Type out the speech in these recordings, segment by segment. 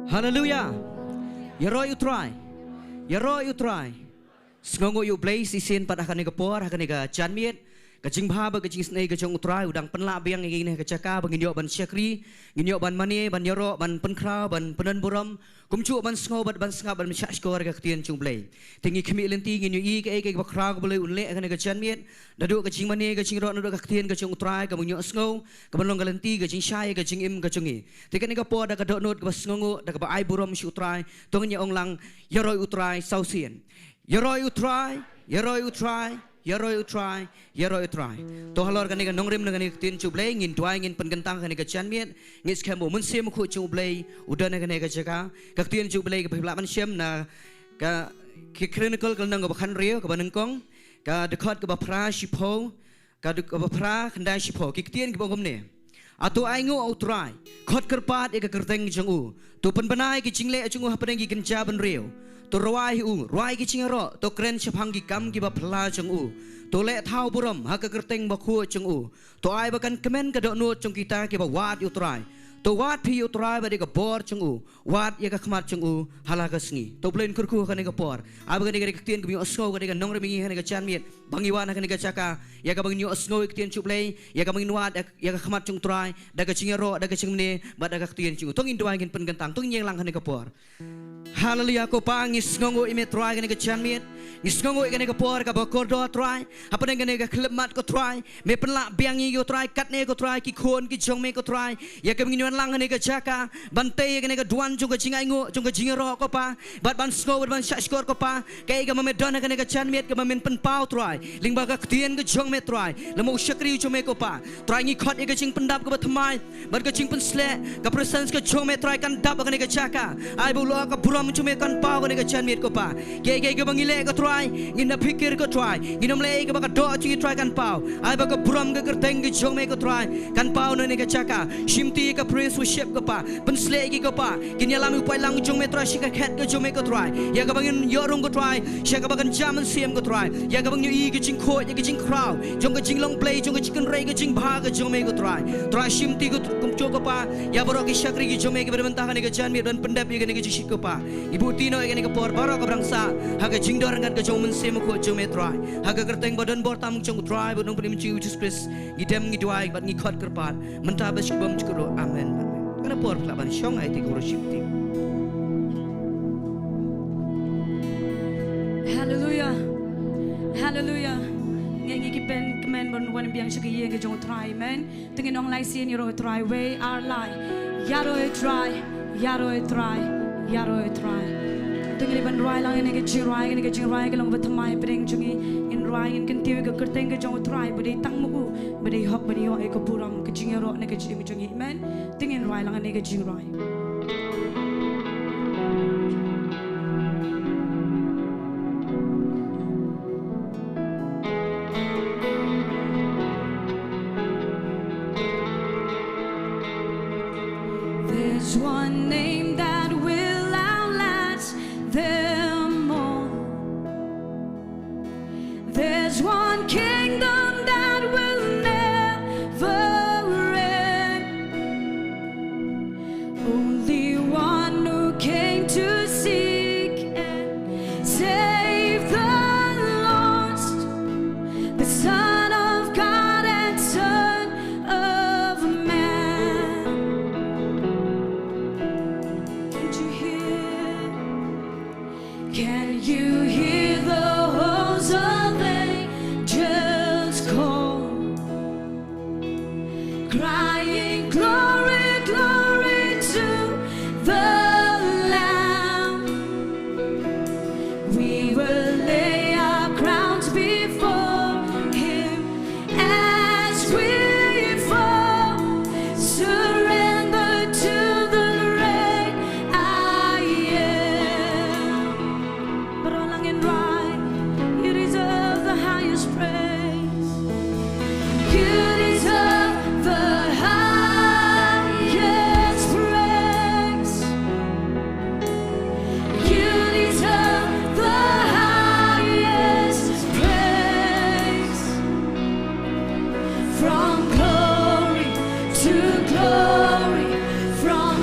Hallelujah. Yaroi utrai. Yaroi utrai. Sengongo yu blaze isin pada akan negapor akan nega janmiet. Kacing bahaba kacing snei kacing utrai udang penla biang ingin kacaka bangin yo ban syakri, ngin yo ban mani ban yoro ban penkrau ban penan buram, kumcu ban sngo ban snga ban syakskor ka ketien chung blay. Tingi kemi lenti ngin yo I ke bakra ko boleh unle akan nega janmiet. Dadu kacing mani kacing ro nadu ka ketien kacing utrai ka bangin yo sngo, ka ban long lenti kacing syai kacing im kacing I. Tikan negapor da ka dot not ka sngongo da ka ba ai buram sy utrai, tongnya ong lang yaroi utrai sausien. Yaroi utrai, yaroi utrai. Yaroi utrai, yaroi utrai. To halor kani ka nongrim na kani tin chublay ngin tuai ngin pengentang kani ka chanmiet ngis kemo munsem khu chublay udan kani ka jaka ka tin chublay ka phla man sem na ka clinical ka nang ka khan rio ka banengkong ka dekat ka pra shipo ka pra khandai shipo ki tin ki bongom ne atau aingu utrai khot kerpat e ka kerteng jungu tu penbanai ki jingle jungu hapadeng ki kenja ban rio to ruai ki chingaro to kren chapang ki kam ki ba phla chung to le thau buram ha ka kerteng ba khu chung to ai ba kan kemen ka do no chung kita ki ba wat utrai to wat phi utrai ba de ka bor chung wat ya ka khmat chung hala ka sngi to blen kurku ka ne ka por ab ga ne ka tien ki osgo ka ne ka nong re mi ha ne ka chan miet bangiwan ka ne ka chaka ya ka bangin osgo ki tien chuplei ya ka bangin wat ya ka khmat chung trai da ka chingaro da ka chingmne ba da ka tien chung tong in duai ngin pen gantang tong nyeng lang ka ne ka por. Hallelujah ko pa ngis ngongo ime try gane ka chanmiet ngis ngongo gane ka por ka bakor do try apa ne gane ka klemat ko try me penla biangi yo try kat ne ko try ki khon ki jong me ko try ya ka ngin lang gane ka chaka bante gane ka duan jong ka jingai ngo jong ka jingero ko pa bat ban sko ban shashkor ko pa kai ka me don gane ka chanmiet ka men pen pau try ling ba ka tien ka jong me try lamo shakri jong me ko pa try ngi khot ka jing pendap ka thamai ban ka jing pen sle ka presence ka jong me try kan dap gane ka chaka ai bu lo ka cuma kan pau ka chanmiet ko pa ke bangile ko try ngin na pikir ko try ngin mle ka baka do chi try kan pau ai baka buram ka kerteng ki jong me ko try kan pau ne ka chaka shimti ka prince worship ko pa pensle ki ko pa kin ya lam upai lang jong me try shika khat ko jong me ko try ya ka bangin yorong ko try shaka bakan jaman siam ko try ya ka bangin I ki jing kho ya ki jing crowd jong ka jing long play jong ka chicken ray ka jing bha ka jong me ko try shimti ko kum cho ko pa ya baro ki shakri ki jong me ki berbentah ka chanmiet dan pendap ki ka jing ko pa Ibu Tino yang ke por baro ka brangsa haga jingdor ngan ka jong mensem ko jong metrai haga kerteng badan bor tam jong trai bodong prim ci Jesus Christ ngidem ngidwai bat ngikot kerpat mentabas bam cukro amen kana por laban syong ai ti worship ti Hallelujah Hallelujah ngi ki pen kemen bon wan biang shiki ye ke jong trai men tingin ong lai sin yoro try way our life yaro try Yaro try. Tengah ban rai lang ini ke jing rai ke long bertamai pedeng jungi in rai in kentiu ke kerteng ke jong try beri tang muku beri hok ke buram ke jing ro ne ke jing jungi men tingin rai lang ini ke jing rai. There's one name that will outlast them all. There's one kingdom that will never end. Only one who came to seek and save the lost, the Son of God and Son of Man. Can you hear the hosts of angels call, crying glory, glory to the Lamb? We will lay our crowns before Him as we fall, surrender to the great I am. But all long and right, you deserve the highest praise. You deserve the highest praise. You deserve the highest praise. From glory to glory, from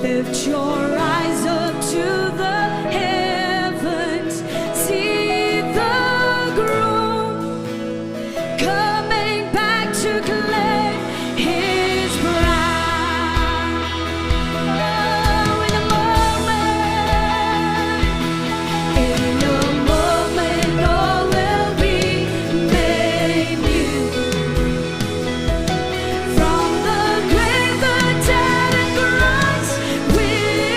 Lift your eyes up to the heavens, see the groom coming back to claim his bride. Oh, in a moment, all will be made new. From the grave, the dead in Christ will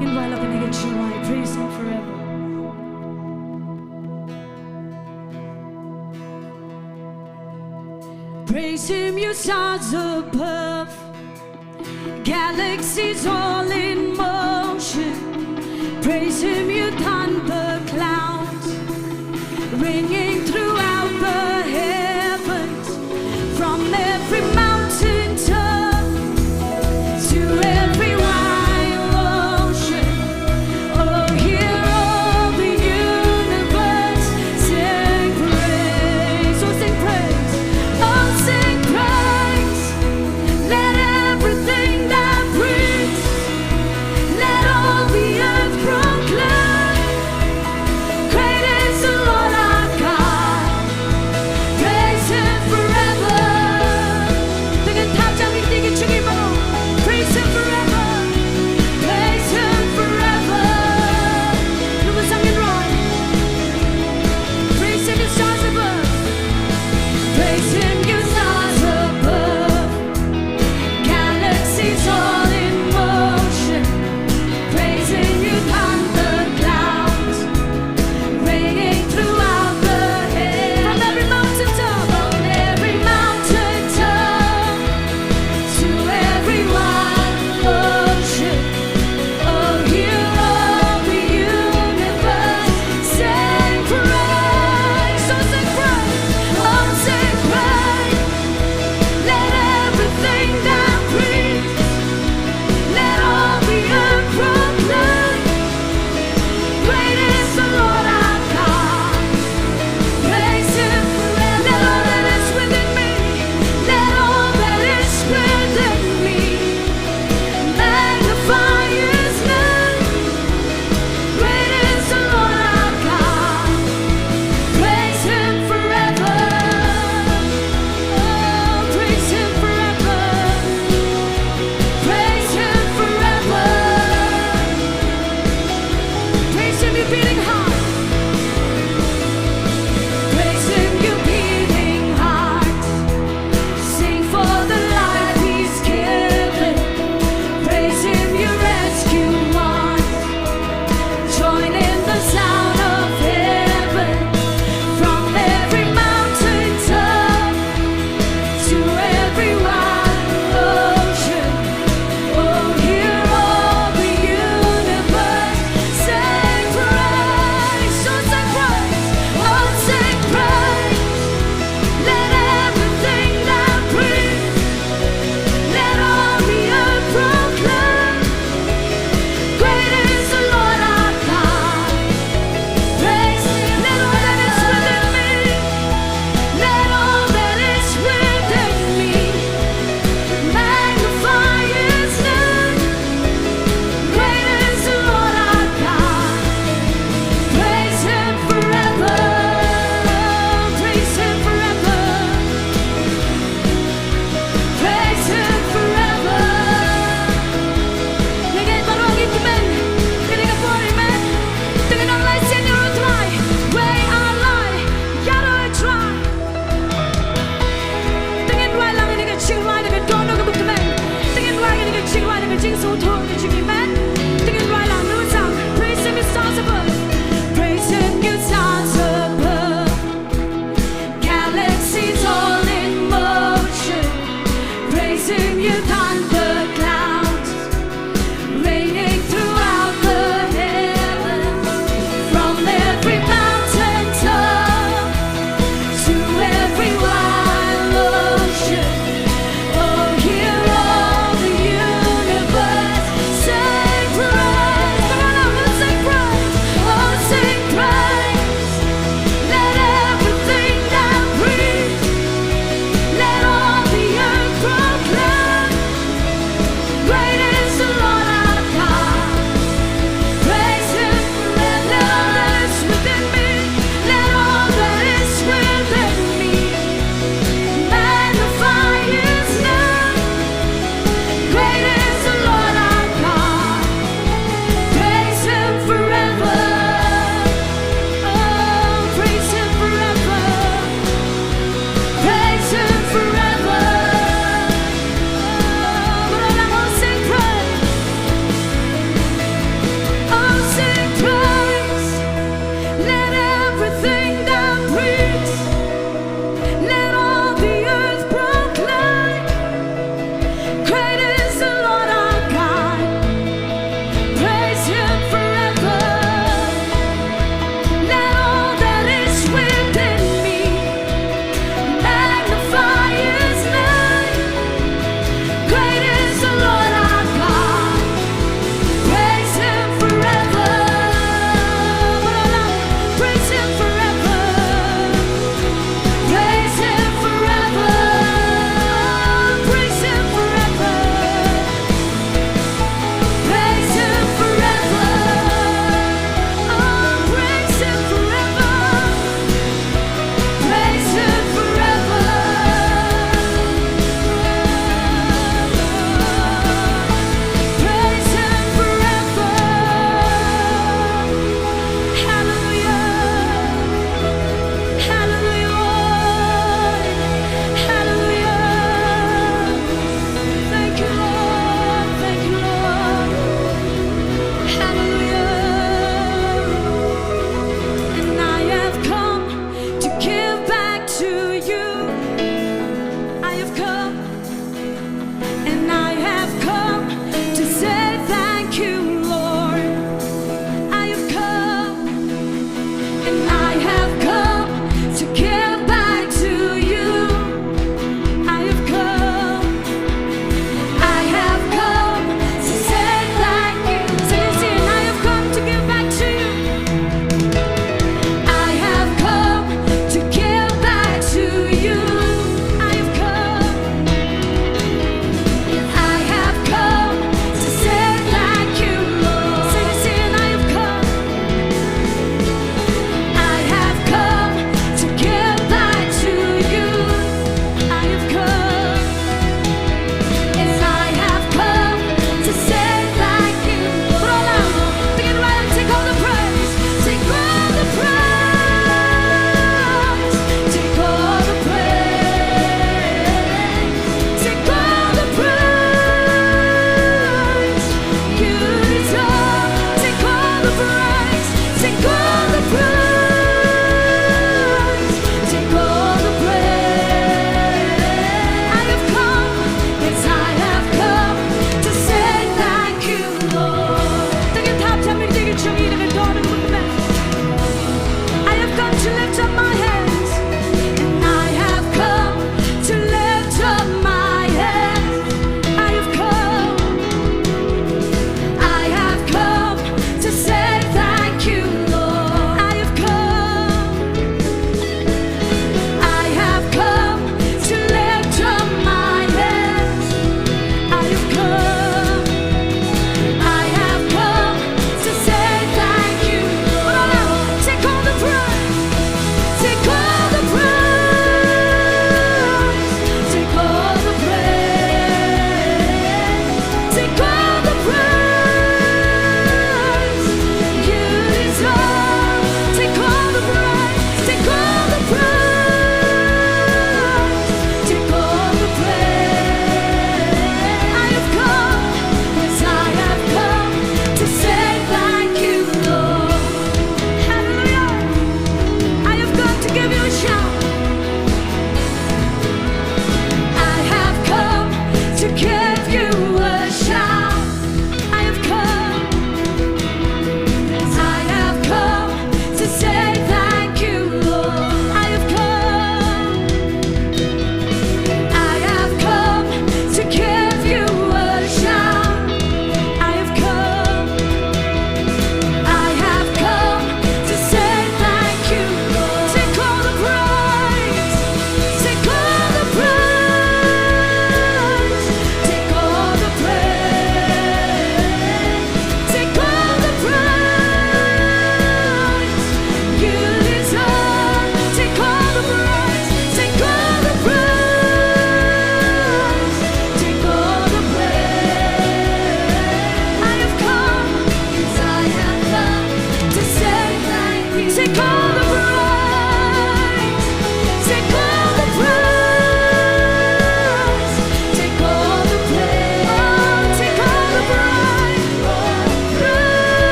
In right like a nigga right. Praise him forever. Praise him, you stars above, galaxies all in motion. Praise him, you thunder clouds, ringing throughout the heavens. From every mountain top to every wild ocean, oh, hero of the universe, sing praise, oh, sing praise, oh, sing praise. Let everything that breathes, let all the earth proclaim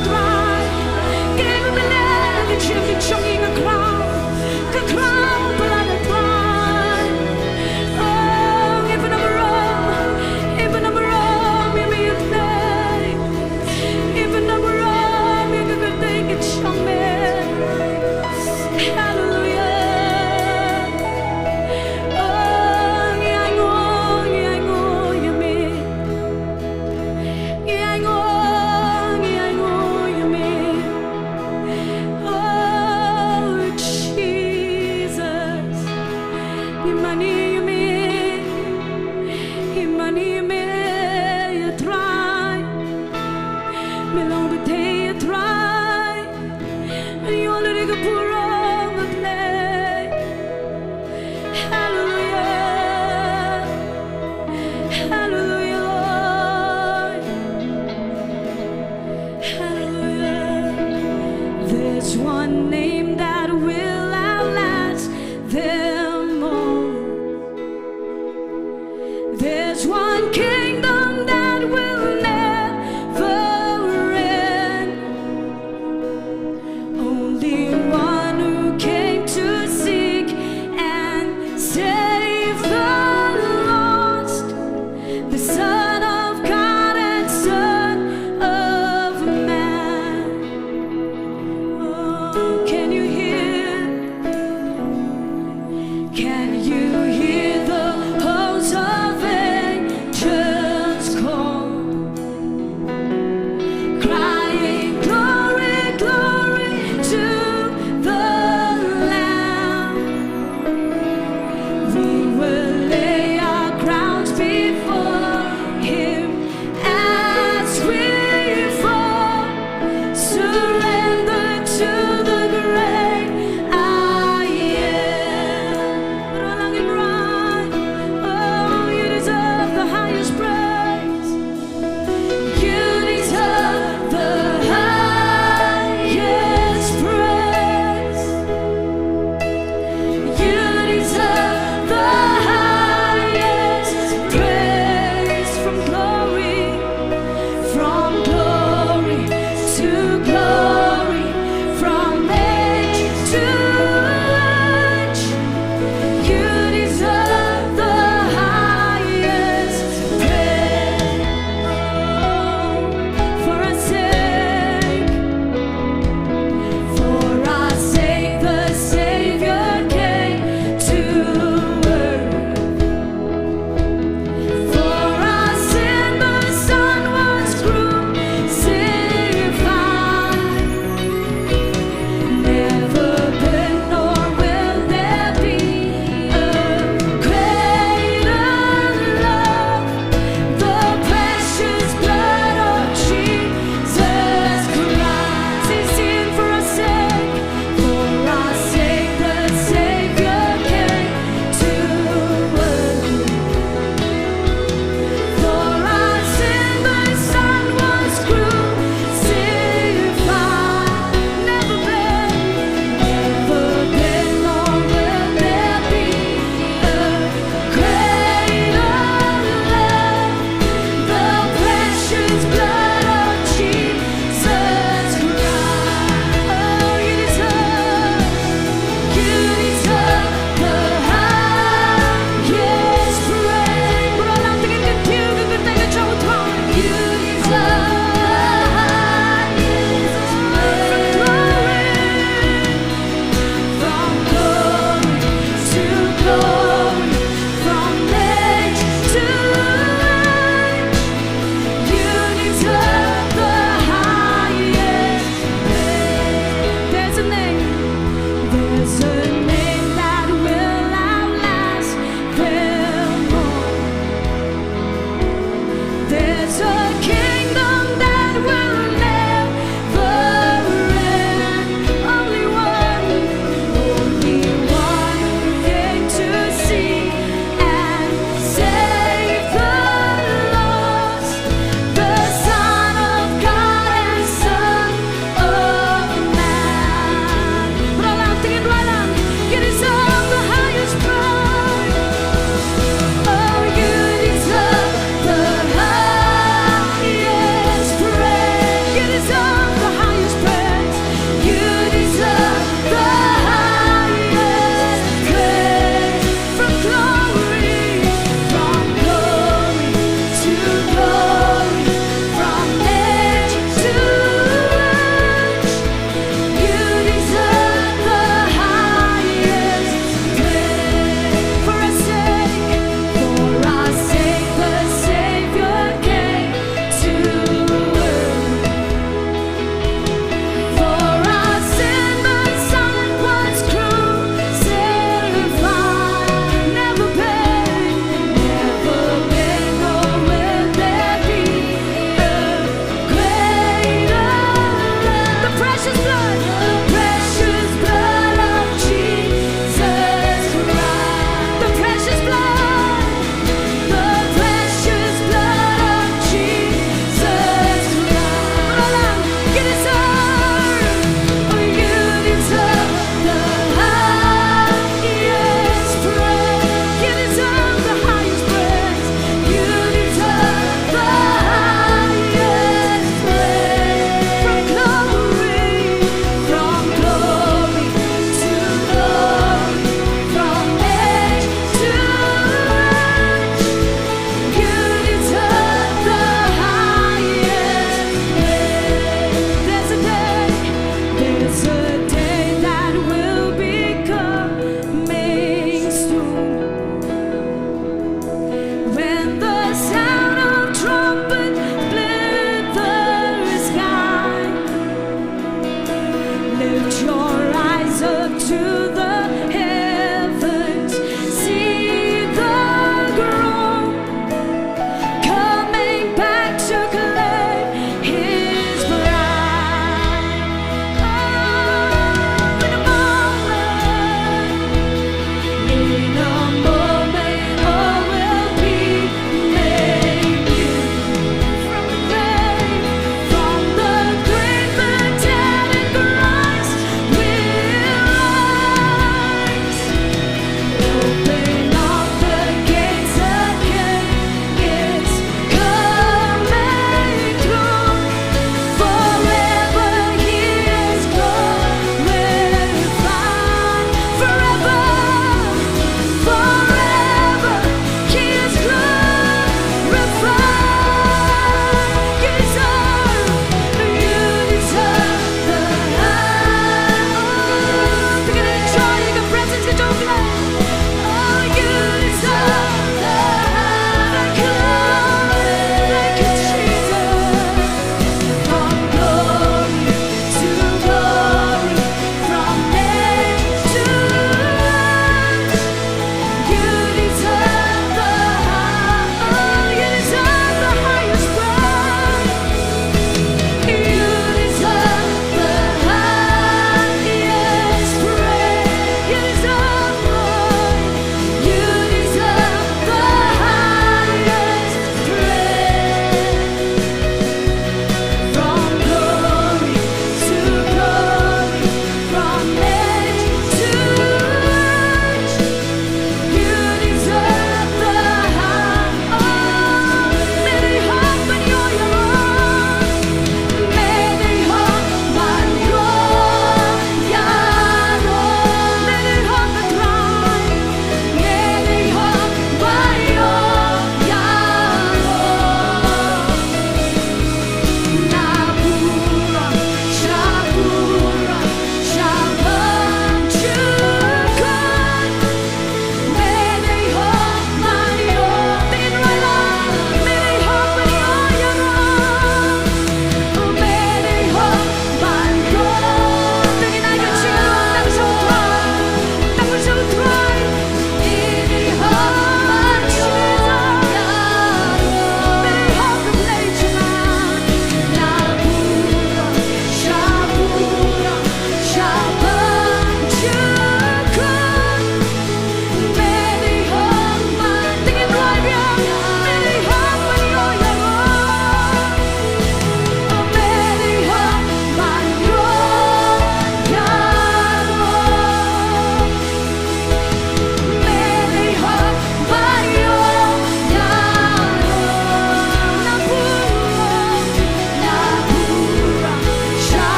utrai. Give him a leg, the chim the chonging a crown. The crown, blood and pride. Oh, even I'm wrong, even I'm wrong, you may have name. Even I'm wrong, you can think it's your man. Hallelujah. Oh, yeah, I know, you mean. Yeah, I know, you mean. Oh, Jesus. Imani, you mean. Imani, you mean. You try. Me long betay, you try. And you only go pour on the play. Hallelujah. Hallelujah, Lord. Hallelujah. There's one name that will outlast them all. There's one kingdom that will never end. Only one who came to seek and save the lost, the Son of God and Son of Man. Oh, can you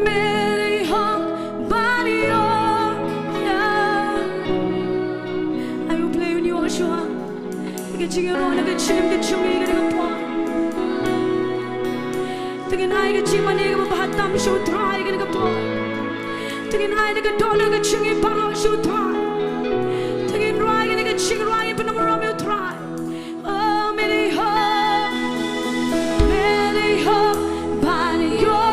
Mary Hong Banio. I will play with you, Joshua. Get you on a good chim, get you me, get a point. Thinking I get you money, but I damn should try, get a point. Thinking I get a dollar, get you in Paro, should try. Thinking right, get a chicken, right, but I'm you try. Oh, Mary Hong, Mary Hong Banio.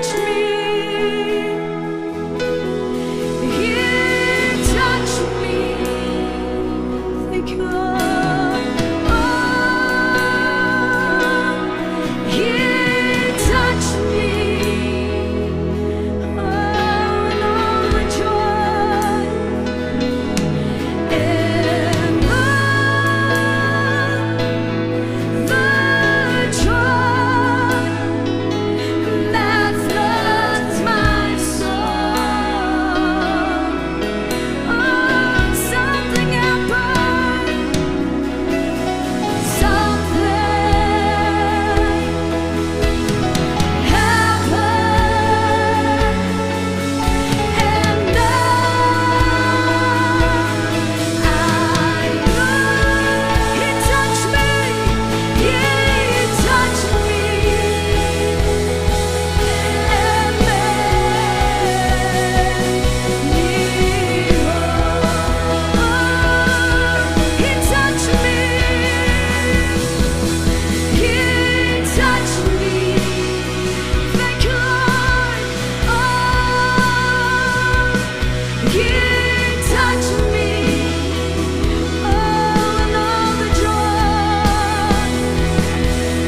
touch me. You touch me. Thank you, Lord. Oh, you touch me. Oh, and all the joy and the joy that floods my soul. Oh, something happened. Something happened. And He touched me. Yeah, He touched me. And made me whole. He touched me. He touched me. Thank you, Lord. Oh, He touched me. Oh, and all the joy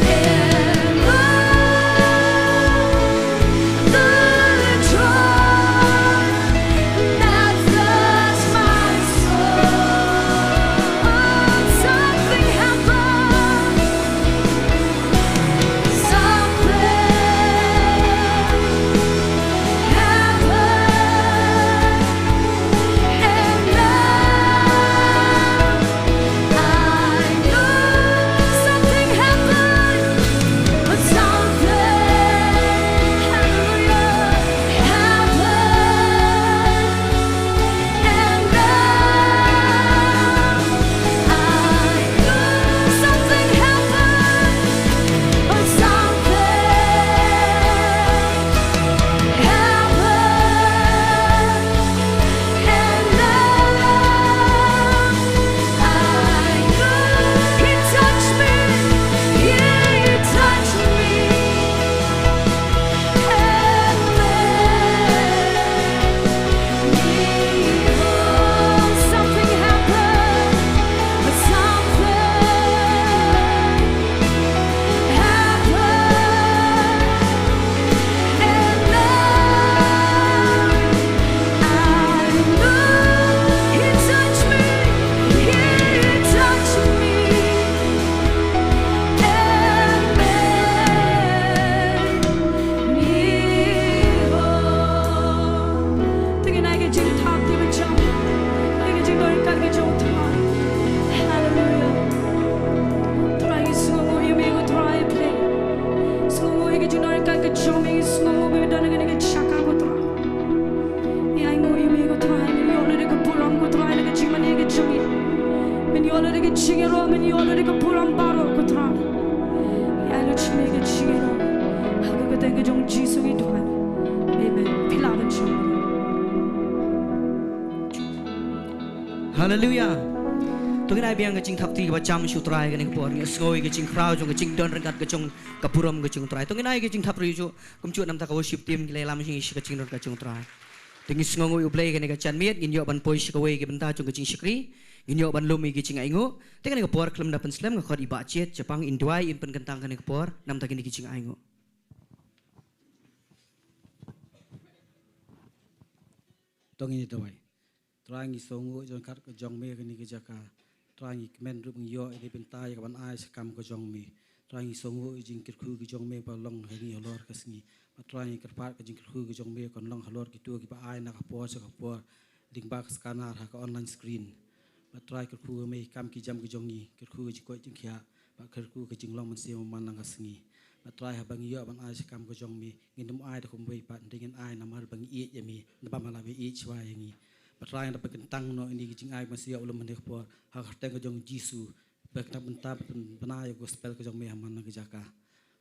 and the joy that floods my soul. Something happened. Something Hallelujah. Tungin ay biang kecing thap ti ba cham shu trai kan por nge ngoi kecing crowd jong kecing don rengkat kecing kapuram kecing trai. Tungin ay kecing thap ri ju kum chu nam ta ka worship team le lam sing is kecing don kecing trai. Tungin ngoi u play kan ka chan miet ngin yo ban poi shi ka wei ke benta jong kecing shikri ngin yo ban lumi kecing ai ngo. Tengan ka por klem dapan slam ka khot iba chet japang indwai in pen kentang kan ka por nam ta kini kecing ai ngo. Tongin itu way. Trangi songo jon kar ke jong me kini ke jaka. Trangi men rup ngyo ini bentai kapan ai sekam ke jong me. Trangi songo jing kirku ke jong me pa long hengi halor ke sengi. Trangi kerpat ke jing kirku ke jong me kon long halor kitu ke pa ai nak kapor sekapor. Ding bak scanner ha ke online screen. Trai kirku me kam ki jam ke jongi kirku ke jikoi jing kya. Pak kirku ke jing long mensi manang ke sengi. Trai ha bang yo ban ai sekam ke jong me. Ngindum ai de kum wei pat dengan ai namar bang i yami. Napa malawi i chwa yangi. Patrai dapat kentang no ini kicing ai masih ulum menik por hak teng ke jong Jisu bekna benta benayo gospel ke jong me haman ke jaka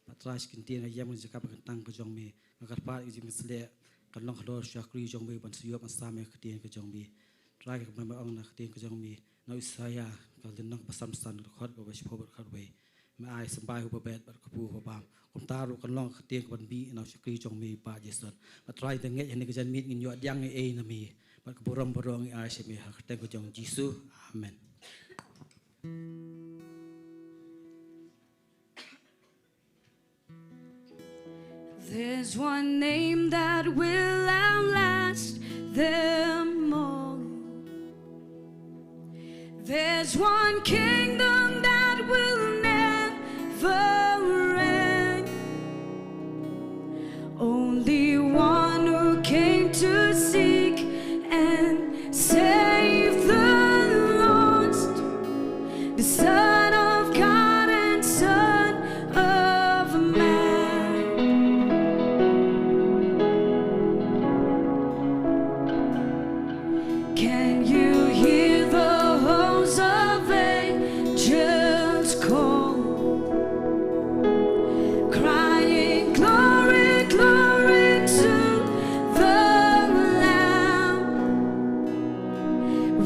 patrai skintin ayam ke jaka kentang ke jong me agar par kicing mesle kan long halor syakri jong me ban siyo ban same ke tien ke jong me trai ke memang ong nak tien ke jong me no saya kal denang pasam stan khot ba bas phobar khot be mà ai sắm bài hụp bẹt bật cù hụp bám cùng ta rồi con long tiền con bị nào sẽ kêu trong mi ba Jesus mà try từng nghe những cái dân miết những nhọt yang ấy na mi bật cù rong ai sẽ mi hắc tên của trong Jesus Amen. There's one name that will outlast them all. There's one kingdom that will never end. Only one who came to seek and save the lost. The Son of God and Son of Man. Can you hear the hosts of angels call, crying glory, glory to the Lamb?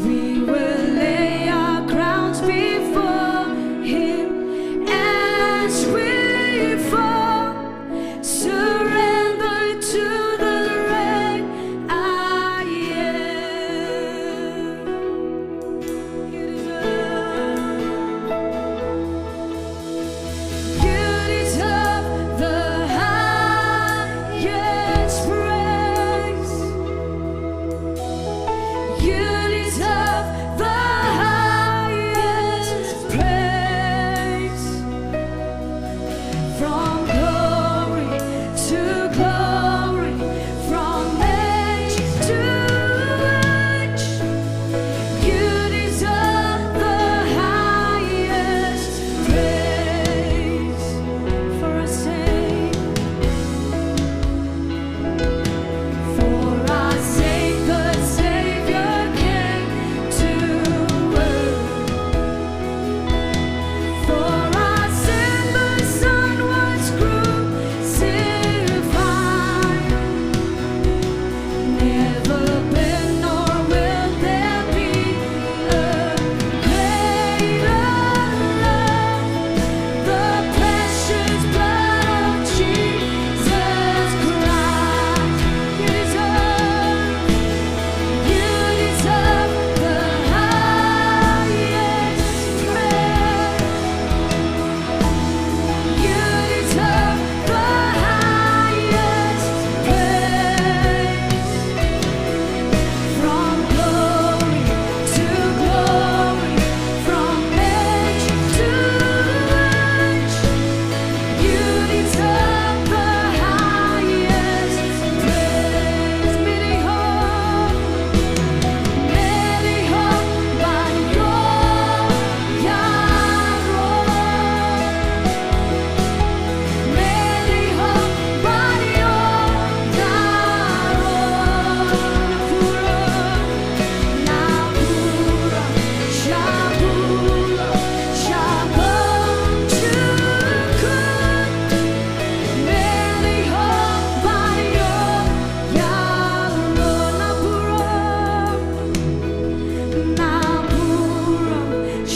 We will lay our crowns before Him as we fall, surrender to the great I am. You deserve the highest praise. You deserve the highest praise. From glory to glory, from age to age, you deserve the highest praise. For our sake, the Savior came to earth. For our sin, the Son was crucified. Never been nor will there be a greater love. The precious blood of Jesus Christ. You deserve the highest praise. You deserve the highest praise. From glory to glory, from age to age, you deserve the highest praise. Many hope by your yarrow. Many hope by your yarrow. Napura, Shabula, Shabam Chukun. Many hope by your yarrow. Napura,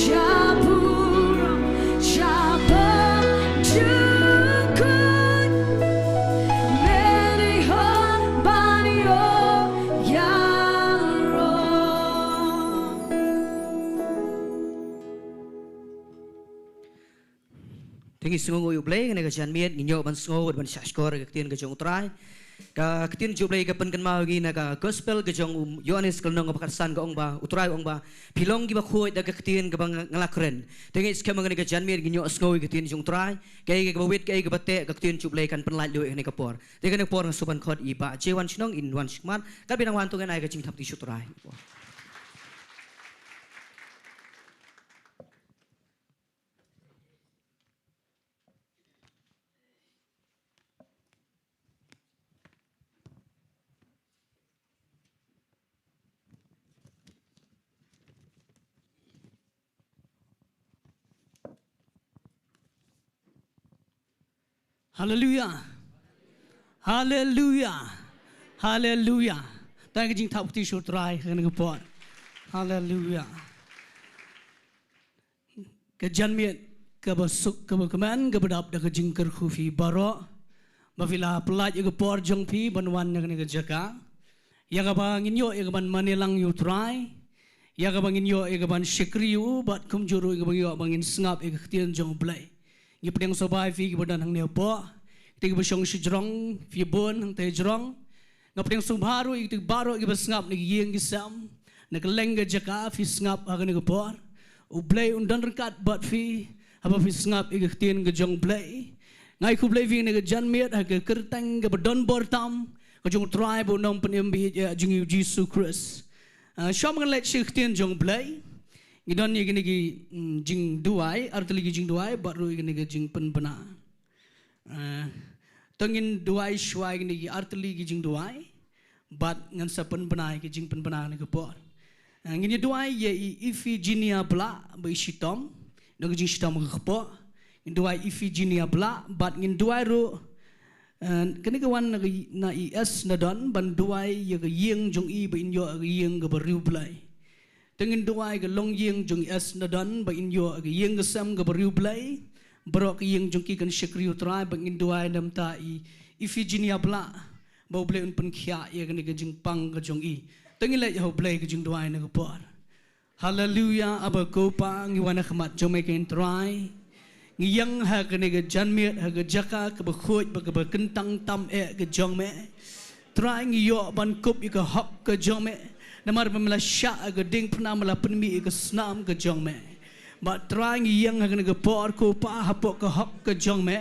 Shabura, Shabam Chukun. Many hope by your yarrow. Tengi sungu yu blay ngene ka jan miet nginyo ban sungu ban shashkor ka tin ka jong trai ka tin ju blay ka pen kan mau gi na ka gospel ka jong Yohanes kal nong pakarsan ka ong ba utrai ong ba pilong gi ba khoi da ka tin ka bang ngalakren tengi skema ngene ka jan miet nginyo sungu ka tin jong trai kai ka bawit kai ka bate ka tin ju blay kan pen lai lu ngene ka por te ka por suban khot i ba jewan chnong in wan shman ka binang wan tu ngai ka jing thap ti sutrai. Hallelujah. Hallelujah. Hallelujah. Ta cái jing thau ti short rai kan cái pon. Hallelujah. Cái jan miet kabasuk kabakaman kabadap da kajingkar khufi baro bafila pelat yaga por jong pi banwan yaga ni jaka yaga bangin yo yaga ban manilang yu try yaga bangin yo yaga ban shikri yu bat kum juru yaga bangin yo bangin sngap yaga khtian jong blai yi pedang sobai fi badan hang ne po ti ga bashong shijrong fi bon hang te jrong ngapeng subharu ti baro yaga basngap ni yeng gisam na kalengga jaka fi sngap haga ni por u blai undan rekat bat fi haba fi sngap yaga khtian ga jong blai ngai ku blai vi ne ga jan miet ha ga kertang ga badon bor tam ga jong tribe nong penem bi jing yu Jesus Christ shom ga let shik tien jong blai ngidon ye gini gi jing duai artli gi jing duai baru gini ga jing pen bana tongin duai shwai gini gi artli gi jing duai bat ngan sa pen bana gi jing pen bana ne ga por ngini duai ye Ifiginia bla ba shitom no gi jing shitom ga po Induai Ifiginia bla bat ngin duai ru kani kawan na is na don ban duai ya ga yeng jong I ba inyo ga yeng ga bariu blai tengin duai ga long yeng jong is na don ba inyo ga yeng ga sam ga bariu blai barok yeng jong ki kan shakriu trai ba ngin duai nam ta Ifiginia bla ba blai un pen khia ya ga ni ga jing pang ga jong I tengin la ya blai ga jing duai na ga por hallelujah aba ko pa ngi wana khamat jong me ken trai ngiyang ha kene ga janmiet ha ga jaka ka ba khoj ba ka ba kentang tam ga jong me try ngiyo ban kup ka hok ka jong me namar pamla sha ga ding pna mala penmi ka snam ka jong me ba try ngiyang ha kene ga por ko pa ha po ka hok ka jong me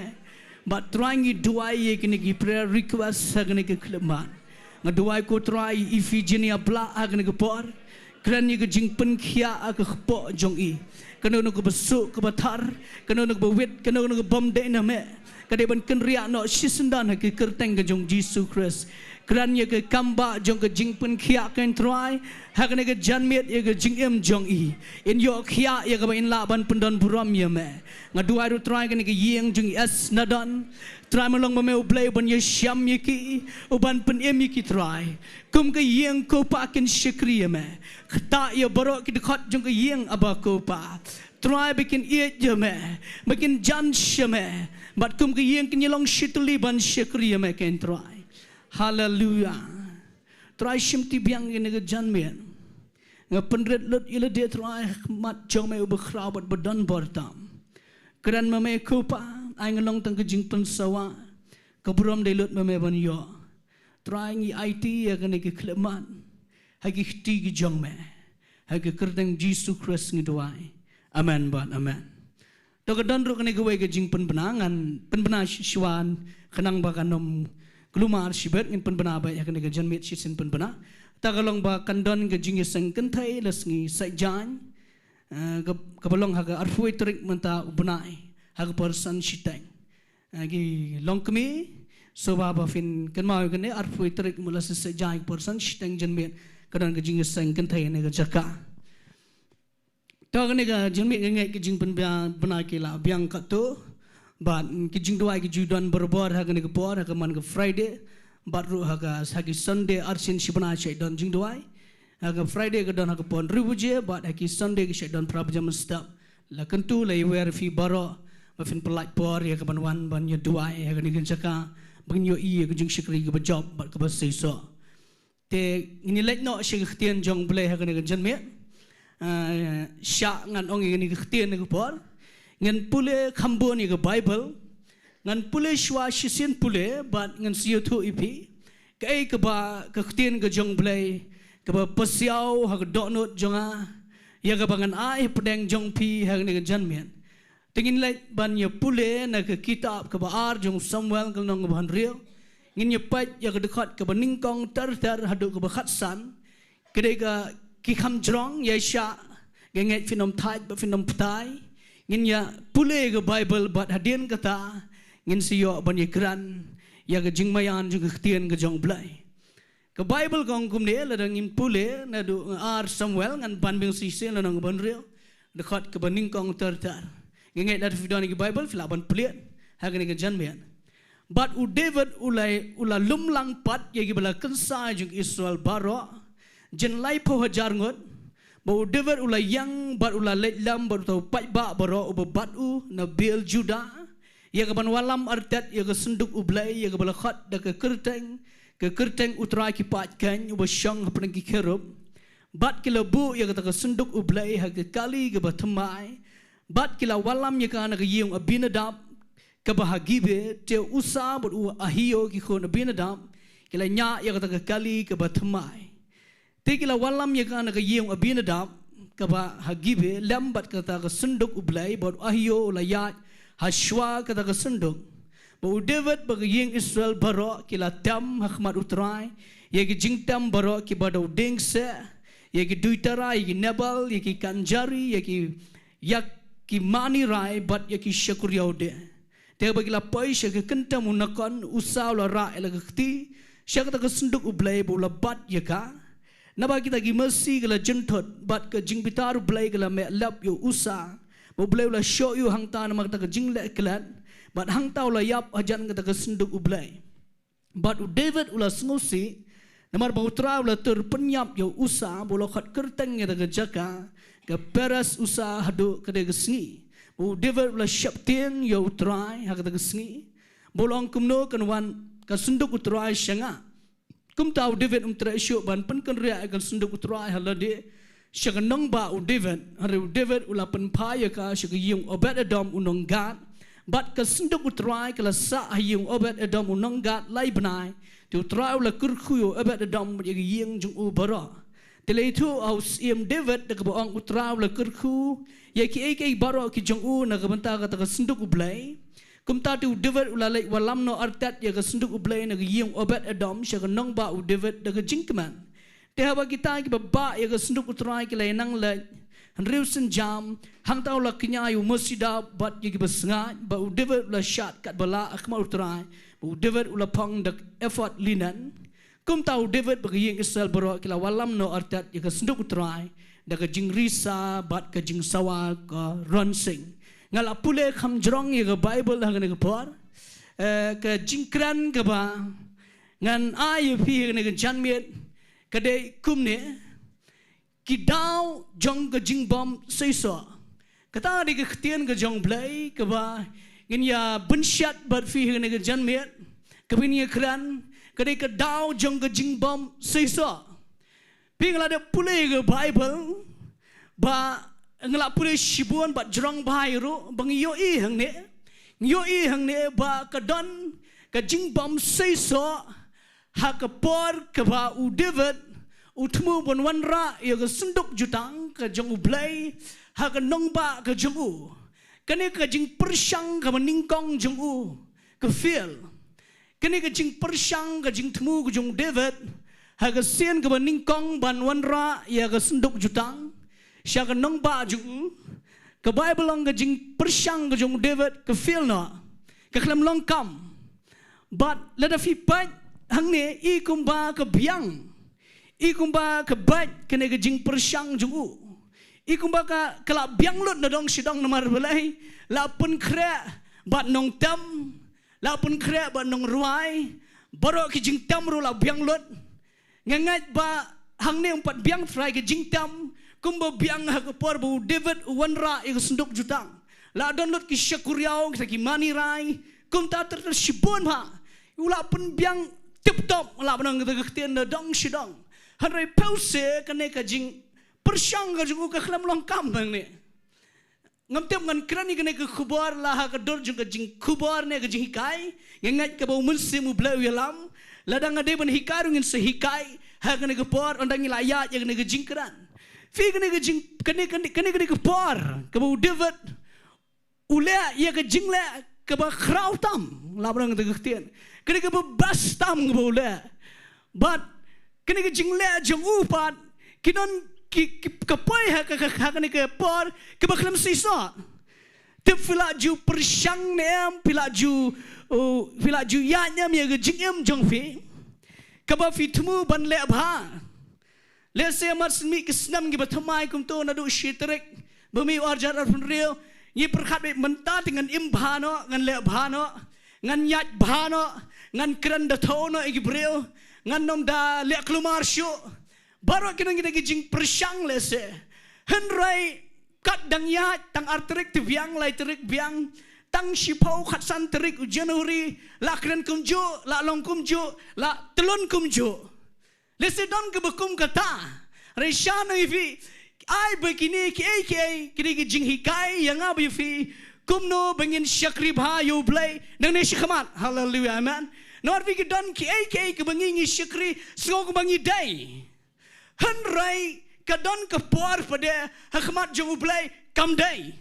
ba try ngi duai ye kene gi prayer request ha kene ga kleman nga duai ko try Ifiginia bla ha kene ga por kran ni ga jing pen khia ka khpo jong I kena nak besuk ke batar kena nak bewit kena nak bom de na me kadai ban ken ria no sisendan ke kerteng ke jong Jesus Christ kran ye ke kamba jong ke jing pen khia ken try ha kena ke janmiet ye ke jing em jong I in yo khia ye ke ban la ban pendon buram ye me ngadua ru try kena ke yeng jong es nadan try melong me ublay ban ye syam ye ki uban pen em ye ki try kum ke yeng ko pa ken shikri ye me khta ye borok ki dekat jong ke yeng aba ko pa try bikin iet je me bikin jan shame bat kum ke yeng ken yelong shituli ban shikri ye me ken try hallelujah try shim ti biang ye ne jan me nga penret lut ile de try mat jong me ubakhra bat badan bortam kran me ko pa ai ngalong tang ke jing pen sawa kabrom de lut me ban yo try ngi IT ya kan ke kleman hagi khti gi jong me hagi kerdeng Jesus Christ ngi doai amen ban amen to ka don ru kan ke we ke jing pen benangan pen bena shwan khanang ba kanom glumar shibet ngin pen bena ba ya kan ke janmit shisin pen bena ta kalong ba kan don ke jing sang kan thai las ngi sai jan ka balong haga arfui trik menta ubnai haga person shiteng agi longkmi so baba fin kan mau kan ne arfui trik mula se jai person shiteng janmit kadang ke jing sang kan thai ne ga jaka to kan ne ga janmit ngai ke jing pen bana ke la biang ka to bat ke jing dua ke judan berbor haga ne ke por haga man ke Friday bat ru haga hagi Sunday arsin shibana chai don jing dua haga Friday ke don haga pon ribuje bat hagi Sunday ke chai don prabjam stop la kentu la wer fi baro mafin pelat por ya ke banwan ban ya dua haga ne ke jaka bang yo I ke jing shikri ke job bat ke basiso te ini lek no shik khtian jong ble ha kan jan me sha ngan ong ini khtian ne por ngan pule khambo ni ke Bible ngan pule shwa shisin pule bat ngan siyo thu ipi kai ke ba khtian ke jong ble ke ba pasiao ha do not jonga ya ke bangan ai pedeng jong pi ha kan jan me tingin lek ban ya pule na ke kitab ke ba ar jong Samuel ke nong ban rio ngin ye pat ya ke dekat ke bening kong tar hadu ke bakhat san kedai ke ki kham jrong ye sha genget finom thai ba finom ptai ngin ya pule ke Bible bat hadien kata ngin siyo ban ye kran ya ke jingmayan jung khtian ke jong blai ke Bible kong kum ne la ngin pule na du ar Samuel ngan ban bing si se la nong ban rio dekat ke bening kong tar genget dat fidon ke Bible filaban pliat ha ke jan me But u David ula lumlang pat yagi bala kensa jung Israel baro jen lai po hajar ngot Bau David ula yang bat ula letlam bat tau pai ba baro uba batu na bil Juda. Ya kaban walam artet ya ke senduk ublai ya ke balakhat da ke kerteng utrai ki patkan uba syang hapang ki kerub. Bat kila bu ya ke senduk ublai ha ke kali ke batamai. Bat kila walam ya ka na ke yung Abinadab ke bahagibe te usa bat u ahio ki khon Abinadab kila nya ya ke kali ke batamai. Tikila walam ya kana ka yung Abinadab ka ba hagibe lambat kata ka sunduk ublay bot ahio layat hashwa kata ka sunduk ba David ba yung Israel baro kila tam hakmat utray ya ki jingtam baro ki badaw dingse ya ki duitara ya ki nebal ya ki kanjari ya ki mani rai bat ya ki shakuryaw de te ba kila pai sya ka kentam unakon usaw la ra ela kti sya kata ka sunduk ublay bo labat ya ka Naba kita gi mercy gala jentot bat ke jing bitaru blai gala me lap yo usa bo blai ula show you hang ta na magta ke jing le klat bat hang ta ula yap ajan kata ke senduk ublai bat David ula sengusi namar bautra ula terpenyap yo usa bola khat kerteng ya ke jaka ke peras usa hadu ke de gesngi bo David ula syap tiang yo utrai ha kata ke sengi bolong kumno kan wan ke senduk utrai syanga Kum tahu David tersyuk ban penken ria akan sunduk utrai halade syaganong ba David hari David ula penpaya ka syagayung Obed Edom unong Gad bat ka sunduk utrai kala sa hayung Obed Edom unong Gad lai benai tu utrai ula kurkuyo Obed Edom yagayung jung ubara tele itu aus im David de kabaong utrai ula kurku yaki ai baro ki jung u na kabanta ka sunduk ublai Kum tatu David ulalai walam no artat ya ke senduk ublai na ke yung Obed Edom sya ke nong ba u David da ke jingkeman. Te haba kita ki ba ya ke senduk utrai ki lainang le hanriu senjam hang tau la kinya yu masida bat ya ki basengat ba u David ula syat kat bala akma utrai ba u David ula pang dak effort linan. Kum tau David bagi yung Israel baro ki la walam no artat ya ke senduk utrai da ke jing risa bat ke jing sawa ke ronsing. Ngala pule kham jrong ye ga Bible hang ne ga por ka jingkran ga ba ngan ai phi ne ga janmiet ka de kumne ki daw jong ga jingbom seiso kata de ga khtian ga jong blai ka ba ngin ya bunshat bat phi ne ga janmiet ka bin ye kran ka de ka daw jong ga jingbom seiso pi ngala de pule ga Bible ba ngelak pulih shibuan bat jerong bahayru bang yoi hang ne ba kadon ka jingbom seiso ha ka por ka ba u David utmu bon wanra ya ga sunduk jutang ka jong ublai ha ka nong ba ka jong u kane ka jing persyang ka meningkong jong u ka feel kane ka jing persyang ka jing tmu ka jong David ha ka sien ka meningkong ban wanra ya ga sunduk jutang Siya ka nong ba jung ka Bible ang ka jing persyang ka jung David ka feel no ka klam long kam but lada fi pat hang ne I kumba ka biang I kumba ka bat ka ne ka jing persyang jung u I kumba ka kala biang lot na dong sidong na marbalay la pun kre bat nong tam la pun kre bat nong ruai baro ki jing tam ro la biang lot ngangat ba hang ne umpat biang fry ka jing tam Kumba biang ha kapor bu David wanra ig sunduk jutang la don lot ki syakuriao ki mani rai kum ta ter shibon ha ula pun biang tip top la banang ta ktien na dong shidong han rai pause kane ka jing persyang ka jungu ka khlam long kam bang ne ngam tem ngan krani kane ka khubar la ha ka dor jung ka jing khubar ne ka jing hikai ngat ka bau munsimu blau yalam ladang ade ban hikaru ngin se hikai ha kane ka por ondang ilayat ya kane ka jing kran Fi kene ke por ke bu David ule ya ke jingle ke ba khrau tam la brang te ktien kene ke bas tam ke bu ule but kene ke jingle jong upat kinon ki pai ha kene ke por ke ba khlam sisa te fila ju persyang nem fila ju ya nyam ya ke jingem jong fi ke ba fi tmu ban le bha Let's say amat semi kesnam gi batamai kum to nadu shitrek bumi arjar arfun rio yi perkhat be menta dengan imbhano ngan le bhano ngan yat bhano ngan kran da thono igi brio ngan nom da le klumar shu baro kinang gi jing persyang le se Henry kat dang ya tang arterik te biang lai terik biang tang shipau khat san terik Januari la kren kumju la long kumju la telon kumju lese don ke bekum kata reshano ifi ai begini ke kini ke jing hikai yang abi fi kumno bengin syakri bha you play nang ne shikhamat hallelujah amen nor vi ke don ke bengi syakri sngok bangi dai Henry kadon ke por pada hakmat jong play kam dai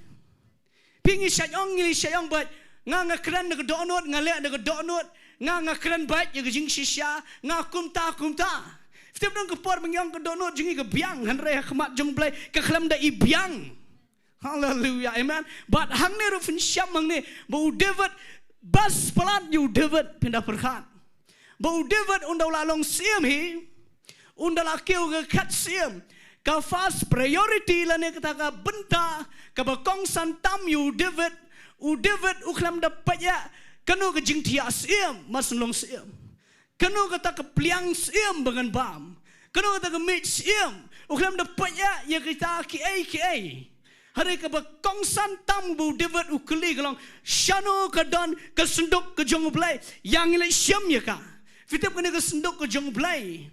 Pingi sayang ngili sayang bat nga keren nak donut ngalek nak donut nga keren bat ya jing shisha nga kumta Setiap nang kepor mengyang ke donut jingi ke biang Henry hakmat jong play ke kelam da ibiang Hallelujah amen but hang ne rufin syam hang ne bau David bas pelat you David pindah perkhat bau David undau lalong siam hi undau lakiu ke kat siam ka first priority la ne kata ka benta ka bakong santam you David uklam da paya kanu ke jing tia siam maslong siam kanu kata ke pliang siam dengan bam kanu kata ke mit siam uklam da paya ya kita ki ai hari ka bakong santam bu David ukli kalong shano ka don ka sunduk ke jong blai yang ile siam ya ka fitap kene ke sunduk ke jong blai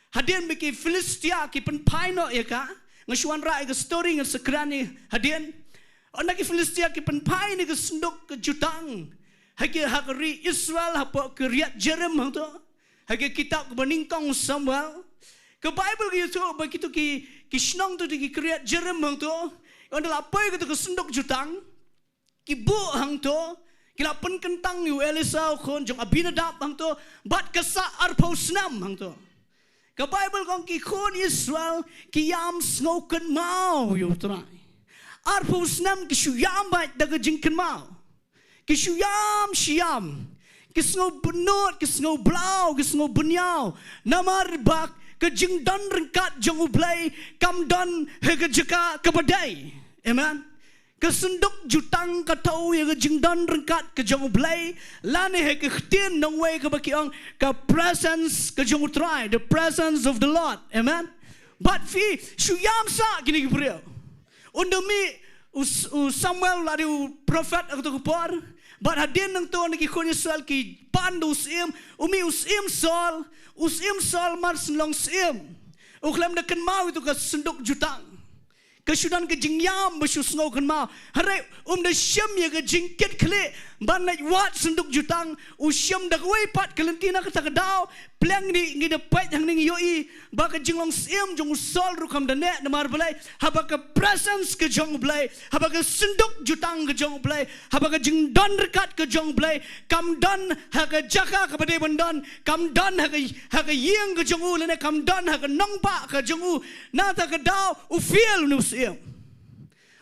Hadian bagi Filistia ki penpaino ya ka ngasuan ra ke story ngan sekrani hadian ona ki Filistia ki penpai ni ke senduk ke jutang hagi hakri Israel hapo ke riat Jerem hang to hagi kitab ke beningkong Samuel ke Bible ki tu begitu ki snong tu ki riat Jerem hang to ona lapai ke senduk jutang ki bu hang to kila pen kentang yu Elisa khon jong Abinadab hang to bat kesa arpausnam hang to Ke Bible kong ki khon Israel ki yam sngoken mau yo trai. Arpus nam ki shuyam bait daga jinken mau. Ki shuyam shiam. Ki sngo benot, ki sngo blau, ki sngo bunyau. Namar bak ke jing don rengkat jong ublay kam don he ke jeka ke badai. Amen. Kesenduk jutang katau ya ke jingdan rengkat ke jong blai lane he ke khtin nong way ke bakiong ke presence ke jong utrai the presence of the Lord amen but fi shuyam sa gini ke brio undami Samuel lari prophet aku tu por but hadin nang to niki khon Israel ki pandu usim umi usim sol mar long sim uklam de ken mau itu ke senduk jutang Kesudan ke jingyam besus ngau kan mau. Hari de syam ya ke jingkit kle ban like wat senduk jutang usyam dak wei pat kelentina kata kedau pleng ni dapat yang ning yoi ba ke jinglong siam jong sol rukam dane namar belai haba ke presence ke jong belai haba ke senduk jutang ke jong belai haba ke jingdon rekat ke jong belai kam don ha ke jaka ke bade bandon kam don ha ke yeng ke jong u lene kam don ha ke nongpa ke jong u na ta ke dau u feel nu siam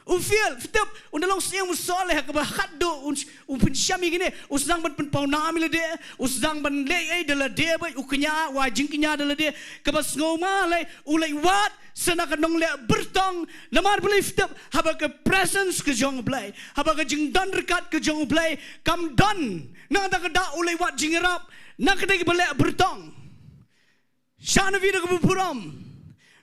Ufil, fitap, undalong siang musoleh ke bahado, pensyami gini, usang ban penpaunami le dia, usang ban lei dala dia, bay uknya, wajing knya dala dia, ke bas ngoma le, ulai wat, senakan nong le bertong, namar beli fitap, haba ke presence ke jong blai, haba ke jingdan rekat ke jong blai, kam don, nang tak ada ulai wat jingirap, nak kedai beli bertong, shana vida ke bupuram,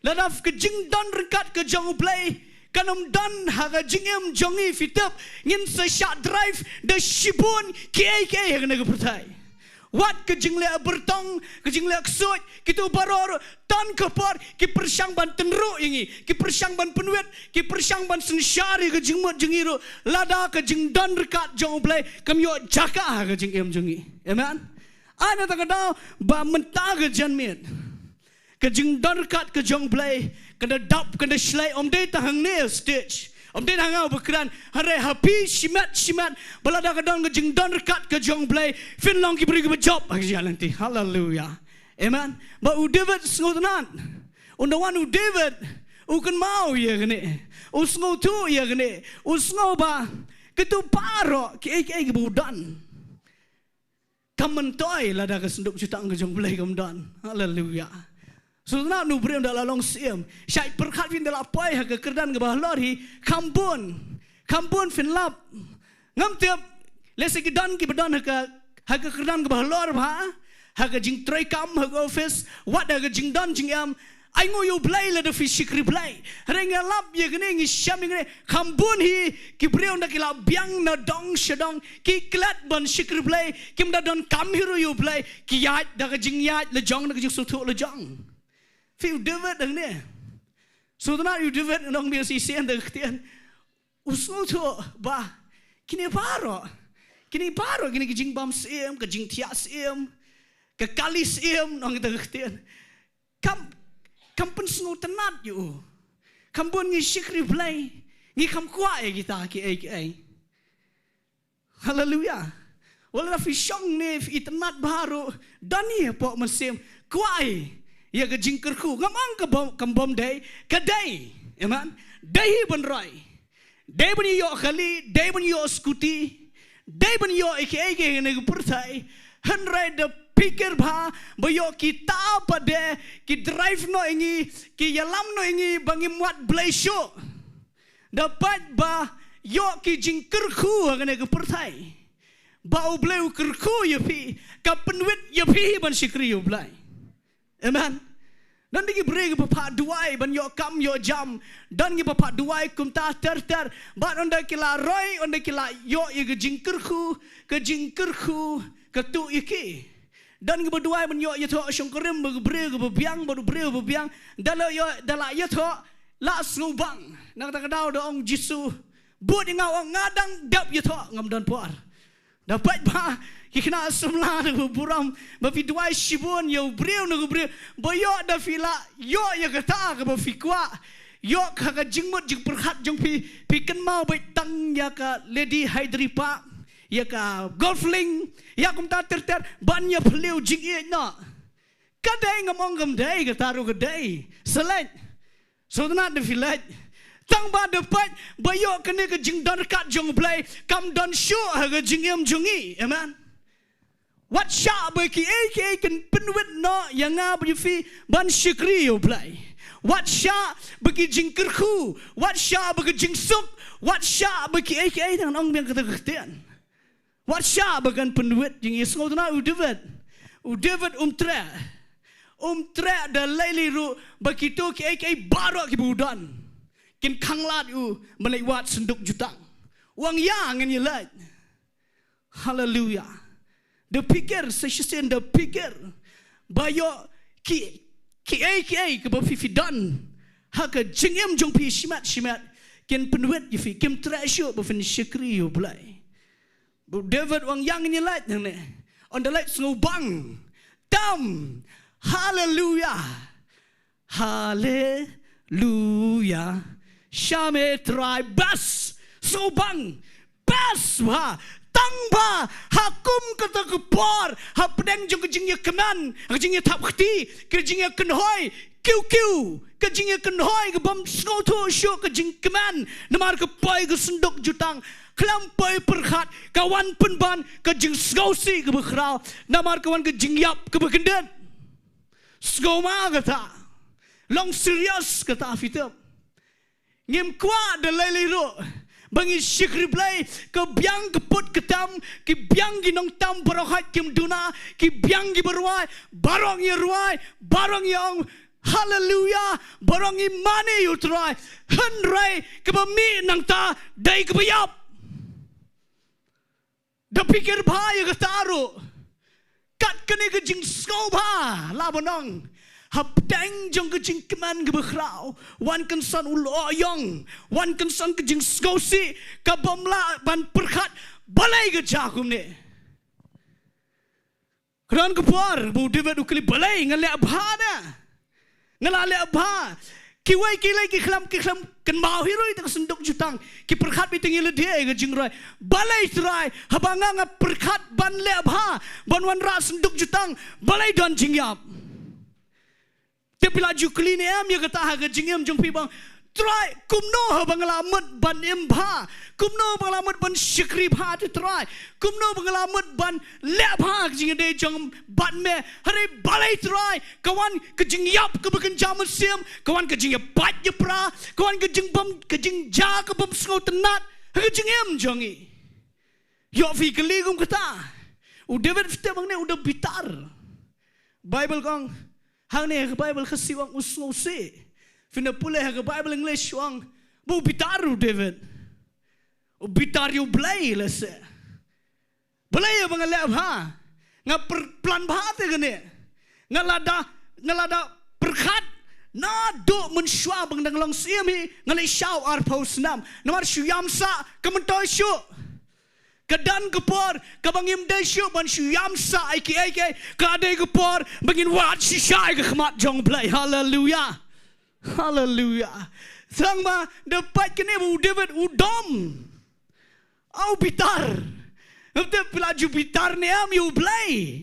ladaf ke jingdan rekat ke jong blai. Kanam dan haga jingem jongi fitap ngin se shot drive de shibun ke haga naga pertai wat ke jingle bertong ke jingle ksut kitu baror tan kepor ki persyang ban tenru ingi ki persyang ban penuet ki persyang ban sensyari ke jingmot jingiru lada ke jingdan rekat jong blai kamyo jaka haga jingem jongi amen ana takadau ba mentah ke janmit ke jingdan rekat ke jong blai kena dap kena slay om day tahang nail stitch om day hangau berkeran hari happy shimat balada kadang ke jingdan rekat ke jong blai fin long ki beri ke job bagi jalan ti hallelujah amen ba u David sngotanan undawan u David u kan mau ya gene u sngo tu ya gene u sngo ba ketu paro ki ke budan kamentoi lada ke senduk jutang ke jong blai kamdan hallelujah Sultan nu beri undang lalong siam. Syai perkat fin dalam apai hak kerdan ke bawah lori kampun fin lap. Ngam tiap lesi kedan ki bedan hak kerdan ke bawah lor bah hak jing tray kam hak office wat hak jing dan jing am ai ngo yo blai la de fisikri blai renga lap ye gene ngi sham ngene khambun hi ki breu na kila biang na dong shadong ki klat ban sikri blai kim da don kam hiru yo blai ki yat da ka jing yat le jong na ka jing su thu le jong fi David dang ne so na you David nong bi si sen de khtian usul thu ba kini paro kini ki jing bam sim ka jing thia sim ka kali sim nong de khtian kam pen sngo tenat you kam bon ngi sikri blai ngi kam kwa e kita ki ai haleluya wala fi shong ne fi tenat baru dani po mesim kwa e ya ga jingker ku ngamang ka bom dai ka dai amen dai ban rai dai ban yo khali dai ban yo skuti dai ban yo ai ne purthai hanrai de pikir bah boyo kita pada ki drive no ingi ki yalam no ingi bangi muat blaisho dapat ba yo ki jingker ku ngane ke pertai ba bleu kerku ya pi ka penwit ya pi ban sikri yo blai amen dan digi breg papa duai ban yo kam yo jam dan gi papa duai kum ta ter ba onda kila roy onda kila yo ye ke jingker ku ke tu iki dan ke berdua men yo tho syongkerim berbreu ke biang baru breu biang dalo yo dala yo tho la snubang nak ta kadau do ong jisu buat ngau ong ngadang dap yo tho ngam don por dapat ba kikna sumla de buram ba bidua shibon yo breu no breu boyo da fila yo ya kata ke ba fikwa yo ka jingmut jing perhat jong pi ken mau bai tang ya ka lady hydripa ya ka golfling ya kum ta ter ban ya pleu jing e na kadai ngamong gam dai ka taru ka dai selait so na de filet tang ba de pat bayo kene ka jing don kat jong play kam don show ha jing em jungi amen what sha ba ki ak kan penwit no yang nga ba fi ban shikri yo play what sha ba ki jing kerku what sha ba ki jing suk what sha ba ki ak nang ong biang ka khtian what sha bagan penduit jing is ngotna u David tre da laili ru bakito ki ai baro ki budan kin khanglat u melewat senduk jutang wang yang ni lai hallelujah the pikir session the pikir bayo ki ai ke ba fi dan ha ka jingem jong pi shimat kin penduit yi fi kim treasure ba fin shikri yo blai David wang yang ni light ne on the light snubang tam hallelujah shame try bas snubang bas wa tang ba hakum kata kepor ha pedang jong jing ya keman jing ya tap khti ke jing ya kenhoi kiu ke jing ya kenhoi ke bom snoto show ke jing keman namar ke pai ke sendok jutang kelampai perkhat kawan penban ke jing skausi ke bekrau namar kawan ke jing yap ke bekendet skoma kata long serious kata afitap ngim kwa de leliro bangi sikri play ke biang ke put ketam ki biang gi nong tam barohat kim duna ki biang gi berwai barong ye ruai barong yang hallelujah barong i mane you try hanrai ke bami nang ta dai ke bayap da pikir bhai ke taru kat kene ke jing skau ba la bonong hap tang jong ke jing keman ke bekrau wan kan san uloyong wan kan san ke jing skau si ka bomla ban perkhat balai ke jakum ne kran ke par bu David ukli balai ngale abha na ngale abha kiwai kilai ki khlam kan mau hiroi tak senduk jutang ki perkhat bi tingil dia ke jingrai balai trai habanga nga perkhat ban le abha ban wan ra senduk jutang balai don jingyap te pila jukli ne am ya kata ha ke jingyam jong pi bang trai kumno habanglamat ban emba kumno banglamat ban shikri bha te trai kumno banglamat ban le bha jing de jong ban me hare balai trai kawan ke jing yap ke bakan jam sim kawan ke jing pat je pra kawan ke jing bam ke jing ja ke bam sngo tenat ke jing em jongi yo fi kali gum kata u David fte bang ne udah bitar Bible kong hang ne ke Bible khasiwang usngose fina pule ke Bible English wang bu bitaru David o bitar you blay lese blay bangale ha nga plan bhat gane ngalada perkhat na do mensyua bang dang long siami ngalai syau ar pausnam namar syam sa kementoy syu kedan kepor kabangim desyu ban syam sa iki kadai kepor bangin wat sisai ke khmat jong blai haleluya sang ma dapat kene bu David udom au bitar Nte pelaju bitar ni am you blay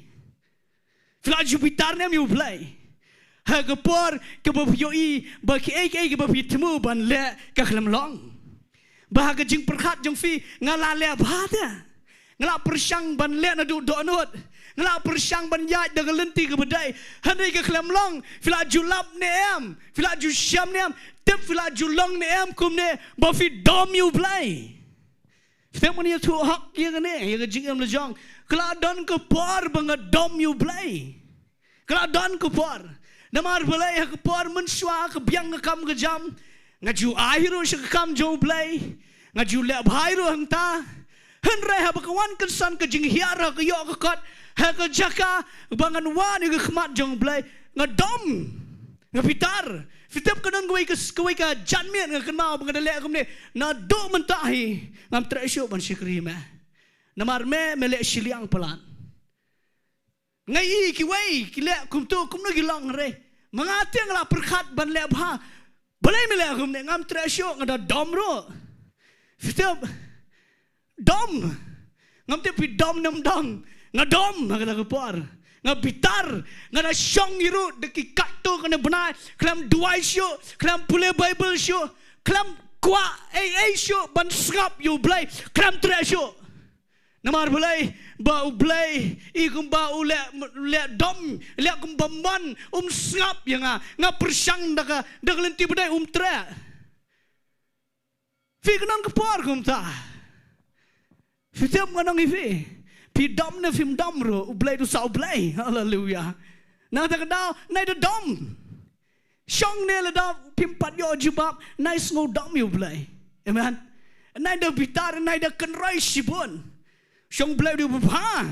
pelaju bitar ni am you blay Hagapor kebapioi baki kebapitmu ban le kaklam long bahaga jing perkhat jong fi ngala le bhada ngala persang ban le na du donot ngala persang ban ya dengan lenti ke bedai handai kaklam long filaju lap ne am filaju syam ne am tep filaju long ne am kum ne bafi dom you blay Setiap mana tu hak yang ni, yang jing yang lejang, keladon kepar bangga dom you blay, keladon kepar, namar blay kepar mensua kebiang kekam kejam, ngaju ahiru sekam jauh blay, ngaju lep hairu hangta, henrai habakawan kesan kejing hiara keyok kekot, hak jaka bangan wan yang kemat jauh blay, ngadom, ngapitar. Setiap kanan kau ke janmian ngah kenal pengadalek kau ni, na do mentahi ngam teresyo ban syukri me, namar me melek siliang pelan. Ngai kiwai kilek kum tu kum no gilang re, mengati ngala perkhat ban lek bah, balai melek kum ni ngam teresyo ngada dom ro. Setiap dom ngam tepi dom ngadom ngada kepar. Nga bitar, nga na syong iru, deki kakto kena benar, kelam duai syo, kelam pule Bible syo, kelam kwa syo, ban serap you blay, kelam tre syo. Namar blay, bau blay, ikum bau le dom, le kum bamban, serap yang nga persang daga lenti bedai tre. Fi kenan kepar kum ta. Fi tiap nganong ifi. Pi dom na film dom ro ublay tu sa ublay haleluya na ta kadao nai da dom syong ne la da pimpat yo jubab nai sngo dom you blay amen nai da bitar nai da kenrai sibon syong blay du ba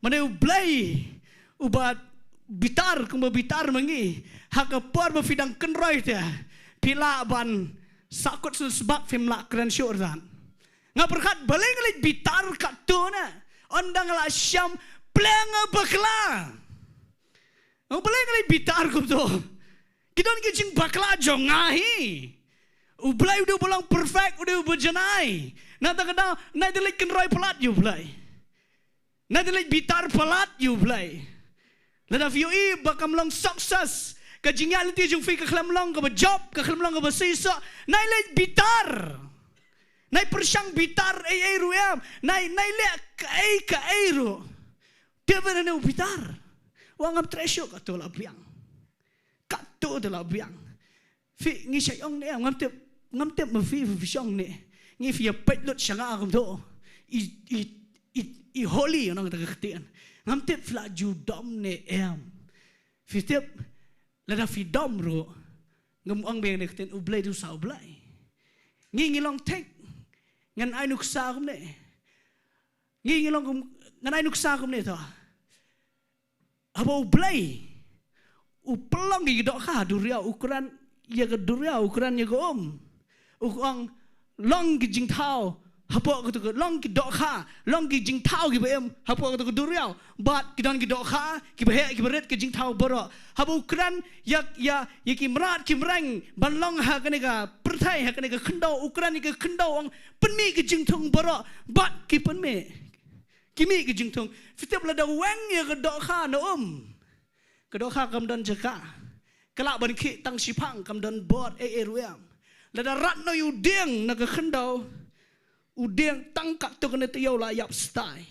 mana ublay ubat bitar kum bitar mangi hakapar ba fidang kenrai ta pila ban sakut sebab film la kran syuran ngaperkat balai ngelit bitar kat tu na Ondang la syam planga bakla. Ang balay bitar ko to. Kidon kijing bakla jongahi. Ublay udah bolang perfect udah berjenai. Nata kada na delay kenroy pelat you blay. Na delay bitar pelat you blay. Lada fiu I bakam long sukses. Kajingya lenti jung fi kaklam long ka job kaklam long ka sisa. Na delay bitar. Nai persang bitar ruam, nai le ka ru. Dia benar bitar. Wangam tresyo kato la biang. Kato de la biang. Fi ngi sayong ne ngam tep ma fi syong ne. Ngi fi pet lot syanga akam to. I holy nang ta ketian. Ngam tep fla ju dom ne em. Fi tep la da fi dom ro. Ngam ang beng ne ketian ublay du sa ublay. Ngi long tek ngan ay nuksa kum ne ngingilong kum ngan ay nuksa kum ne to abo blay upelong gi dok ka duria ukuran ya ke duria ukuran ya ke ukang long gi jing tao hapo ko to long gi dok ka long gi jing tao gi bem hapo ko to duria bat ki don gi dok ka ki be ki beret ki jing tao boro habo ukuran ya ki mrat ki mreng ban long ha ka ne ka pertai ha ka ne ka khndo ukuran ni ka khndo ang penmi ke jing thong boro bat ki penmi kimi ke jing thong fitep la da wang ya ke dok kha no ke dok kha kam don jaka kala ban ki tang sipang kam don bot ruam la da rat no yu ding na ke khndo udeng tang ka to ke ne tyo la yap stai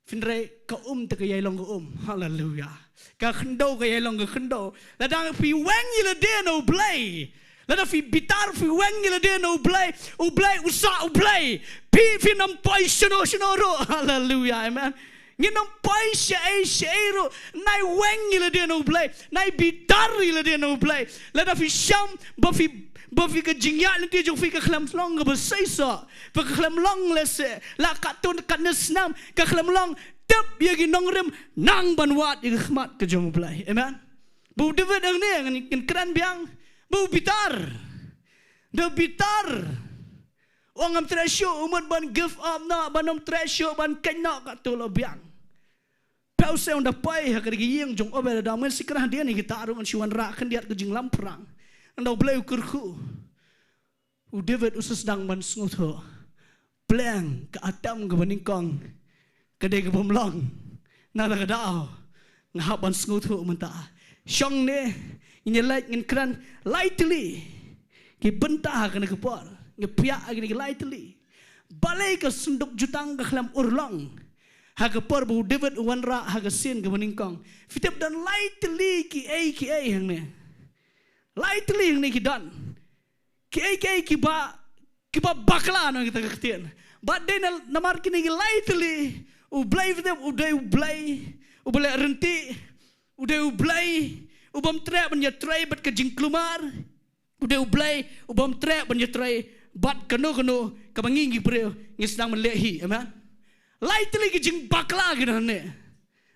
finre ka te ke yai long ka haleluya ka khndo ke yai long ka khndo la da pi wang yi la de no blay Lada fi bitar fi wengi la de no ublay usa ublay pi fi nam pai shino ro hallelujah amen Nginong pai ro nai weng ila dia no play, nai bitar ila dia no play. La da fi sham ba fi ka jingya ni dia jo fi ka khlam long ga sai so. Fa ka khlam long le se la ka tun ka nesnam ka khlam long tep ye gi nong rem nang ban wat ye khmat ka jong play. Amen. Bu David ang ne ngin kran biang bu bitar. Do bitar. Wangam treasure umat ban give up na banom treasure ban kena ka tu lo biang. Pau se onda pai ha kari yang jong obe da men sikrah dia ni kita arungan siwan ra kan dia ke jing lam perang. Anda bleu kurku. U David usus dang man snutho. Blang ka atam ke beningkong. Kedai ke bomlong. Na da dao. Ngahap ban snutho menta. Syong ne ini light ngin kran lightly. Ki bentah kana ke por. Ngepiak gini lightly. Balai ke sunduk jutang ke khlam urlong. Haga por bu David wanra haga sin ke meningkong. Fitip dan lightly ki ai hang ne. Lightly hang ne ki dan. Ki ai ki ba bakla no kita ketien. But then namar kini lightly u blay fitip u day u blay renti u day u blay u bom trap ban ya tray bat ke jing klumar. U day u blay u bom trap ban ya tray bat kano kabangingi preo ngisnang melehi. Amen. Lightly ke jing bakla ke ne.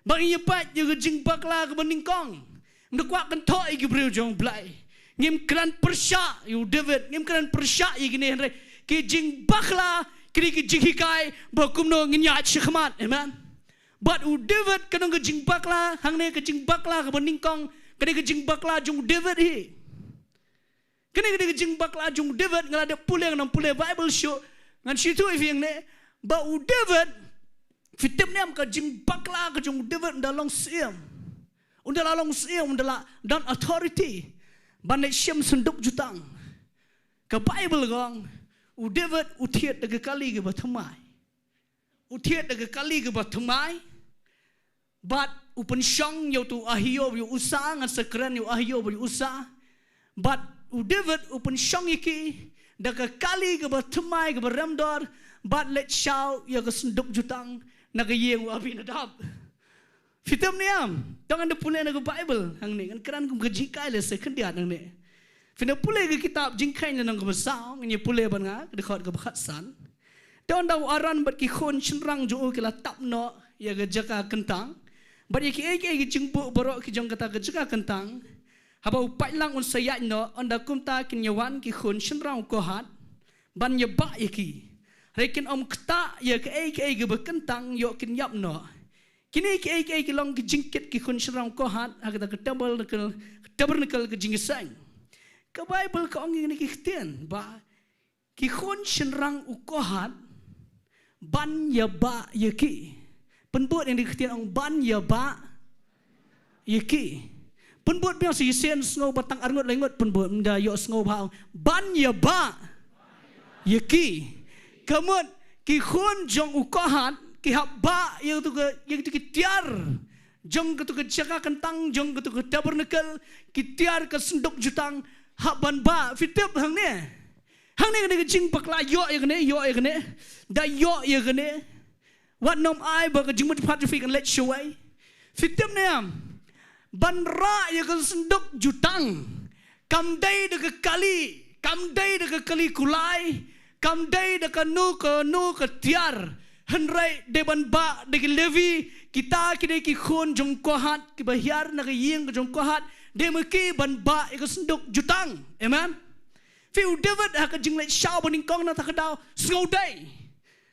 Bang ye pat ye ke jing bakla ke meningkong. Ndekwa kan thoi ke breu jong blai. Ngim kran persya you David ngim kran persya ye gini henry. Ke jing bakla kini ke jing hikai bakum no nginya chikhmat. Amen. But u David kanong ke jing bakla hang ne ke jing bakla ke meningkong kini ke jing bakla jong David hi. Kini ke jing bakla jong David ngalade pule nang pule Bible show ngan situ ifing ne. Ba u David Fitip ni am ka jing bakla ka jong David ndalong siam. Undala long siam undala dan authority. Banai siam senduk jutang. Ka Bible gong u David utiet de kali ke bathmai. Utiet de kali ke bathmai. Bat upen syang yo tu Ahiob yo usa ngan sekren yo Ahiob yo usa. Bat u David upen syang iki de kali ke bathmai ke beramdor. Bat let shaw yo ke senduk jutang. Nagayeng wa Abinadab. Fitam ni am. Tangan de pule na Bible hang ni kan kran kum gajikai le se kendiat nang ni. Fina pule ke kitab jingkai na nang basang ni pule ban nga de khot ke bakhat san. Don daw aran bat ki khon chinrang jo ke la tap no ya ke jaka kentang. Bat ye ki ke jingpu borok ki jong kata ke jaka kentang. Haba upai lang un sayat no onda kumta kin yawan ki khon chinrang ko hat. Ban ye ba ye ki. Rekin om kta ya ke ke bekentang yo kin yap no. Kini ke long ke jingkit ki kun serang ko hat agak ke double ke jingisang. Ke Bible ka ong ni ki khtian ba ki kun serang u ko hat ban ya ba ya ki. Penbut yang dikhtian ong ban ya ba ya ki. Penbut biang si sen sngo batang arngot lengot penbut mda yo sngo ba ban ya ba ya ki. Kemudian ki khun jong ukohat ki habba yang tu ki tiar jong tu ke jaga kentang jong tu ke tabernakel ki tiar ke senduk jutang habban ba fitip hang ne ke jing pakla yo ye ne da yo ye ne wat nom ai ba ke jing mut pat fi kan let showai fitip ne am ban ra ye ke senduk jutang kam dai de ke kali kulai kam day de nu ke tiar henrai de ban ba de levi kita kini ki khon jong kohat ki bahyar na yeng jong kohat de meki ban ba ke senduk jutang. Amen. Fiu David ha ka jing lai shao baning kong na ta ka dau sngau day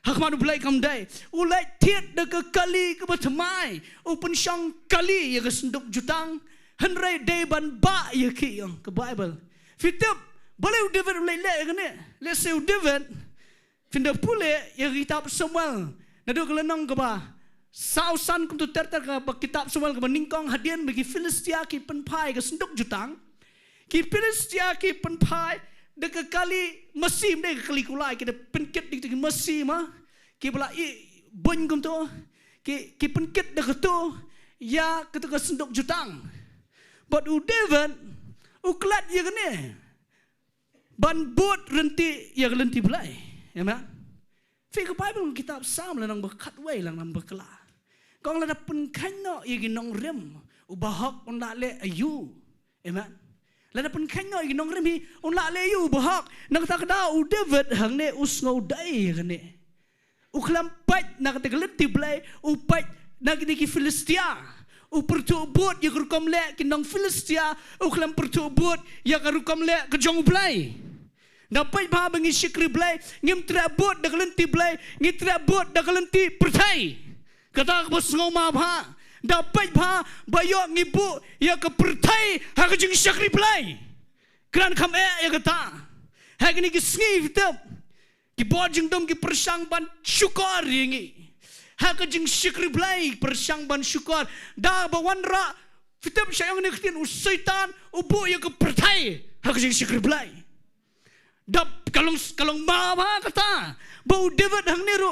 ha ma du blai kam day u lai tiet de ke kali ke bathmai u pen shang kali ye ke senduk jutang henrai de ban ba ye ki yong ke Bible fitip. Boleh David lelek ke ni? Let's say David finda pule ya kitab Samuel. Nado kelenong ke ba? Sausan kum tu terter ke kitab Samuel ke meningkong hadian bagi Filistia ki penpai ke senduk jutang. Ki Filistia ki penpai de ke kali mesim de ke kali kulai ki de penkit di ki mesim ah. Ki bela i bun kum tu ki penkit de ke tu ya ke senduk jutang. But David uklat ya ke ni? Ban bot renti ya renti belai. Amen. Fi ke Bible kitab Sam lang berkat way lang nang berkela. Kong la pun kanyo yagi nong rem ubahok on la le ayu. Amen. La pun kanyo yagi nong rem hi on la le ayu ubahok nang tak da u David hang ne usngau dai ne. Uklam pat nak tegelet tiblai upat nak di Filistia. Upertubut ya kerukom le kinong Filistia uklam pertubut ya kerukom le ke jong blai. Dapat bah bengi syikri blai ngim trabut dak lenti blai ngi trabut dak lenti pertai. Kata bos ngoma bah dapat bah bayo ngibu ya ke pertai ha ke jing syikri blai. Kran kam ya kata. Ha ni ki sngi vitap. Ki bojing dom ki persang ban syukur ringi. Ha ke jing syikri blai persang ban syukur. Da bawan ra vitap syayang ni ketin usaitan ubu ya ke pertai ha ke jing syikri blai. Dap kalong mama kata bau David hang niru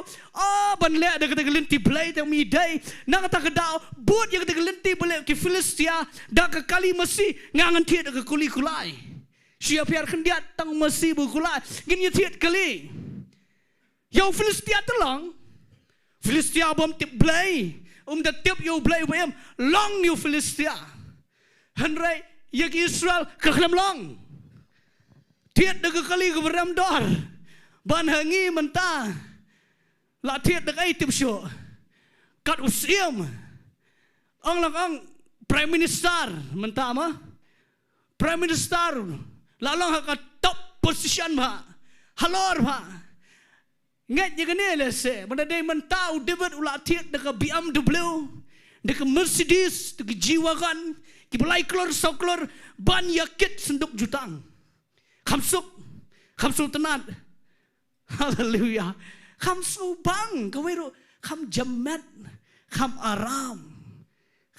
ban le ada kata gelinti blai tang midai nang kata kedau but yang kata gelinti boleh ke Filistia dah ke kali mesi ngangan tiat ke kuli kulai siap biar kendiat tang mesi bu kulai gini tiat kali yang Filistia telang Filistia bom tip blai dah tip yo blai bam long yo Filistia hanrai yak Israel ke kelam long tiat dek kali ke beram dor ban hangi mentah la tiat dek ai tip syo kat usiam ang prime minister mentah ma prime minister la long ha top position ba halor ba ngat je kene le se benda dai mentah David ula tiat dek BMW dek Mercedes dek G-Wagon ki belai klor soklor ban yakit senduk jutang Kamsuk tenat. Haleluya. Kamsuk bang. Kawero. Kam jamet. Kam aram.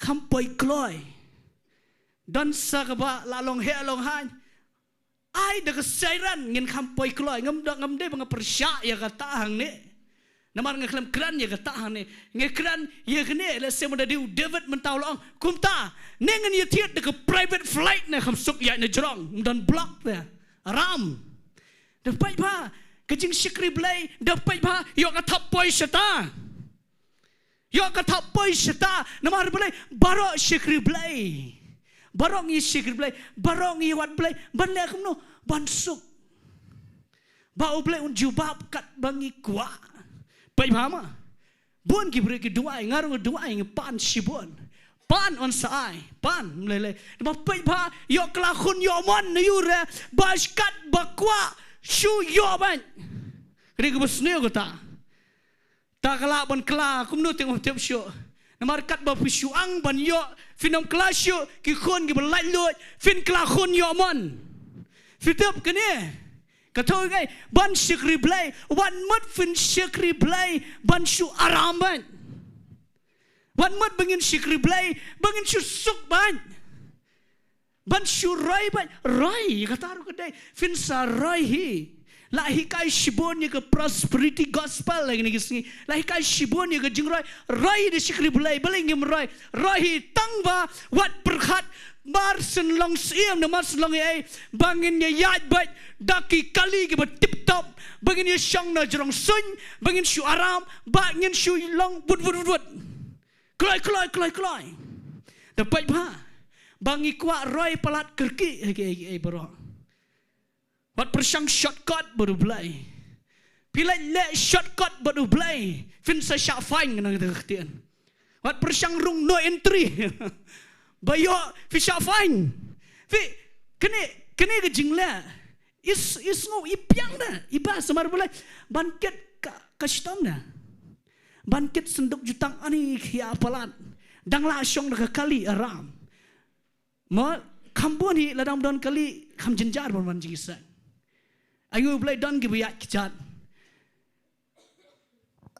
Kam poi kloy. Dan sakaba lalong he along han. Ai de kesairan ngin kam poi kloy. Ngam de bang persya ya kata hang ne. Namar ngaklam kran ya kata hang ne. Ngekran ya kene le se moda diu David mentau long. Kumta. Nengen ya tiat de private flight ne kamsuk ya ne jrong dan block there. Aram. Dapat ba kajing syikri blai dapat ba yo kata poi syata. Yo kata poi syata namar blai barok syikri blai. Barok ni syikri blai, barok ni wat blai, ban le kumno bansuk. Bau blai un jubab kat bangi kwa. Pai ba ma. Bon ki bre ki duai ngarung duai ngepan sibon. Pan on saai, pan melele. Bapai ba yo kelakun yo mon yure baskat bakwa shu yo ban. Kri ke besne ko ta. Ta kala ban kala kumno tengok tep syo. Namar kat ba pisyu ang ban yo finom kelas yo ki khon ki belai lot fin kelakun yo mon. Fitep kene. Katoi gai ban syikri blai wan mut fin syikri blai ban shu aram ban. Wan mat bangin syikri blai bangin syusuk ban ban syurai ban rai kata ru kedai finsa rai hi la hikai shibon ye ke prosperity gospel lagi ni kisni la hikai shibon ye ke jingrai rai de syikri blai balingim rai rai tangba wat perkhat mar senlong siam na mar senlong ai bangin ye yat bat daki kali ke tip top bangin ye syang na jrong sun bangin syu aram bangin syu long but Kelai. Dapat ba? Bangi kuat roy palat kerki. Bro. Wat persang shortcut baru belai. Pilai le shortcut baru belai. Fin sa syak fine kena kita ketian. Wat persang rung no entry. Bayo fi syak fine. Fi kene ke jingla. Is no ipiang na. Iba semar belai. Banket ka shitam na. Bangkit senduk jutang ani kia palat dang la syong dak kali aram mo kambon hi ladam don kali kam jenjar ban jisa ayu blai don gi biak kicat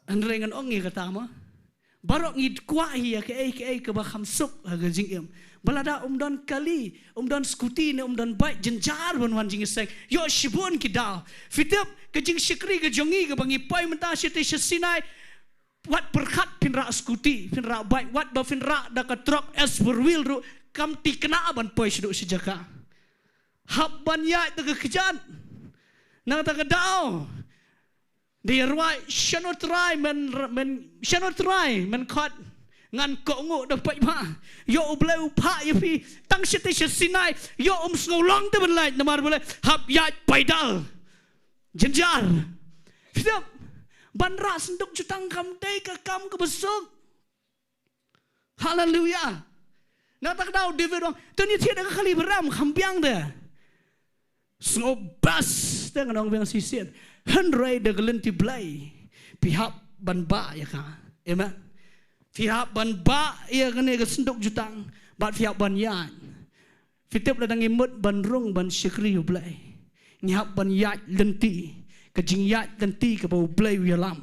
anrengan ong ngi kata ma barok ngi kwa hi ke ba khamsuk ha jing balada don kali don skuti ne don baik jenjar ban jisa yo shibon ki da fitep ke jing syikri ke jongi ke bangi pai menta syete sinai wat perkhat pinra skuti pinra baik wat ba pinra da ka truck as per wheel ru kam ti kena ban poi sdu sejaka hab ban ya de kejan na ta ka dao de rwai shanot try men khat ngan ko ngo da pai ma yo ublai upha ya fi tang shite sinai yo ngolong te benlai namar boleh hab ya paidal jenjar fidap banra senduk jutang kam dei ka kam ke besok haleluya na tak dau David dong tu ni tiada kali beram kampiang de bas dengan orang yang sisir henry de gelenti blai pihak ban ba ya ka amen pihak ban ba ia kena ke senduk jutang bat pihak ban yan fitip ladang imut ban rung ban syekri blai nyap ban yat lenti kejing yat lenti ke bau blai wialam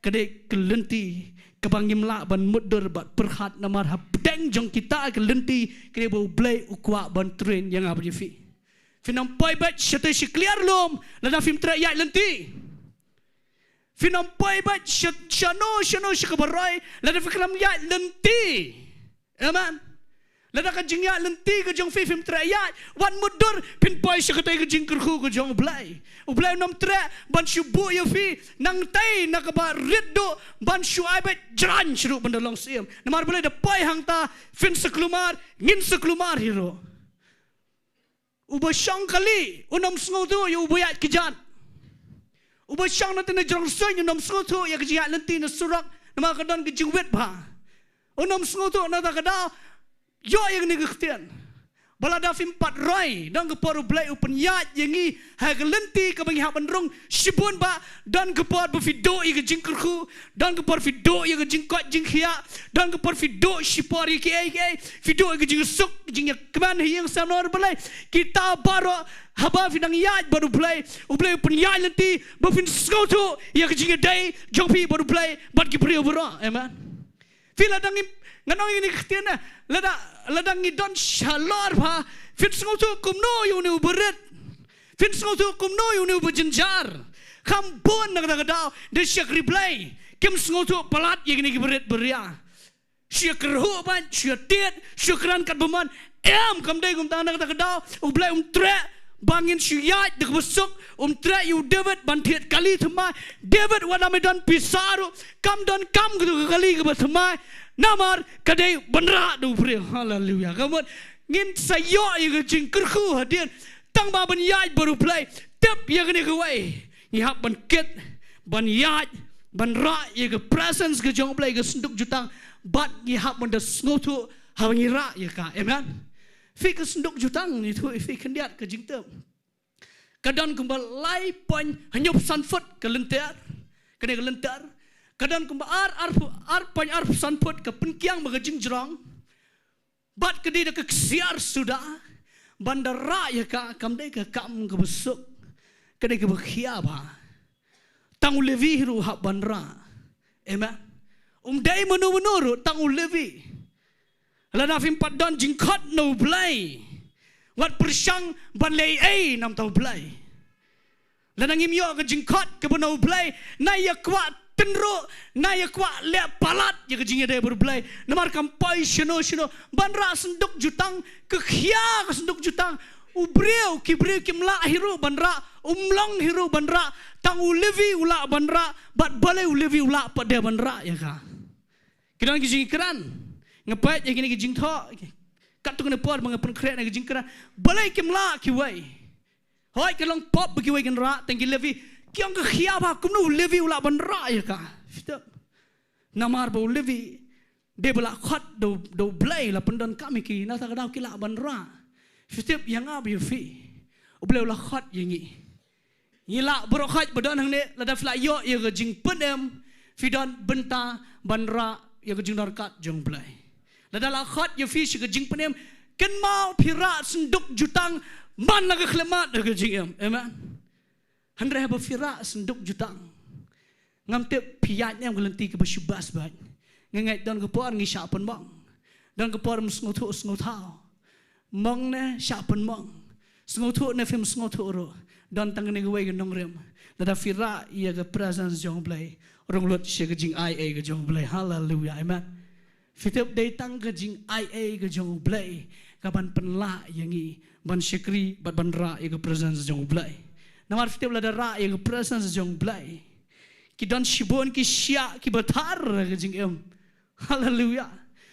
kedek ke lenti ke bangim la ban mudur bat perhat namar habdeng jong kita ke lenti ke bau blai ukwa ban train yang apa fi finam pai bat syete clear lom ladang film tra yat lenti Finampai bat shano shikabarai lada fikram ya lenti amen lada kajing ya lenti kajong fifim trayat wan mudur pinpai shikatai kajing kerku kajong ublai nam tre ban shubu ya fi nang tai nakaba riddo ban shuai bat jran shru bandalong sim namar boleh depai hangta fin seklumar ngin seklumar hero uba syang kali unam sngo tu yu ubuyat kejat Uba syang nanti na jang soy nam skoto ya kejia lenti na surak nama kadan kejing wet ba. Unam skoto na ta kada yo yang ni ketian. Balada fim pat roy dan ke poru blai upen yat yangi ha lenti ke bangi haban rong sibun ba dan ke por video i kejing kerku dan ke por video i kejing kot jing khia dan ke por video sipor i ke video i kejing suk jing keman yang sanor balai kita baro haba fidang yat baru play ublay pun yat lenti bafin skoto ya kejing day jongpi baru play bat ki priyo bro amen fila dangim nganong ini ketiana ladang idon shalor pa fit skoto kumno yu ne uberet fit skoto kumno yu ne ubenjar kampun nagdagadaw de syak replay kim skoto palat yegni kiberet beria syak kerhu ban syak tiet syakran kat beman kamdai kum tanang nagdagadaw ublay tre bangin syuyat dek besok tre yu David bantiet kali themai David wana medan pisaru kam don kam gitu kali ke themai namar kadai benra du pri haleluya kamu ngin sayo yu jing kerku hadian tang ba ban yat baru play tep ya kene ke wai ngihap ban ket ban yat ban ra yu ke presence ke jong play ke senduk jutang bat ngihap ban de ngotu hawangira ya ka amen fi ke senduk jutang ni tu fi kendiat ke jing tep kadang kembal lai pon hanyop sanfut ke lentar kene ke lentar kadang kembal ar pon ar sanfut ke penkiang bagajing jerong bat kedi de ke siar sudah bandara ya ka kamdai ke kam ke besuk kene ke bakhia ba tang levi ru hak bandara amen dai menuru tang levi lada fim padon jingkot no blai wat persang ban lei nam tau blai lada ngimyo ke jingkot ke no blai na ya kwa tenro na ya kwa le palat ya ke jingya de berblai namar kampai shino ban ra senduk jutang ke khia ke senduk jutang ubreu kimla hiru ban ra umlong hiru ban ra tang ulevi ula ban ra bat balai ulevi ula pada ban ra ya ka kidan ki jingkran ngepet yang ini jing tho kat tu kena por mangapun kret na jing kra balai kimla ki wai hoi ke long pop ki wai kan ra tang ki levi kyong ke khia ba kum no levi ula ban ra ya ka fitap namar bo levi de bala khat do blai la pendon kami ki na ta kadau ki la ban ra fitap yang ab yu fi oblai la khat yangi yila bro khat badon hang ne la da fla yo ye ke jing penem fidon benta ban ra ye ke jing darkat jong blai Ladala khat ya fish ke jing penem ken mau pira senduk jutang man la ke khlemat ke jing amen handre ba pira senduk jutang ngam te piat nem gelenti ke besyubas ban ngai don ke por ngi sha pon bang don ke por sngo thao mong ne sha pon mong sngo thu ne fim sngo thu ro don tang ne we ke nong rem lada pira ye ke presence jong blai rong lot she ke jing ai ke jong blai hallelujah amen fitip day tang ke jing ai ke jong blai kapan penla yangi ban syekri bat ban ra ke presence jong blai namar fitip la ra ke presence jong blai ki don shibon ki sya ki batar ke jing hallelujah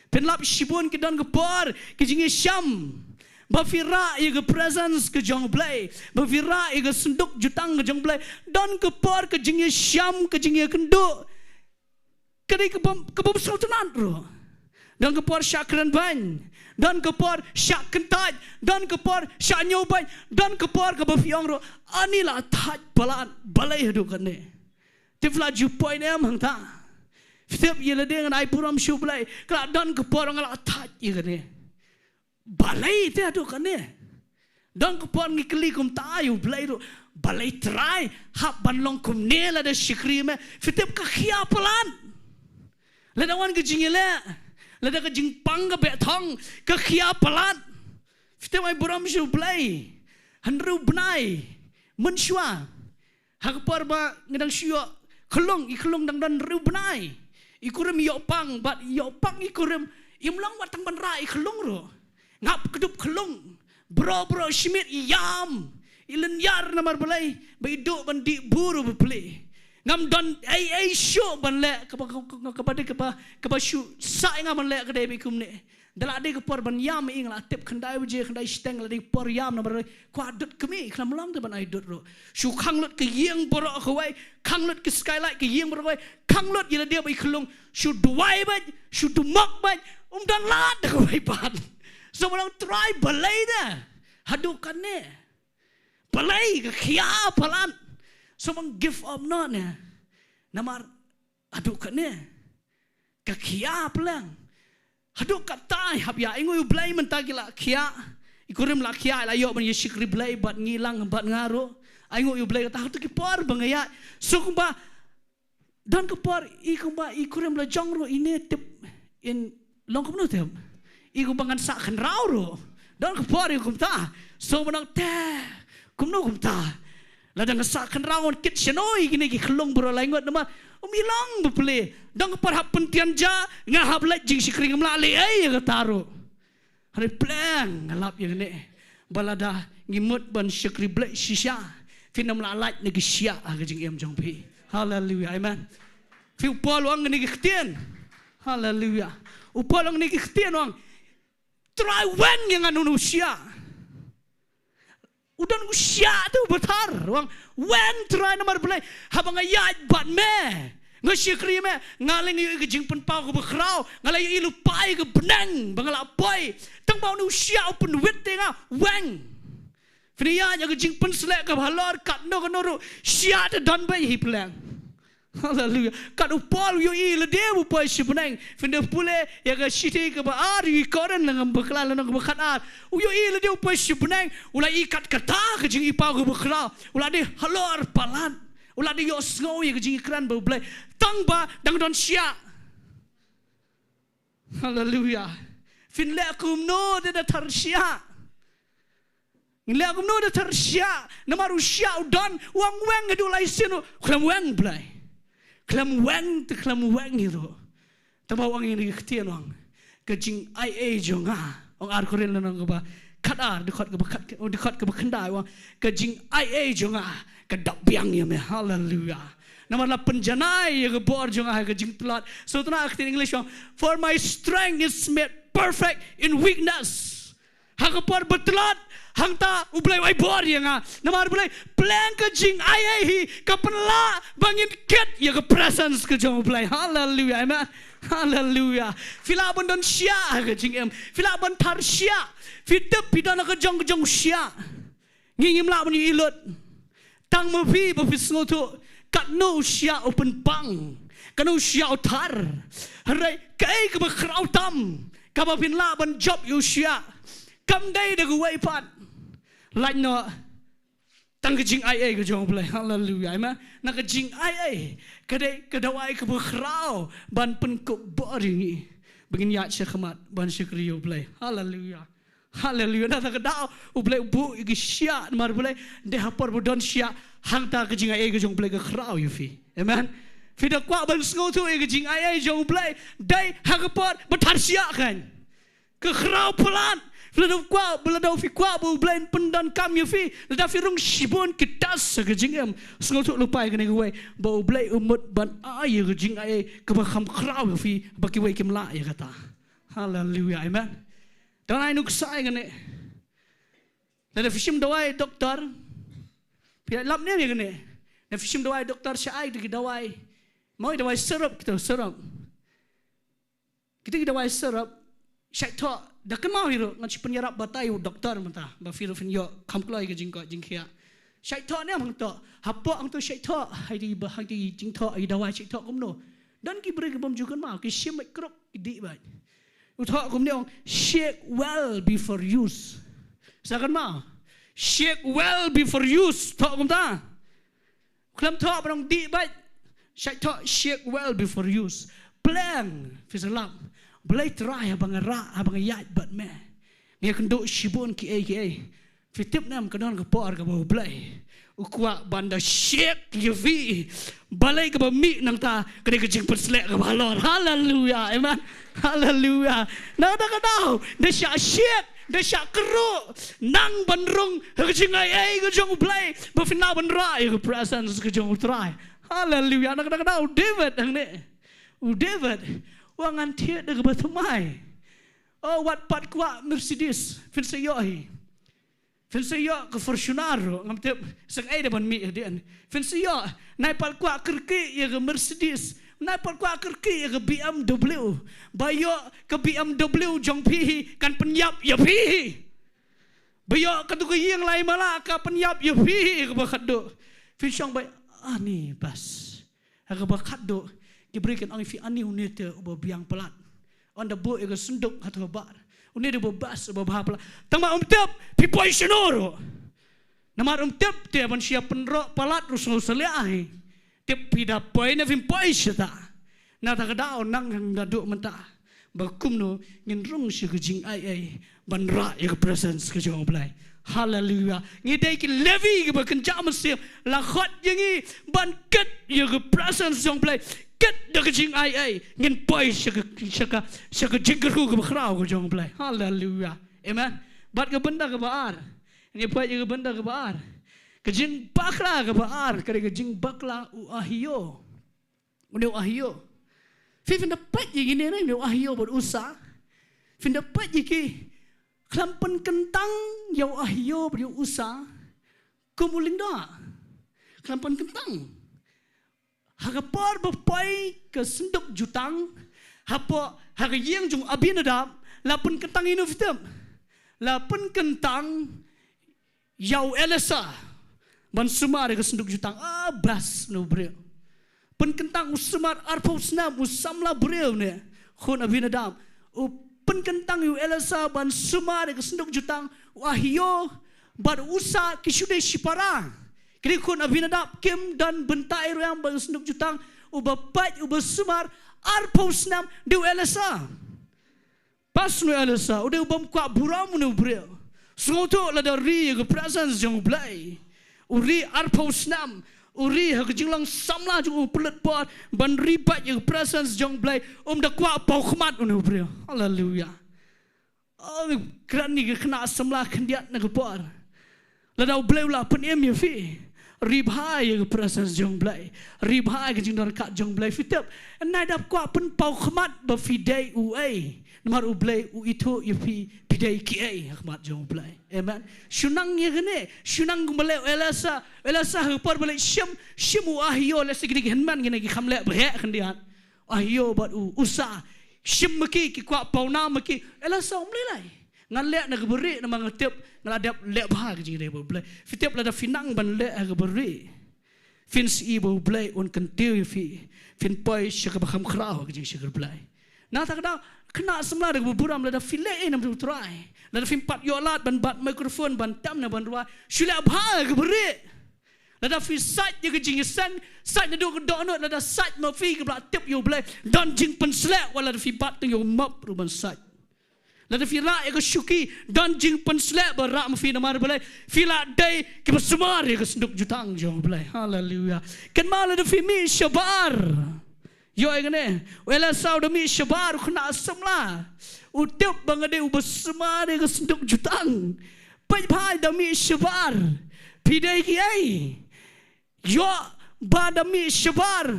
penlap shibun ke dan ke por ke jingi syam bafira ke presence ke jong blai bafira ke sunduk jutang ke jong blai dan ke por ke jingi syam ke jingi kenduk kedai ke bom sultanat ro dan ke por syakran ban dan ke por syak kentaj dan ke por syak nyobai dan ke por ke bafiong ro anilah taj balan balai hadu kane tifla ju point em hang ta Setiap ia ledeng dengan puram syublai, kalau dan kepor ngala atat ia kene. Balai itu aduh kene. Dan kepor ngikeli kum tayu balai tu, balai try hap banlong kum nela ada syikri me. Setiap kakia pelan. Ledawan kejingile, leda kejing pang ke betong kakia pelan. Setiap ai puram syublai, henru benai, mensyua. Hakpor ba ngedang syua, kelong ikelong dan ru benai. Ikurim yopang, bat yopang ikurim imlang watang banra ikelung ro. Ngap kedup kelung, bro shimit yam, ilen yar namar balai, baiduk bandi buru bepli. Ngam don ai show banle kepada shu sa ngam banle kedai bikum ne. Dala ade ke por ban yam ing la tip khandai buje khandai steng la de por yam namar kwa dut kemi khlam lam te ban ai dut ro. Shu khanglut ke yeng borok khawai, khanglut ke skylight ke yeng borok khawai, khanglut yela dia bai khlung, shu duai baj, shu dumak baj, dan lat khawai ban. So orang try balai dah. Hadukan ne. Balai ke khia palan. So orang give up not ne. Namar hadukan ne. Ke khia palang. Haduk katai hab ya ingoy blay mentagi la khia ikurim la khia la yo ban yeshikri blay bat ngilang bat ngaro ingoy blay kata hatu ki por bangaya sukumba dan ke por ikumba ikurim la jongro ini tip in longkum no tem ikum bangan sak kan rauro dan ke por ikum ta so menang te kumno kum ta la dang sak kan rawon kit shenoi gini ki khlong bro la ingot nama umilang beple dang parhap pentian ja ngahap lek jing sikring mlali ai ga taro hari plan ngalap yang ne balada ngimut ban sikri blek shisha finam la lat ne gisya ga jing em jong pi hallelujah amen fi pol wang ne gitien hallelujah upol wang ne gitien wang try when yang anu sia udan usia tu betar wang when try nomor play habang ayat bat me ngasyikri me ngaling yu ke jing pen pau ke bekrau ngalai ilu pai ke benang bangala pai tang bau nu usia open wit tenga wang fria ya ke jing pen selek ke halor kat no ke noru sia te don bai hi plan hallelujah kat upol yu i le de bu pai si benang finde pule ya ke siti ke ba ar yu koren lang bekla lang ke bekat ar yu i le de pai si benang ulai ikat kata ke jing i pau ke bekrau ulai de halor palan ulah dia yosngau ya kejing ikran berblai tang ba dang don sia hallelujah fin le kum no de tar sia le kum no de tar sia namaru sia don wang wang ngedu lai sinu klam wang blai klam wang te klam wang itu taba wang ini ketien wang kejing ai jonga ong ar koren nang ba kadar dekat ke bekendai wang kejing ai jonga kedap biang ya me hallelujah nama la penjanai ya ke bor jonga ke jing plat so tuna akti English wang for my strength is made perfect in weakness ha ke bor betlat hang ta ublai wai bor ya nga nama ublai plan ke jing ai hi ke penla bangin ket ya ke presence ke jong ublai hallelujah amen hallelujah fila bon don sia ke jing em fila bon tar sia fitep pidana ke jong sia ngingim la bon ilut tang mavi bapis ngoto kat no sia open pang kanu sia otar harai kai ke bakrau tam kabapin la ban job you sia kam dai de guai pat like no tang ke jing ai ke jong play hallelujah amen na ke jing ai kadai kedawai ke bakrau ban pen ko boring begin ya syekhamat ban syekriyo play hallelujah hallelujah na ta kadau ublai bu igi sia mar blai de hapor bodon sia hang ta ke jing ai ke jong blai ke krau you fi amen fi da kwa ban sngo tu igi jing ai jong blai dai hagapor batar sia kan ke krau pelan Belada kwa belada fi kwa bu blai pendan kam you fi da fi rung sibon kitas ke jing em sngo tu lupai ke ne we bu blai umut ban ai ke jing ai ke ba kham krau you fi ba ki we kim la ya kata Hallelujah, amen. Dan ay nuksay gani. Na fishim dawai doktor. Pia lap niya gani. Na fishim dawai doktor siya ay dawai. Mau dawai syrup kita syrup. Kita dawai syrup. Siya to dah kenal hiro ngaci penyerap batai doktor mentah. Ba firo finyo kamkloi ke jingkia. Siya to ni amang to. Hapo ang to siya to. Hai di jing to ai dawai siya to kumno. Dan ki beri ke bom juga mau ki sim krok di bai. Uthok kum ni ong shake well before use. Sakan mau. Shake well before use. Thok kum ta. Kelam thok barang di bai. Shake well before use. Plan fisalam. Belai try abang ra abang yat bat me. Ngia kendo shibun ki. Fitip nam kadon ke por ke bau belai. Ukwa banda shake yevi. Balai ke bami nang ta kena kejing perslek ke balor. Hallelujah. Amen. Hallelujah. Nah dah kadau. Dah shake. Dah keruk. Nang bandrung. Kejing ai kejong belai. Bafina bandra ke presence kejong try. Hallelujah. Nah kadau David ang ni. David. Wangan tiada ke bertemai. Oh, wat pat kuat Mercedes. Finsayohi. Finsayo ke Fortuner. Ngamtip sang ai depan mi dia. Finsayo naik pat kuat kerki ya ke Mercedes. Naik pat kuat kerki ya ke BMW. Bayo ke BMW jong pihi kan penyap ya pihi. Bayo ke tu yang lain malah ke penyap ya pihi ke bakado. Finsang bay ani bas. Ke bakado. Diberikan ang fi ani unete uba biang pelat. Onda bo ega sunduk atau bar. Unete uba bas uba bahapla. Tama umtep pipoi senoro. Namar umtep te ban siap penrok pelat rusno seliahi. Tep pida poi na vim poi seta. Na ta kadao nang hang daduk mentah. Bakum no ngin rung si kejing ai ban ra ega presence ke jong blai. Hallelujah. Ngidai ki levi ke bakenjam mesim la khot yangi ban ket ega presence jong blai. Ket dah kejing ai ngin poi syaka jingkerku ke bakrau ke jong blai. Hallelujah. Amen. Bat ke benda ke baar. Ini poi ke benda ke baar. Kejing bakla ke baar, kare kejing bakla u ahio. Uneu ahio. Fi dapat je gini ni uneu ahio buat usah. Fi dapat je ki klampen kentang yau ahio buat usah. Kumuling dah. Klampen kentang. Hagapar berpai ke senduk jutang, hapo hagayeng jung abinadab, lapun kentang inu fitem, lapun kentang yau elesa, ban sumar ke senduk jutang, bas no breu, pun kentang usumar arpau snam usamla breu ne, khon abinadab, pun kentang yau elesa ban sumar ke senduk jutang, wahio, ban usa kisude shipara. Kini kun Abinadab kim dan bentai yang bersenduk jutang ubapat ubasumar arpausnam deu elasa. Pas no elasa udah ubam kuat buram no breu. Sungoto la dari ke presence jong blai. Uri arpausnam uri ha kejinglang samla jong pelet pot ban ribat ke presence jong blai da kuat pau khmat no breu. Hallelujah. Oh kerani ke kena samla kendiat na ke por. La dau bleu la penem ya fi. Ribhai ke presence jong blai. Ribhai ke jingdor kat jong blai fitep. Nai dap kuat pen pau khmat ba fidei uai. Namar u blai u itu ya fi pidei ki ai khmat jong blai. Amen. Shunang ye gene, shunang gumbalai elasa ke por balai shim u ahio la sigri henman gene ki khamle bhe khandian. Ahio bat u usa shim maki ki kuat pau na maki elasa umlai. Ngan lek na geberi na mga tip ngaladap lek bahag jing dai boleh fitip la da finang ban lek geberi fins i boleh un kentiu fi fin poi syaka bakham khrau jing syaka blai na tak da kena semla de buram la da file nam tu try la da fin pat yolat ban bat mikrofon ban tam na ban ruai syula bahag geberi la da fi sat je jing san sat na do do no la da sat ma fi ke bla tip yo blai dan jing pen slek wala da fi bat yo map ru ban sat. Lalu fila ego syuki dan jing penslep berak mafi namar belai fila day ke bersemar ke senduk jutang jong belai. Hallelujah. Kan malah de fimi syabar. Yo engane wala sau de mi syabar kena semla. Utip bangade u bersemar ke senduk jutang. Pai de mi syabar. Pidai ki ai. Yo ba de mi syabar.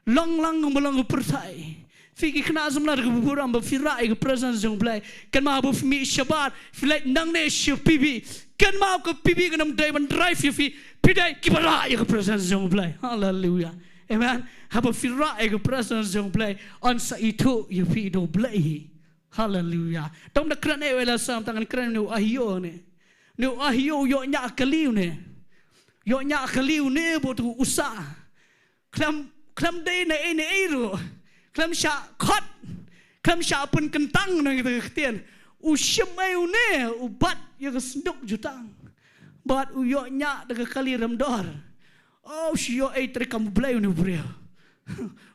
Long lang pertai. Fiki kena zamna ke buram ba fira ke presence jong play. Kan ma bu mi shabat filai nang ne shi pibi. Kan ma ke pibi ke nam dai ban drive fi pidai ki bara ke presence jong play. Hallelujah. Amen. Haba fira ke presence jong play on sa itu you fi do play. Hallelujah. Tom da kran e wela sam tangan kran nu ahio ne. Nu ahio yo nya kaliu ne. Yo nya kaliu ne bo tu usa. Klam dai na e ro. Klam sha khot. Klam sha pun kentang na gitu ketian. Usyam ai ne ubat ya kesenduk jutang. Bat uyo nya da kali ramdor. Oh sio ai trekam blai nu brio.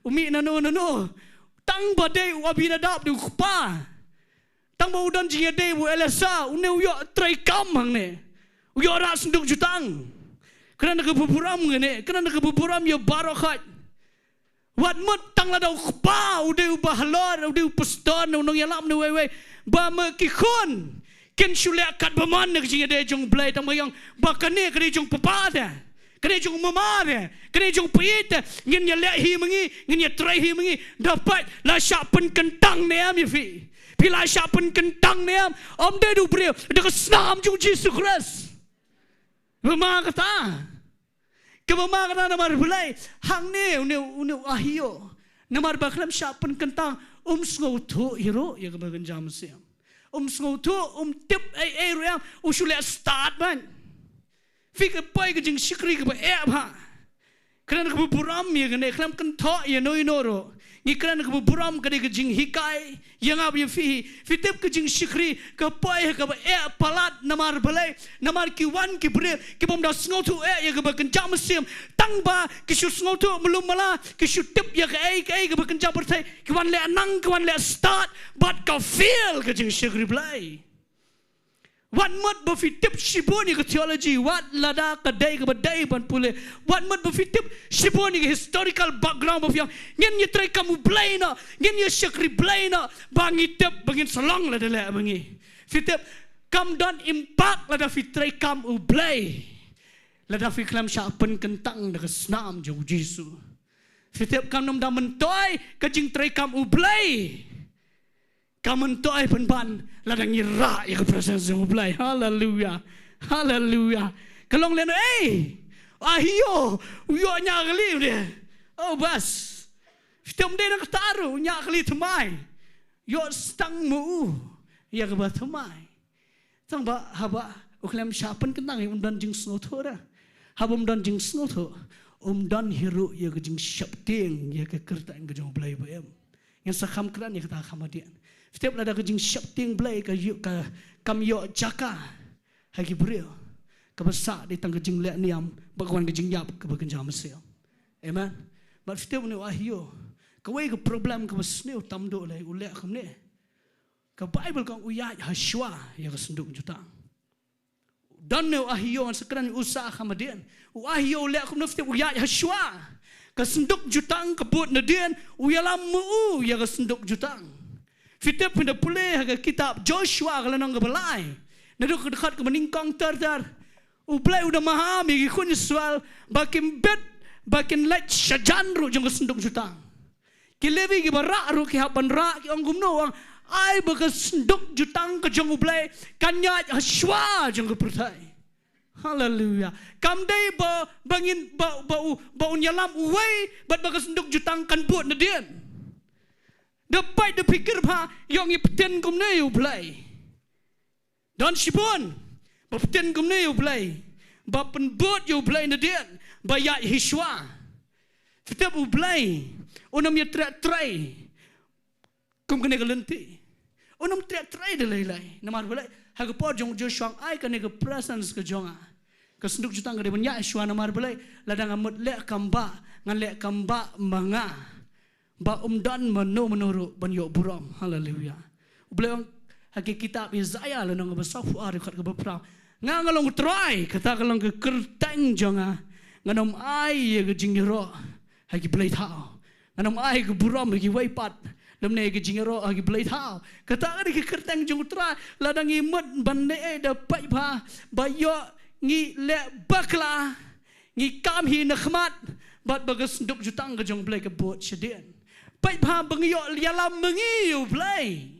Umi na no. Tang badai wabina dap di kupa. Tang bau dan jinga dai bu elasa une uyo trai kamang ne. Uyo ra senduk jutang. Kerana kebuburam ne, kerana kebuburam yo barokat. Wat mut tang la dau kupa ude bahalor ude paston unong yalam ne wewe ba me kikon. Ken shule kat baman ne jinga dai jong blai tang bayang bakane kre jong papada. Kena jong mamare, kena jong piyete, ngin ya lek hi mengi, ngin ya try hi mengi, dapat la syak pen kentang ne am fi. Pila syak pen kentang ne am, om de du brio, de kesnam jong Jesus Christ. Mama kata. Ke mama kata namar bulai, hang ne une ahio. Namar baklam syak pen kentang, sngo tu hero ya ke bagan jam siam. Sngo tu tip ai royam, usule start ban. Fika pai ke jing sikri ke ba ha. Kerana ke buram ya kene kelam kan tho ya no inoro. Ni kerana ke buram ke jing hikai yang ab ya fi fitep ke jing sikri ke pai ke ba palat namar balai namar ki wan ki bre ki bom da sngo tu ya ke ba kencam sim tang ba ki su sngo tu belum mala ki su tip ya ke ba kencam bertai ki wan le anang ki wan le start but ka feel ke jing sikri balai. Wat mat befitip shiboni ke theology, wat lada kedai ke badai ban pule. Wat mat befitip shiboni ke historical background of yang ngin ye try kamu blaina, ngin ye syakri blaina, bangi tip bangin selang lada le bangi. Fitip kam don impact lada fitray kam u blai. Lada fiklam syapen kentang de snam jong Jesu. Fitip kam nam da mentoy ke jing tray kam u blai. Kamu toy penban ladang ira ya presence jong blai. Hallelujah. Hallelujah. Kalong leno ahio uyo nya kali dia. Oh bas. Fitem de nak taru nya kali thmai. Yo stang mu ya ke ba thmai. Tang ba haba uklam syapen kentang dan jing snotora. Habum dan jing snoto dan hero ya ke jing syapting ya ke kertaan ke jong blai ba em. Yang sakam kran ya kata kamadian. Setiap ada kejing syapting blai ke kam yo jaka hagi brio ke besar di tang kejing lek niam bakawan kejing yap ke bagenjam mesel. Amen. But setiap ni ahio ke wei ke problem ke besneu tamdo lai ulek kamne. Ke Bible kang uyat Hashwa ya ke senduk jutang. Dan ne ahio sekeran usaha kamadian. Ahio lek kamne setiap uyat Hashwa ke senduk jutang kebut nadian uyalam mu ya ke senduk jutang. Fitep pindah pulih ke kitab Joshua kalau nang kebelai. Naduk dekat ke meningkong ter. Ublai udah memahami kun soal bakin bed bakin let syajan ru jong senduk jutang. Ki levi ki barak ru ki hapan rak ki anggum no ang ai baga senduk jutang ke jong ublai kanya Hashwa jong pertai. Hallelujah. Kam dai ba bangin ba nyalam uwei bat baga senduk jutang kan buat nadian. Dapat dipikir pa yang ipten kumne yu blai. Dan sipun bapten kumne yu blai. Bapen bot yu blai nadian bayat Hishwa. Setiap u blai unam ya trai kum kene kelenti. Unam trai de lai. Namar blai hagapor jong Joshua ai kene ke presence ke jonga. Ke senduk jutang ke banyak Hishwa namar blai ladang amut lek kamba ngan lek kamba manga. Ba dan menurut banyak buram. Hallelujah. Beliau haki kitab Isaiah lalu nang besafu ari kat ke beprang. Ngalong try kata kalong ke kerteng jonga. Nganom ai ke jingiro haki belai tau. Nganom ai ke buram haki waipat. Lemne ke jingiro haki belai tau. Kata ari ke kerteng jong try ladang imut bande dapat pa bayo ngi le bakla ngi kam hi nakhmat bat bagas nduk jutang ke jong belai ke bot sedian. Baik paham bangiyok lialam mengiu play.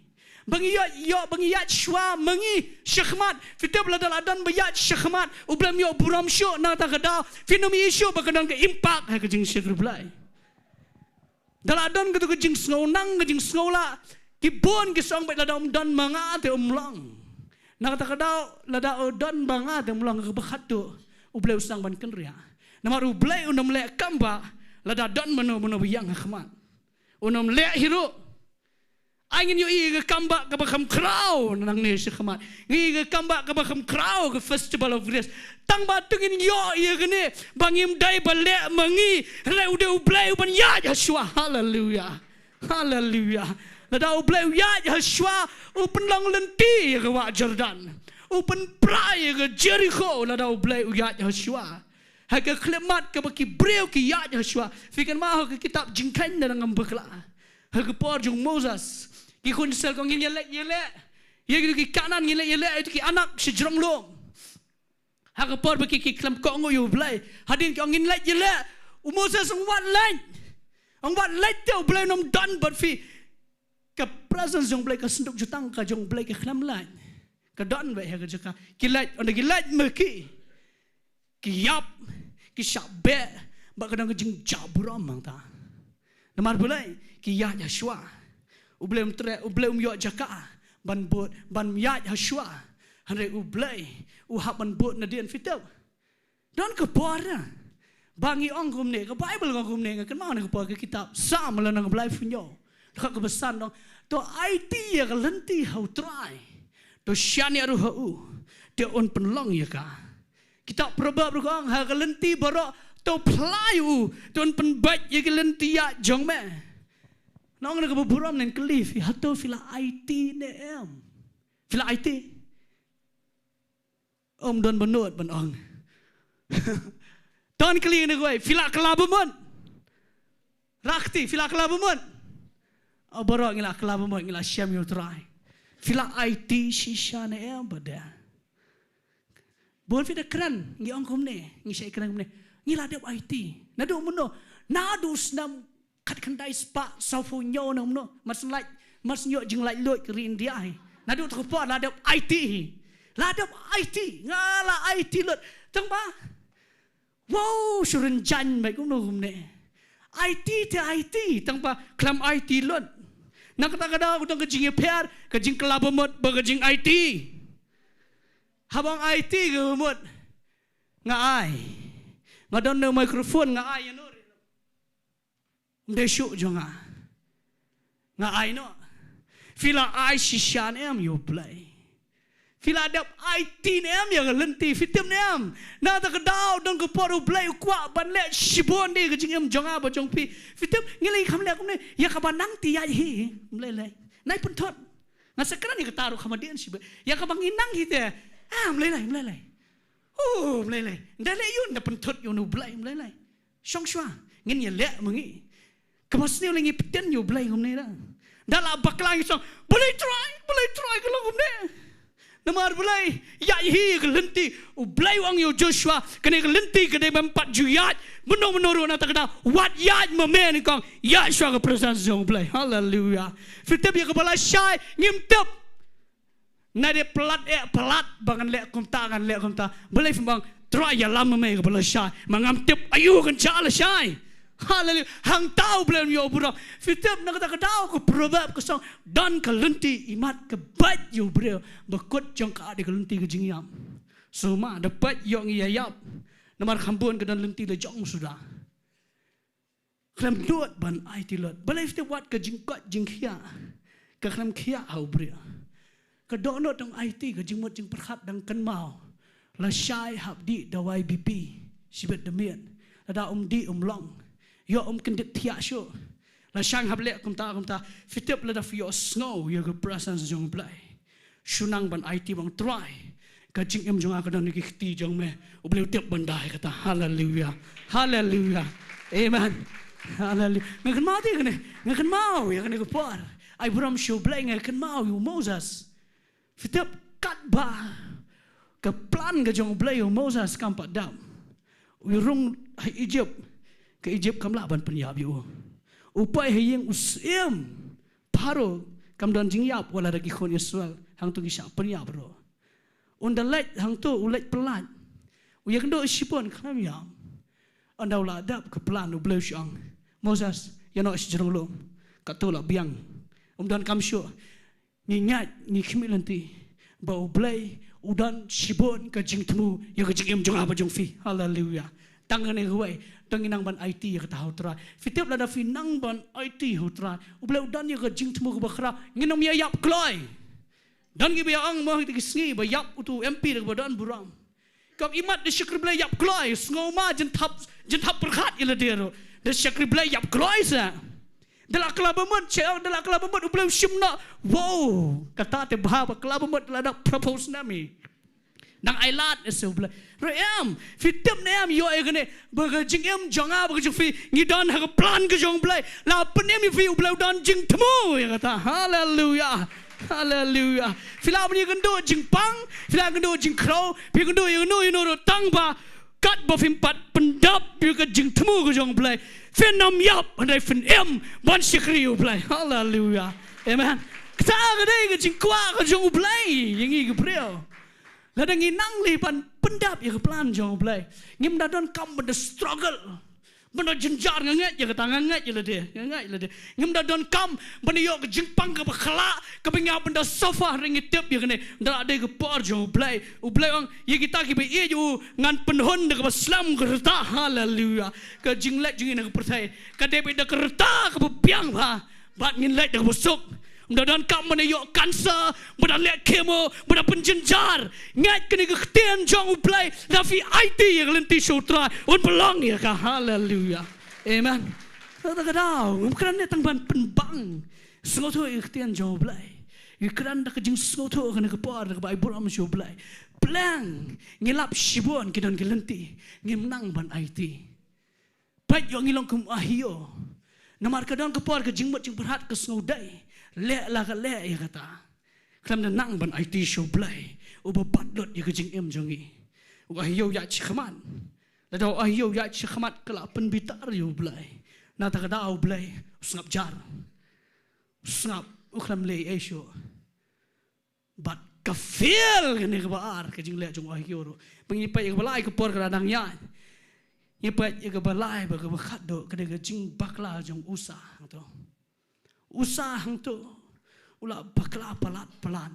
Bangiyat shwa mengi syakmat. Fitib ladal-adan bayat syakmat. Ublam yo buram syuk na takadau. Finomi isu bakadan ke impak hai kejing syakr play. Daladan ke tu kejing sngonang kejing snola. Kibon ke song baik ladam dan manga te umlang. Na takadau ladau dan manga te umlang ke bakhatu. Ublay usang ban kenria. Namar ublay unam lek kamba ladadan meno bayang khmat. Unam lek hiro. Angin yo iga kamba ke bakam krau nang ne syakmat. Iga kamba ke bakam krau ke festival of grace. Tang batungin yo iga ne bangim dai balek mangi re ude ublay uban ya Yeshua. Hallelujah. Hallelujah. Lada ublay ya Yeshua upen long lenti ke wa Jordan. Upen prai ke Jericho lada ublay ya Yeshua. Haga klemat ke baki breu ke ya Yeshua. Fikan maho ke kitab jingkan dan ngambekla. Haga por jung Moses. Ki kun sel kong yelek. Ye gitu ki kanan yelek itu ki anak sejrong long. Haga por baki ki klam kong yo ublay. Hadin ki ong yelek. Moses ong wat lain. Ong wat lain te ublay nom dan but fi ke presence jong ublay ke senduk jutang ka jong ublay ke klam lain. Ke dan bae haga jaka. Ki lain on ki lain meki. Ki yap ki syabe ba kadang kejing jaburam mang ta namar bulai ki ya Yeshua ublem yo jaka ban bot ban ya Yeshua hanre ublai uhap ban bot na dian fitau don ke pora bangi ong kumne ke bible ngom kumne ke mau ke por ke kitab sam la nang blai funyo ka ke besan dong to IT ya ke lenti how try to shani aru hu te on penlong ya ka Kitab Probab rukang ha kelenti borok to pelayu ton penbat ye kelenti ya jong me. Nong nak berburam nen kelif ha to fila IT ne em. Fila IT. Om don benut ben ong. Ton keli ne goi fila kelabumon. Rakti fila kelabumon. Oh borok ngila kelabumon ngila syam yo try. Fila IT shisha ne em bada. Bon fi de kran ngi ong kumne ngi shay kran kumne ngi la de IT na do muno na do snam kat kandai spa sau fu nyo na muno mas nyo jing lai loi ke rin dia na do to po la de IT ngala IT lot tang ba wow surun jan mai kum no kumne IT tang ba klam IT lot na kata kada udang ke jing per ke jing kelabomot ba ke jing IT habang IT ke umut ngai ngadon no microphone ngai no mde syuk jonga ngai no fila ai shishan em yo play fila dap IT em ya lenti fitim em na ta kedau don ke poru play kwa ban le shibon de ke jingem jonga ba jong pi fitim ngilai kham le kumne ya ka banang ti ya hi mlele nai pun thot ngasekran ni ketaru khamadian sibe ya ka banginang hite mlelai. Mlelai. Ndale yun na pentot yun ublay mlelai. Syong sywa ngin ye lek mengi. Kemas ni lengi peten yo blay ngomne da. Dala baklang song boleh try kalau ngomne. Namar boleh ya hi kelenti ublay wang yo Joshua kene kelenti kene mempat juyat menoro na takda wat yat memen kong ya sywa ke presence jong blay. Hallelujah. Fitep ya kepala syai ngimtep nade pelat bangan lek kumta boleh fembang try ya lama me ke bala syai mangam tip ayu kan chala syai hallelujah hang tau belum yo bro fitep nak kata kedau ke probab ke song dan ke lenti imat ke bat yo bro bekut jong ka de ke lenti ke jingiam semua dapat yo ngiyap namar khambun ke dan lenti le jong sudah klam duat ban IT lot boleh fitep wat ke jingkot jingkhia ke klam khia au bro kedonot dong IT ke jingmot jing perkhat dang kenmau la syai habdi dawai BP sibet demian ada di long yo kendit tiak syo la syang hable kumta fitep la da fio snow yo ke presence jong play sunang ban IT bang try ka jing jong ka dan ki ti jong me ubleu tep bandai kata hallelujah amen hallelujah ngakan mau ti kene ngakan mau ya kene ke por ai buram show play ngakan mau yo Moses fitep kat ba ke plan ke jong play Moses kampak dam wirung Egypt ke Egypt kamla ban penyab yo upai hayeng usem paro kam don jing yap wala ragi khon Israel hang tu gisha penya bro unda let hang tu ulet pelat uyak do sipon kram yam anda ula dap ke plan u bleu syang Moses no sejrong lo katola biang dan kam syo ngingat ni khimilanti ba ublai udan sibon ka jing temu ya ka jing em jong apa jong fi haleluya tangane huai tanginang ban IT ya ka hautra fitip la da finang ban IT hautra ublai udan ya ka jing temu ka bakra nginom ya yap kloi dan gi ba ang mo ti sngi ba yap utu MP da badan buram kap imat de syakri blai yap kloi ngoma jentap perkhat ila dero de syakri blai yap kloi sa dalam kelabaman cewek dalam kelabaman ublai simna wow kata te bahaba kelabaman lada propose nami nang ailat esublai ream fitem neam yo egane bagajing em jonga bagajing fi ngidan ha plan ke jong blai la penem fi ublai dan jing temu ya kata haleluya haleluya fila bani gendo jing pang fila gendo jing kro pi gendo yo no tang ba kat ba fimpat pendap pi ke jing temu ke jong blai Fenam yap andai fen em ban sikri ublai haleluya amen kata gadai ke jingkwa ke jong ublai yangi ke prio ladang inang li pan pendap ya ke plan jong ublai ngim dadon kam benda struggle benda jenjar ngangat ya kata ngangat ya lade ngim dadon kam benda yo ke jingpang ke bakhala ke bengap benda sofa ringitip ya kene ndak ada ke por jong ublai ang ye kita ki be ye ju ngan penhon de ke Islam ke reta haleluya ke jinglet jingin ke percaya ke debit de ke reta ke piang ba bat nginlet de ke busuk dan kam benda yo kanser benda lek kemo benda penjenjar ngat kene ke ketian jong ublai da fi IT ya lenti sutra un belong ya ka haleluya amen kata kadau bukan ne tang ban penbang sengoto ketian jong ublai ikran da kejing sengoto kene ke par ke bai buram jong ublai plan ngilap sibon kidan gelenti ngimnang ban IT pai yo ngilong kum ahio namar kadang ke par ke jingmot jing berhat ke snodai lek lah ke lek ya kata kelam dan nang ban IT show play uba patlot ya kejing em jongi uba hiyo ya chikhaman ladau ahiyo ya chikhamat kala penbitar yo play na ta kada au play usngap jar usngap uklam le esho bat kafil kene ke bar kejing lek jong ahiyo ro pengipai ke balai ke por kadang ya nyepat ya ke balai ba ke bakhat do kene kejing bakla jong usah to usah hang tu ula bakla pelan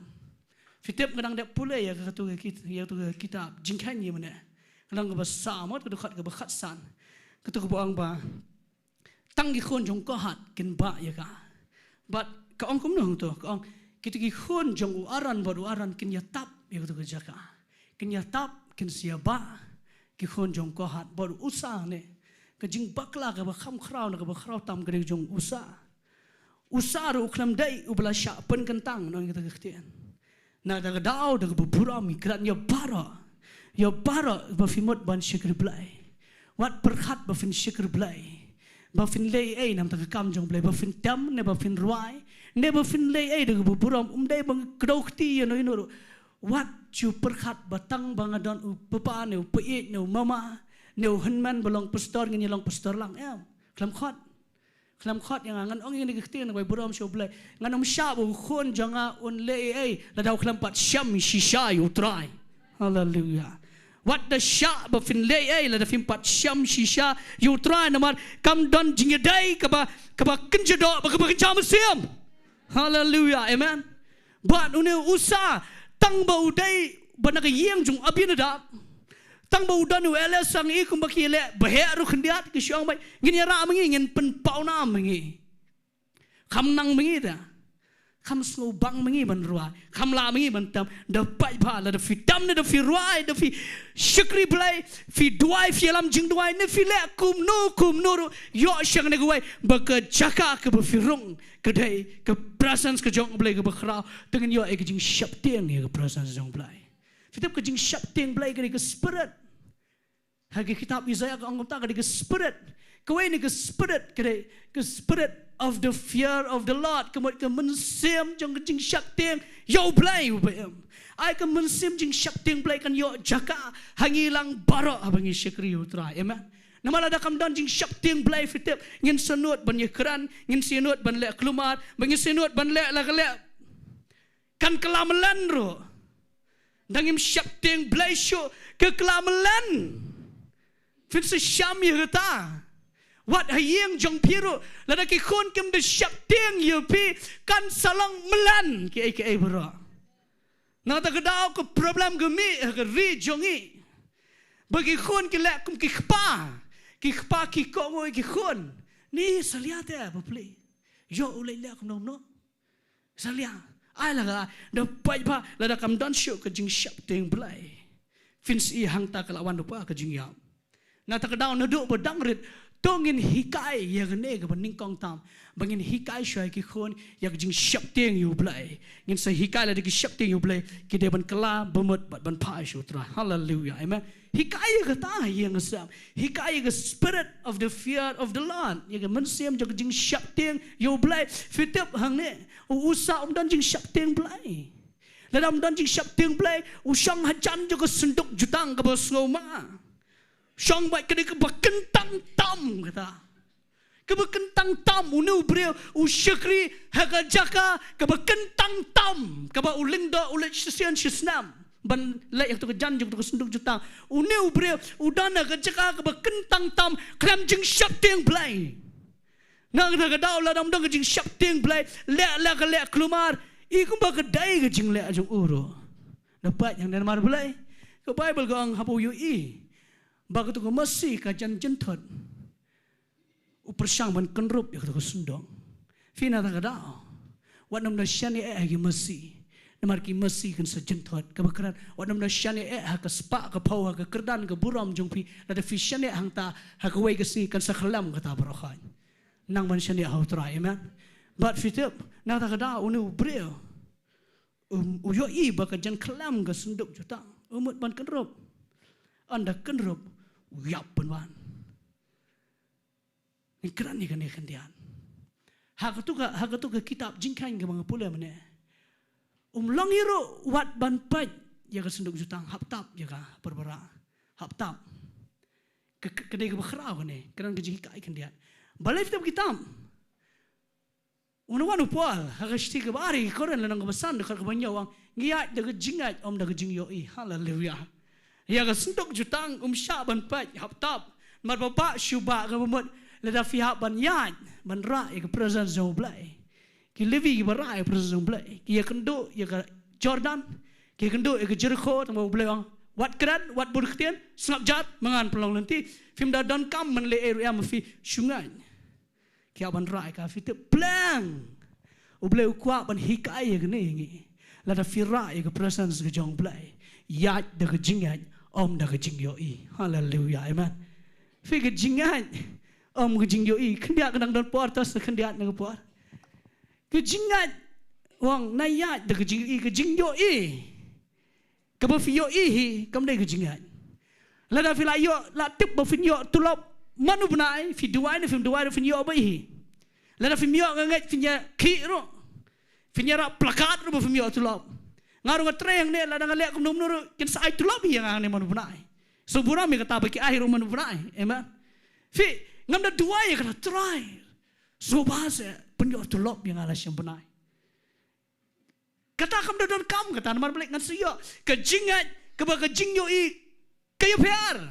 fitip kadang dak pule ya katu kitab jingkan ye mana kadang ke besar mot ke dekat ke bakhat san katu ke boang ba tang gi khon jong ko hat ken ba ya ka bat ka ong kum nong tu ka ong kiti gi khon jong aran ba aran ken ya tap ya katu ke jaka ken ya tap ken sia ba gi khon jong ko hat ba usah ne ke jing bakla ke ba kham khrau na ke ba khrau tam ke jong usar uklam dai ubla sya pen kentang non kita ketian na da dau da bubura migran ya bara ba fimot ban syekr blai wat perkhat ba fin syekr blai ba fin lei ai nam ta kam jong blai ba fin tam ne ba fin ruai ne ba fin lei ai da bubura dai bang kdokti no ino wat chu perkhat batang bangadon papa ne pe ne mama ne hanman bolong pastor ngin long pastor lang em kelam khot yang ngan ong ini ketian bai buram show blai ngan om sha bu khon janga on le ai la dau kelam pat syam shisha you try hallelujah what the sha ba fin le ai la da fin pat syam shisha you try namar kam don jingedai ka ba kenjedo ba ka kencam siam hallelujah amen but une usa tang ba udai bana ka yeng jung abinada tang bau dan wele sang I kum bakile baher khndiat ki syong bai ngin ra mangi ngin pen pauna mangi kham nang mangi da kham sno bang mangi ban ruai kham la mangi ban tam da pai pha la da fi tam ne da fi ruai da fi shikri blai fi duai fi lam jing duai ne fi le kum no yo syang ne guai ba ke jaka ke ba fi rong ke dai ke presence ke jong blai ke ba khra dengan yo e ke jing syap tiang ke presence jong blai fitap ke jing syap tiang blai ke spirit hagi kitab Isaiah ka anggap ta ke spirit kawai ni ke spirit ke spirit of the fear of the Lord kemudian ke mensim jong jing syap tiang yo blai upam ai ke mensim jing syap tiang blai kan yo jaka hangilang barok abangi syekri utra amen Nama lada kam dan jing syap tiang belai fitip ngin senut ban ye keran ngin senut ban lek kelumat bangin senut ban lek la lek kan kelamelan ro dangim syap tiang belai syo ke kelamelan fin se syam ye kata wat hayeng jong piro lada ki khon kem de syap tiang ye pi kan salang melan ke bro na ta kedau ke problem gemi ke ri jongi bagi khon ke lek kum ki khpa ki ko ngoi ki khon ni salia te ba ple yo ulai lek kum no salia ai la ga da pai ba la da kam don show ke jing syap teng blai fins I hang ta kelawan pa ke jing ya na ta kedau na do bedang rit tongin hikai ya gene ke bening kong tam bangin hikai shai ki khon ya jing syap teng yu blai ngin sa hikai la de ki syap teng yu blai ki de ban kala bemut bat ban pa shu tra hallelujah amen hikai ke ta yang sam hikai ke spirit of the fear of the Lord ya ke mensiam jo jing syap teng yu blai fitep hang ne usa dan jing syap teng blai dalam dan jing syap teng blai usang hajan jo ke senduk jutang ke bos ngoma Syang baik kena kebakentang tam kata. Kebakentang tam unu beliau usyakri haga jaka kebakentang tam kaba ulinda ulit sesian sesnam ban lek yang tu kejan jung tu kesenduk jutang unu beliau udana haga jaka kebakentang tam kram jing syap teng blai. Nang haga dau la dam dang jing syap teng blai lek kelumar iku ba kedai ke jing lek jung uro. Dapat yang dan mar blai. Ke Bible ko ang hapu yu Baga tu masih kajian jentot, upersang ban kenrup ya tu sundong. Fina tak ada. Wadam dah syani lagi masih, namar ki masih kan sejentot. Kebakaran wadam dah syani hak sepak ke pau hak kerdan ke buram jongpi. Ada syani hang ta hak wei ke si kan sekhalam kata berakhai. Nang ban syani hau terai amen. But fitip, nak tak ada unu brio. Uyo baga jan kelam ke sunduk juta. Umut ban kenrup. Anda kenrup. Yap penwan. Ini keran ni kan kendian. Hak tu ke kitab jingkain ke mga pula mana. Lang hiro wat ban pat ya ke senduk jutang haptap ya ka perbara haptap. Kedai ke bakhrau kan ni keran ke jingkai kendian. Balai kitab kitab. Unawan upal hak sti ke bari koran lanang ke besan dekat ke banyawang ngiat de jingat om de jingyoi. Haleluya. Ya ke senduk jutang syab ban pat haptap mar bapa syuba ke bemut lada fihak ban yat ban ra ya ke presence jong blai ki levi ki bara ya presence jong blai ki ya kendo ya ke Jordan ki kendo ya ke Jericho tang blai wang wat kran wat burktian snap jat mangan pelong nanti film da don kam men le area mafi sungai ki ban ra ka fi te plang u blai kwa ban hikai ya ke ni lada fira ya ke presence ke jong blai yat de ke jingat om dah kejing yoi, haleluya, amen. Fikir jingan, om kejing yoi, kendiat kadang don portas, kendiat nang por. Kejingan, wang nayat dah kejing yoi, kebafi yoi, kamdai kejingan. Lada filai yo, latip bafin yo tulop manu benai, fi duai ni fin yo bayi. Lada fin yo ngangat finnya kiro, finnya rak plakat ru bafin yo tulop. Ngaruh ngetreng ni ladang ngelak kum nur kin sai tulap yang ang ni manu benai. Seburam mi kata bagi akhir manu benai. Amen. Fi ngam dah dua ya kata try. So bahasa penjor tulap yang alas yang benai. Kata kam dah don kam kata namar balik ngan siyo kejingat kebaga jingyo I kayu piar.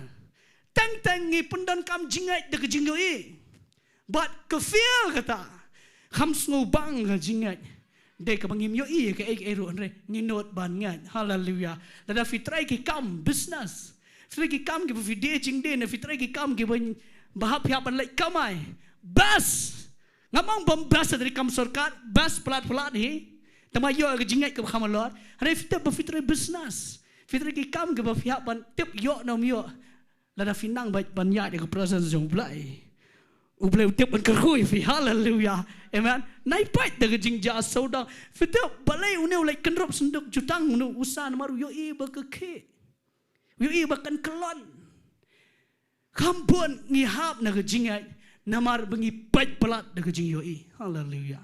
Tang ni pendan kam jingat de kejingyo I. But kefil kata kam ngubang kejingat. Dek kebangim yo I ke eru andre ninot bangan haleluya lada fitrai ki kam business fitrai ki kam ke video jing de na fitrai ki kam ke ban bahap ya ban like kamai bas ngamang bombas dari kam sarkat bas pelat ni tama yo ke jingat ke khamalor andre fitrai business fitrai ki kam ke bahap ban tip yo nam yo lada finang ban ya de ke presence jong blai ublai utip ban kerhui fi haleluya amen naipat de jing ja saudang fitap balai uneu lai kenrop senduk jutang unu usan maru yo I bakake yo I bakan kelon kampun ngihap na jingai namar bengi pat pelat de jing yo I haleluya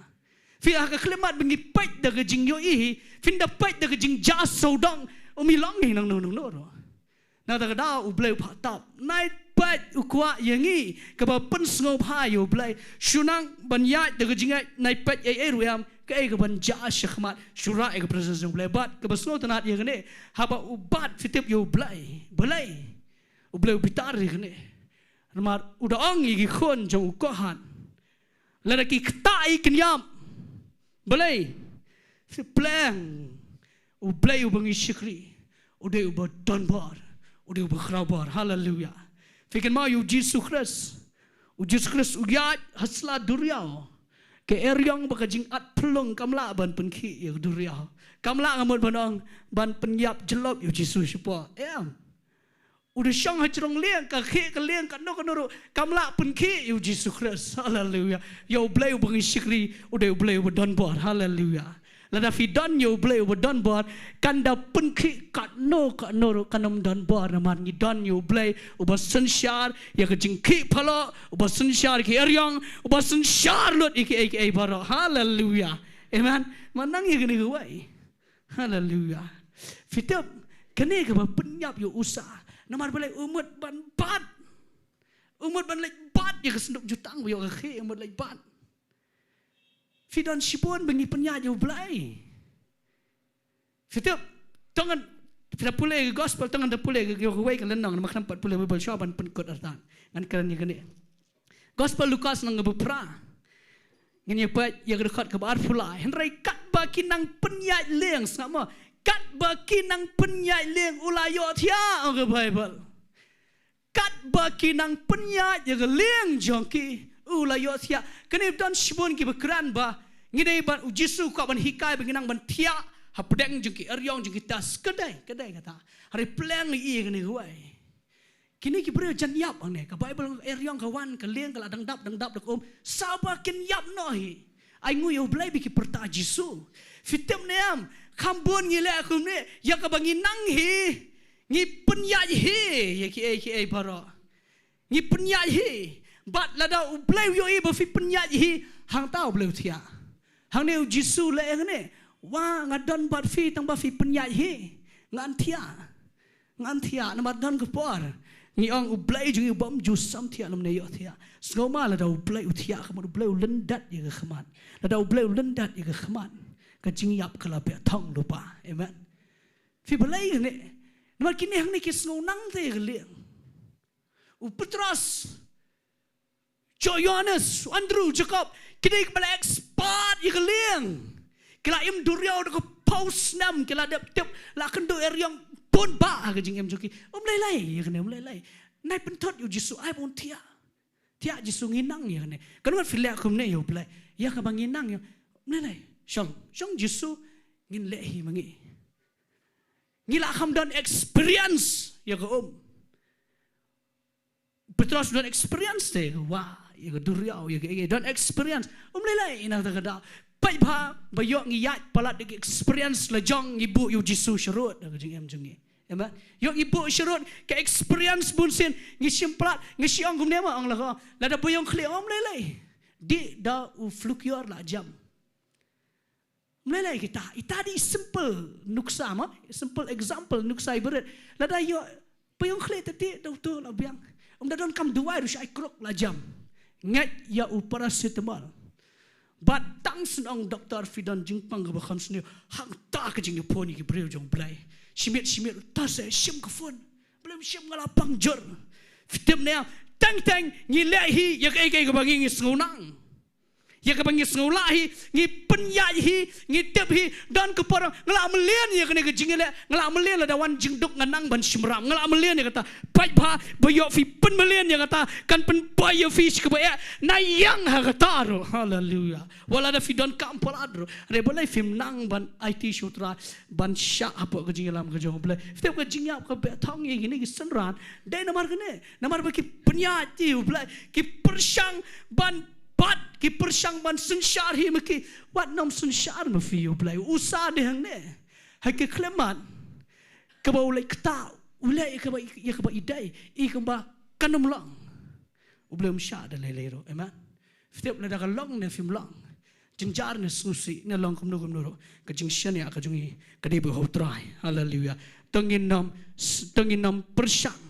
fi aka klemat bengi pat de jing yo I fin dapat de jing ja saudang umi long nang no na ta da ublai patap nai bat ukwa yangi kaba pen sngo pha yo blai shunang ban ya de jinga nai pat e ruyam ka e ban ja shkhmat shura e presence blai bat kaba sngo tanat yene haba ubat fitip yo blai ublai bitar yene mar uda ong gi khon jong ko han la ki ktai knyam blai si plan ublai ubangi shikri ude uba donbar ude uba khrabar hallelujah fikan ma yu Jesus Christ ugyat hasla duriao ke eryong baka jing at plong kamla ban penki yu duriao kamla ngamot banong ban penyap jelop yu Jesus siapa udah syang hajrong liang ka ke liang ka no kamla penki yu Jesus Christ hallelujah yo blay ubangi shikri ude blay uba donbar hallelujah lada fi don yo blay uba donbar kanda penki kat no kanam donbar naman ni don yo blay uba sensyar ya ke jingki palo uba sensyar ki eryong uba sensyar lot iki baro hallelujah amen manang ya gini gawai hallelujah fitap kene ka ba penyap yo usa namar balai umut ban lek bat ya ke senduk jutang yo ke umut lek bat Fidon sipon bengi penyat yo blai. Fitap tangan tidak pulai gospel tangan tak pulai yo kuai ke lenang makna 40 Bible shop ban penkot artan. Ngan kerana gini. Gospel Lukas nang ngepra. Ngani pat ya dekat ke bar pulai. Henry kat baki nang penyat leng sama. Kat baki nang penyat leng ulayo thia ke Bible. Kat baki nang penyat ya leng jongki ulayo thia. Kene don sipon ki bekran ba ngide ban ujisu ko ban hikai benginang ban thia hapdeng jengki eryong jengki tas kedai kata hari plan li kene huai kini ki bre jan yap ane ka Bible eryong kawan ka leng kala dang dap dak saba kin yap no hi ai ngu yo blai biki perta jisu fitem neam khambon ngile aku ne ya ka banginang hi ngi penya hi ya ki baro ngi penya hi bat lada ublai yo ibo fi penyat hi hang tau bleu thia hang ne jisu le ne wa ngadon bat fi tang ba fi penyat hi ngan thia na don ko por ni ong ublai ju bom ju sam thia lam ne yo thia skoma lada ublai u thia khamar ublai lendat ye ka khaman lada ublai lendat ye ka khaman ka jing yap kala pe thong lupa amen fi blai ne na kini hang ne ki sngo nang te le u Petros Johannes, Andrew, Jacob, kini kepala expert yang keliang. Kila im duriau dek paus nam, kila dep la kendo eryong pun ba ke jing em joki. Lay ya kene lay. Nai pentot yu Jisu ai pun tia Jisu nginang ya kene. Kan wat filak kum ne yo play. Ya ka bang nginang ya. Lay. Syong Jisu ngin lehi mangi. Ngila kham don experience ya ko Petros don experience te. Wah. Ya duriau ya don't experience lelai ina kada pai pha bayok ngiyat palat de experience la jong ibu yu Jisu syurut da jing em jungi ema yok ibu syurut ke experience bun sin ngisim plat ngisiong gum nema ang la da boyong khli lelai di da u flukior la jam lelai kita itadi simple nuksa ma simple example nuksa ibarat la da yo boyong khli tati da tu la biang da don kam duai ru syai krok la jam ngat ya paracetamol bat tang senong doktor Fidon jingpang ke bakham sini hang ta ke jing poni ki breu jong blai simit ta se sim ke fon belum sim ngalapang jor fitem ne tang ngi lehi ya ke bangi ngi sngunang ya ke bangi snulahi ngi penyahi ngi tephi dan ke porang ngala melian ya kene ke jingile ngala melian la dawan jingduk nganang ban simram ngala melian ya kata pai pha boyo fi pen melian ya kata kan pen boyo fi ke ba nayang ha kata ro hallelujah wala da fi don kam paladro re boleh film nang ban IT sutra ban sya apa ke jingilam ke jong boleh fi ke jingap ke be thong ye gini ke senran dai namar kene namar ba ki penyati boleh ki persang ban bat ki persang ban sensyar hi meki wat nom sensyar me fi yo blai usa de hang ne ha ke klemat ke ba ulai kta ulai ke ba ya ke ba idai I ke ba kanom long ublem sya de lelero amen fitep la da long ne film long jenjar ne susi ne long kum no ke jing syan ya ke jungi ke de be ho try hallelujah tengin nom persang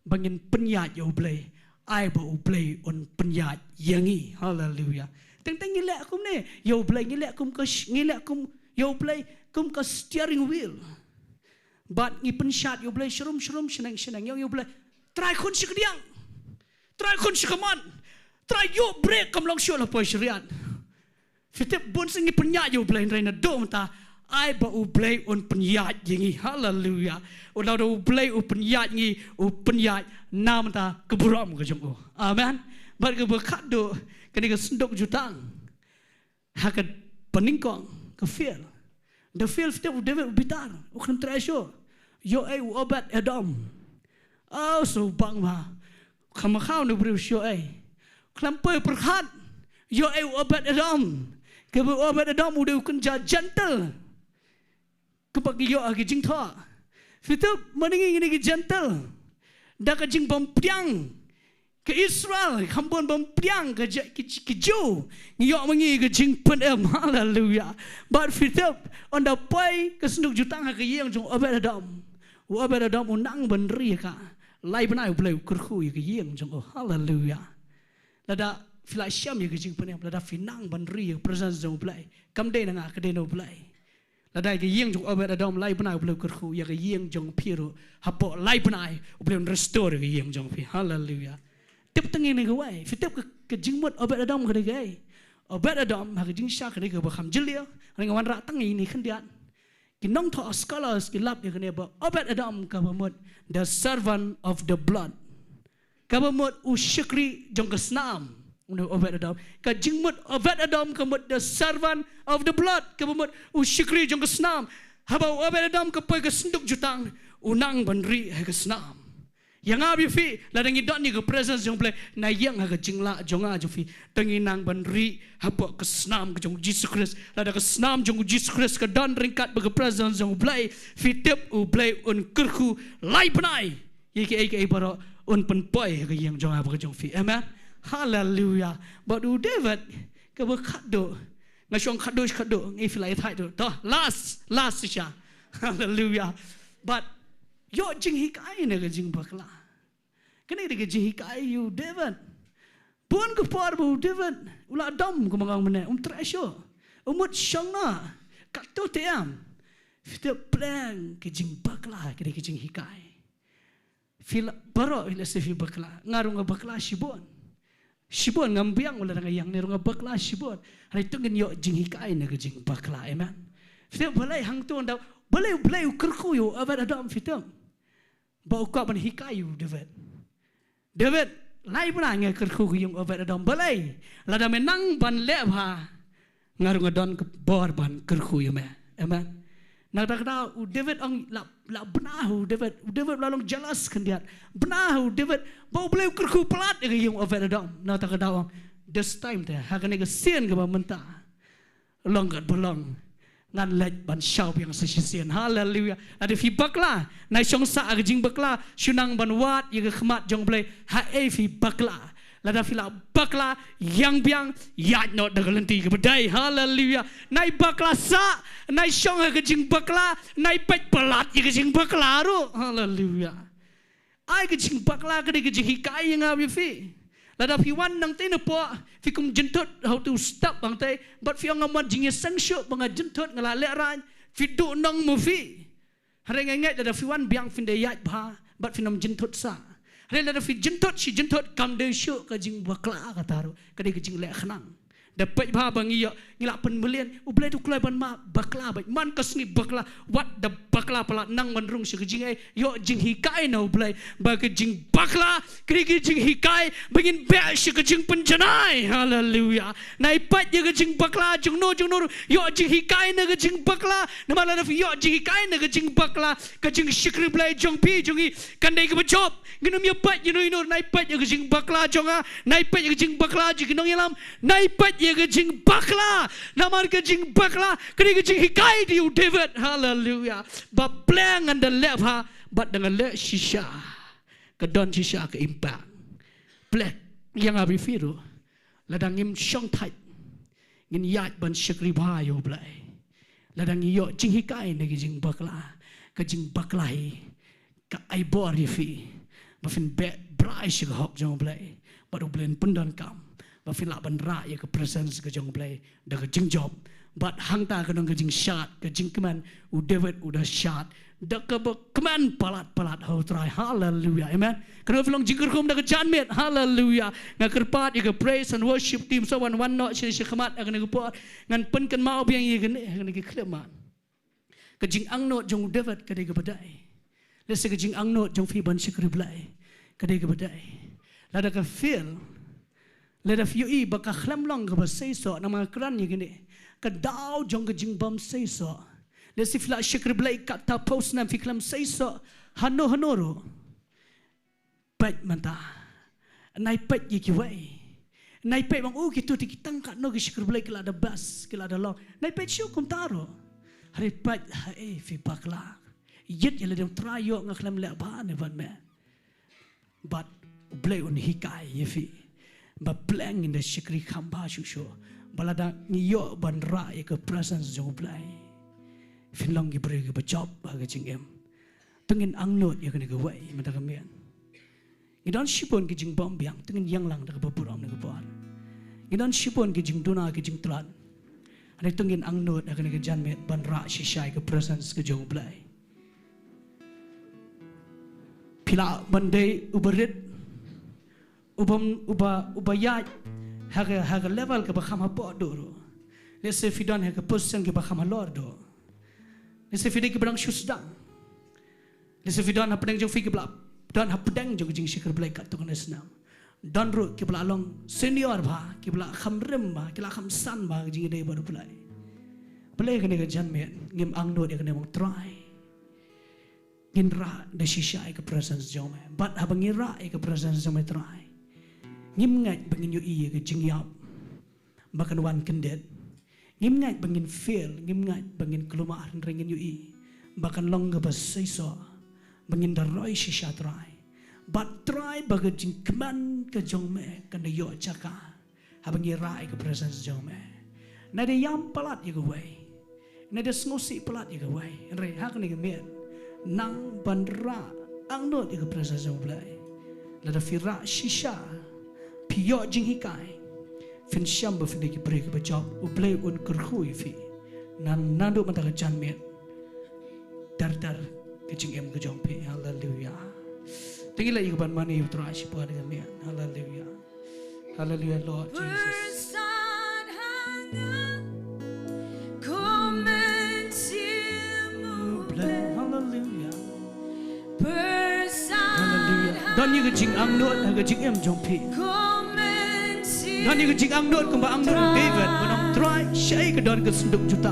bangin penyat yo play ai ba u play on penyat yangi hallelujah teng ngilek kum ne yo play ngilek kum yo play kum ka steering wheel but ngi pensyat yo play shrum senang yo play try kun sikdiang try kun sikaman try yo break kam long shol po syrian fitep bon singi penyat yo play reina dom ta ai ba u play on penyat yangi hallelujah ulau do play u penyat ngi u penyat nam ta keburam ke jong amen bar ke bekat do kini ke sendok jutang hakat peningkong ke feel the feel fitep David bitar u kan treasure yo ai u obat Edom oh so bang ma kham khau no bru syo ai klam pe perkhat yo ai u obat Edom ke bu obat Edom u de kan gentle kepagi yo agi jing tha fitep maningi ini gentle dah ke jing bampiang ke Israel kambon bampiang ke jo yo mangi ke jing penem hallelujah but fitep on the pay ke senduk jutang ke yang jong obed adam unang benri ka lai benai bleu kurku ke yang jong hallelujah lada filai syam ke jing penem lada finang benri presence jong blai kam de na ke de no blai ladai ke yang jong obed adam lai benai bleu kurku ya ke yang jong piro hapo lai benai bleu restore ke yang jong pi hallelujah tip tengi ne ke wai fitep ke jingmut obed adam ke de obed adam ha ke jing sha ke de ke ba kham jilia ring wan ra tangi ni khendian ki nong tho scholars ki lap ye ke ne ba obed adam ka ba mut the servant of the blood ka ba mut u shikri jong ke snam uno obed adam ka jingmut obed adam ka mut the servant of the blood ka ba mut u shikri jong ke snam ha ba obed adam ka pai ke senduk jutang unang banri ha ke snam yang abi fi ladang idot ni ke presence jong play na yang ha ke jingla jonga jo fi tangi nang banri ha po ke snam ke jong Jesus Christ lada ke snam jong Jesus Christ ke dan ringkat be ke presence jong play fi tip u play un kurku lai panai ye ke baro un pen poi ke yang jonga be ke jong fi amen hallelujah but u David ke be khado ngashong khado ngi fi lai thai do to last sha hallelujah but yo jing hikai ne ke jing bakla kene de ke jing hikai you David pun ke par bu David ula dom ke mangang mene treasure umut shongna kato team fite plan ke jing bakla ke jing hikai fil baro ila se fi bakla ngarung bakla shibon ngambiang ula yang ne rung bakla shibon hari tu ngin yo jing hikai ne ke jing bakla amen fite balai hang tu ndau balai kerku yo abad adam fitam bau kau ban hikai you David lai pernah nge kerku yung abad adam balai lada menang ban lebha ngarung adon ke bor ban kerku you me amen nak tak u David ang la benahu David lalong jelas kendiat benahu David bau balai kerku pelat ke yung abad adam nak tak tahu this time teh hakan ke sien ke mentah longgat belong ngan lej ban syaup yang sesisian haleluya ada fi bakla nai syong sa jing bakla syunang ban wat ye khmat jong blai ha e fi bakla lada fi la bakla yang biang yat no de lenti ke bedai haleluya nai bakla sa nai syong ke jing bakla nai pet pelat ye ke jing bakla ro haleluya ai ke jing bakla ke jing hikai yang abi fi lada fi wan nang te na po fi kum jentot how to stop bang te but fi ang amat jing sang sho bang jentot ngala le ran fi do nang mo fi hare ngai lada fi wan biang fin de yat ba but fi nam jentot sa hare lada fi jentot si jentot kam de sho ka jing bakla ka taru ka de jing le khnang dapat ba bang iya ngila pen melian ublai tu klai ban ma bakla bai man kasni bakla what the bakla pala nang man rung si jing ai yo jing hikai na ublai ba ke jing bakla kri jing hikai bangin be si jing penjanai haleluya nai pat ye ke jing bakla jing no yo jing hikai na ke jing bakla na mala na yo jing hikai na ke jing bakla ke jing shikri blai jong pi jongi kandai ke job ginum ye pat ye no nai pat ye ke jing bakla jonga nai pat ye ke jing bakla jing no yelam nai pat ye ke jing bakla namar ke jing bakla kri ke jing hikai di David haleluya ba plang and the left ha but dengan le shisha ke don shisha ke impact black yang abi firu ladang im syong thai ngin yat ban shikri ba yo blai ladang yo jing hikai ne ke jing bakla ke jing bakla ka ai bor fi Bafin bet brai shi ka hok jong blai. Baru blen pendan kam. Bafin la ban ra ya ke presence ke jong blai. Da ke jing job. But hang ta ke dong ke jing shot. Ke jing keman. U David udah shot. Da ke keman palat hau try. Hallelujah. Amen. Kena film jing kerkum da ke janmet. Hallelujah. Nga kerpat ya ke praise and worship team. So one not shi kemat akan ke pot. Ngan pen kan mau biang ya ke kleman. Ke jing ang not jong David ke de ke badai. Lesa ke jing ang not jong fi ban shi ke blai. Ke de ke badai. Lada ka feel. Lada fiu I baka khlam long ka ba say so na mga kran ni gini. Ka daw jong ka jing bam say so. Lesi fila shikr blay kata post na fi khlam say so. Hanoro. Pat manta. Nai pat yi ki wai. Nai pat bang kitu ti kitang ka no ki shikr blay kila ada bas kila ada long. Nai pat siu kum taro. Hari pat hai fi bakla. Yet yala dem trayo nga khlam le ba ne ban me. But blay un hikai ye fi. Ba plang in the shikri khamba shusho. Balada niyo ban ra ye ke presence jong blay. Fin long gi bre ge ba job ba ge jing em. Tengin ang not ye ke ne ge wai ma da ka mian. Ngidan shipon ge jing bom biang tengin yang lang da ka ba puram ne ge par. Ngidan shipon ge jing duna ge jing tran. Ane tengin ang not da ka ne ge jan met ban ra shi shai ke presence ge jong blay. Pila bandai uberit ubayat haga level ke bakam apa doro. Lese fidan haga position ke bakam lor do. Lese fidai ke berang susdang. Lese fidan ha pedang jong fi ke belak dan ha pedang jong jing shikar belai kat tukang senam. Dan ro ke belak long senior ba ke belak kham rem ba ke belak kham san ba jing dai baru belai. Belai ke ne ke jan met ngim ang do dia ke ne mong try. Ngin ra de shisha ke presence jong me. But ha bangi ra ke presence jong me try. Ngim ngat bangin yu iya ke jing yap. Bahkan wan kendet. Ngim ngat bangin feel. Ngim ngat bangin kelumar ringin yu i. Bahkan long ke basay so. Bangin daroi shisha try. But try baga jing keman ke jong me. Kanda yo caka. Habangi rai ke presence jong me. Nada yam palat ya ke way. Nada sengosi palat ya ke way. Nre hak ni ke mian. Nang bandra. Ang not ya ke presence jong play. Nada fira shisha. Piyok jing hikai fin syam ba fin ki break ba job u play un kerhui fi nan nando mata ka jan met dar ke jing em ke jong pe. Hallelujah. Tingila i ban mani u tra shi pa dengan met. Hallelujah. Hallelujah Lord Jesus. Hallelujah. Hallelujah. Dan ni ke jing ang not ke jing em jong pe. Dan ni ke jing ang not kemba ang not David menang try syai ke don ke senduk juta.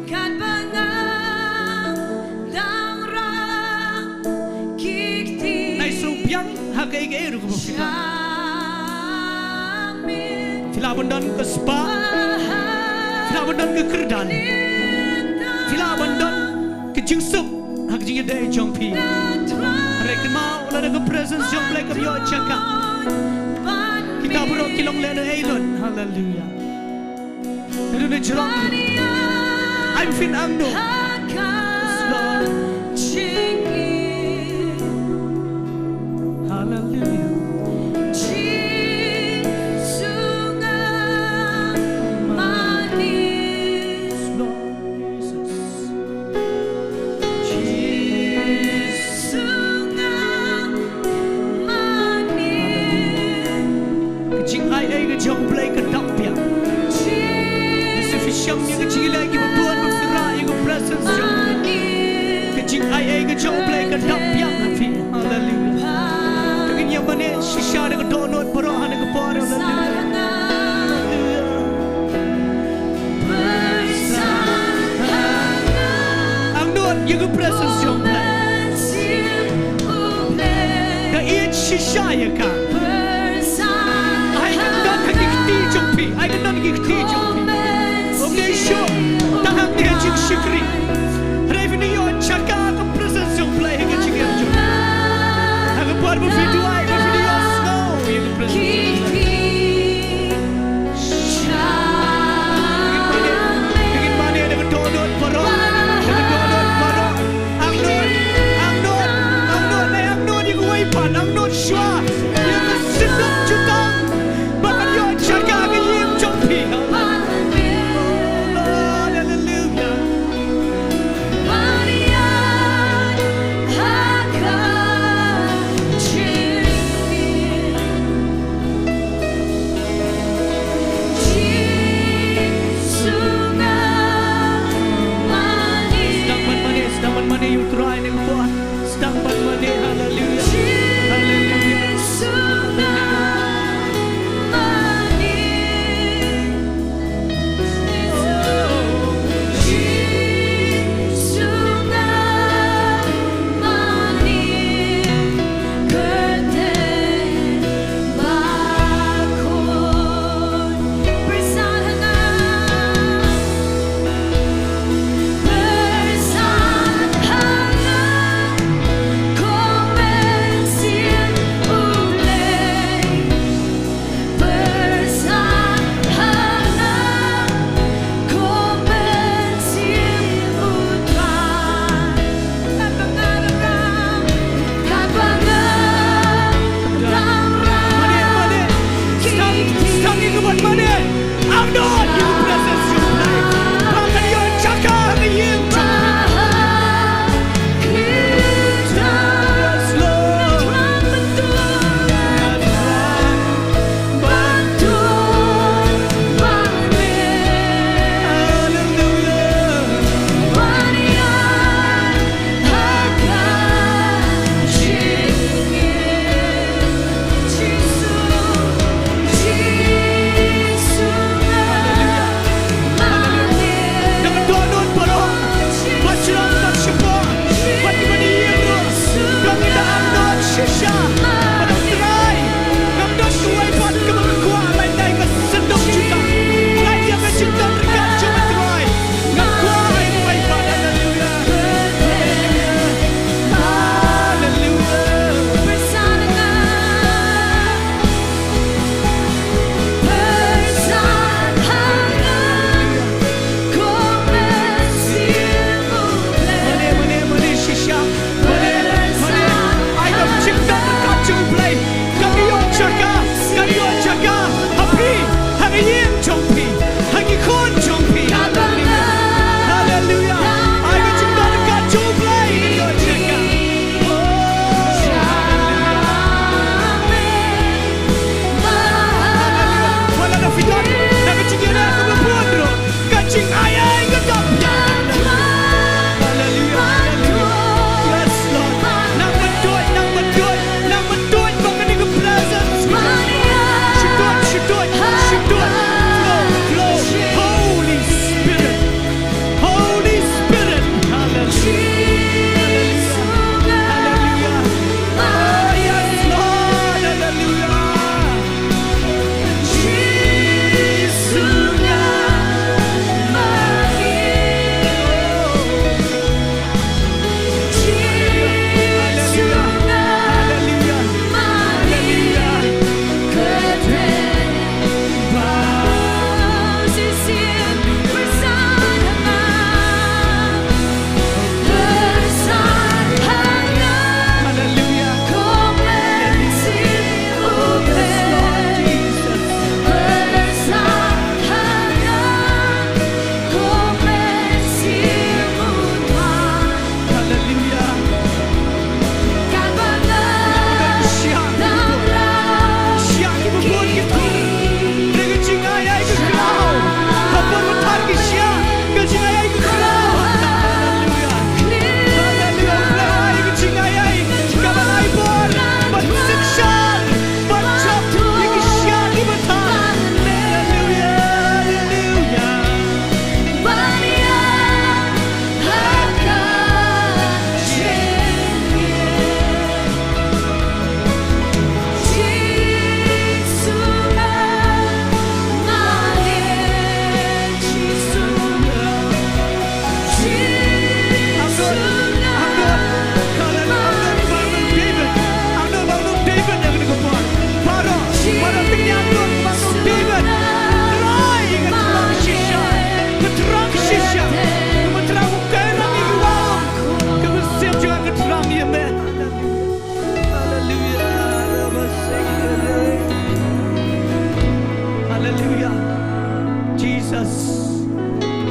Kan bengang dang rang kikti. Nai so piang ha ke ke ru ke fila. Fila bandan ke spa. Fila bandan ke kerdan. Fila bandan ke jing sup ha ke jing dai jong pi. Rek mau la ke presence jong play ke yo chaka. Kita berok kilong lena elon. Hallelujah. Itu ni jelang. I'm fin amno. Hallelujah. Jong play ke dapya. Nisi fisham ni ke chile ki buat berfira yang presence jong. Ke jing ai ke jong play ke dapya fi. Hallelujah. Tapi yang mana shisha de donut berohan ke por. Ang not yang presence jong play. Ke iet shisha ya ka. I can not give teach you. Okay, sure. Tahap dia jing shikri. Revenue yo chaka ke presence jong play ke jing em jong. Aga par bu video ai bu video snow ye ke presence. Ingin mana ada ke donut baru. Ada donut baru. Ang not. Ang not ye ke wipe. shisha. Pada terai. Ngam don kuai pat ke berkuah lain dai ke sedok juga. Lain dia ke cinta dekat cuma terai. Ngam kuai kuai pat. Haleluya. Haleluya.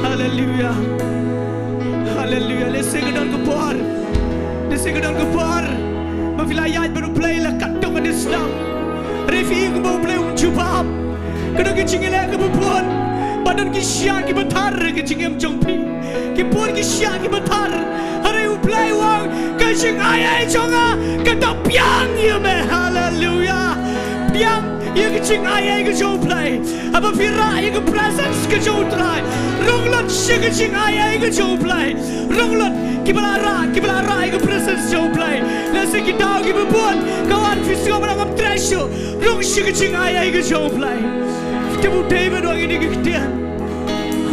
Hallelujah. Hallelujah. Let's sing it on the bar. Let's sing it on the bar. Mafilayat baru play lah katong an Islam. Refi ko baru play jubab. Kena kecingin ke buat. Badan kisya ki batar kecingin jongpi. Ki pun kisya ki batar. Hari u play wang kecing ayai jonga kata piang ya me. Hallelujah. Piang ia kecing ayai ke jauh play. Apa fira ia ke presence ke jauh try. Ronglat si kecing ayai ke jauh play. Ronglat kibalara ia ke presence jauh play. Nasi kita kita buat kawan fisik orang am treasure. Rong si kecing ayai ke jauh play. Kita David orang ini keketian.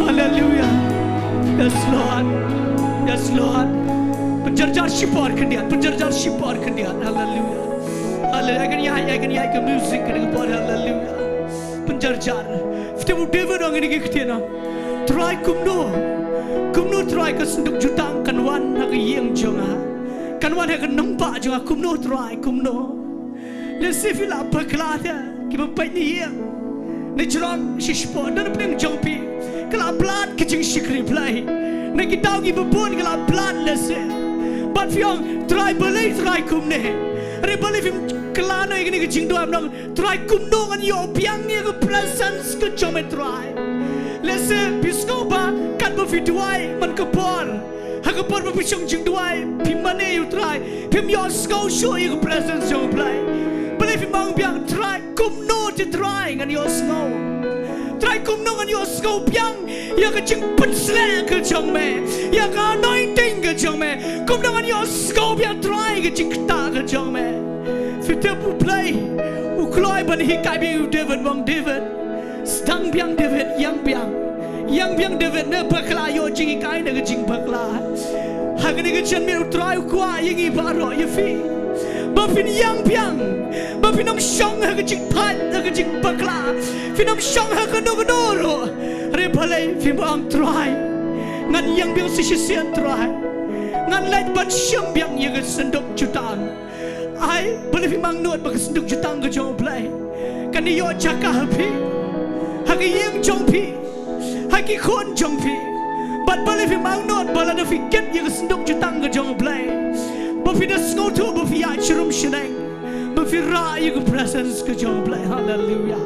Hallelujah. Yes Lord. Yes Lord. Penjarjar sipar kendian. Penjarjar sipar kendian. Hallelujah. Hallelujah. Akan ya ke musik kena buat. Hallelujah. Penjarjar. Kita David orang ini keketian. Try kumno try ke senduk jutang kanwan hak yang jonga. Kanwan hak nampak jonga kumno try kumno. Lesi fila berkelada. Kita payni yang. Nejrong sishpo dan pning jongpi kala blood kecing sikri play na kita gi bebun kala blood lese but fiong try beli try kumne re beli film kala no igni kecing do am try kumno ngan yo piang ye ke presence ke jome try lese biskoba kan bo fituai man ke por ha ke por bo pisong jing duai pimane you try pim yo sko show ye ke presence yo play beli film bang piang try kumno to try ngan yo snow try kumno ngan yo snow piang ya ke jing pensle ke jong me ya ke anointing ke jong me kumno ngan yo snow piang try ke jing ta ke jong me hikai biang David wang David stang biang David yang biang David ne bakla yo jing hikai ne jing bakla hagni ke chen mir utrai kwa yingi baro yefi bafin yang biang bafin om shong ha ke jing pat ha ke jing bakla finom shong ha ke no ro re bhalai fi bang trai ngan yang biang si sian trai ngan lait ban sham biang ye ke sendok jutang ai boleh fi mang not bak sendok jutang ke jong play kan yo jaka hapi hagi yang jong pi hagi khon jong pi bat boleh fi mang not bala da fi get ye ke sendok jutang ke jong play ba fi da sngo tu ba fi ya chirum shneng ba fi ra ye ke presence ke jong play hallelujah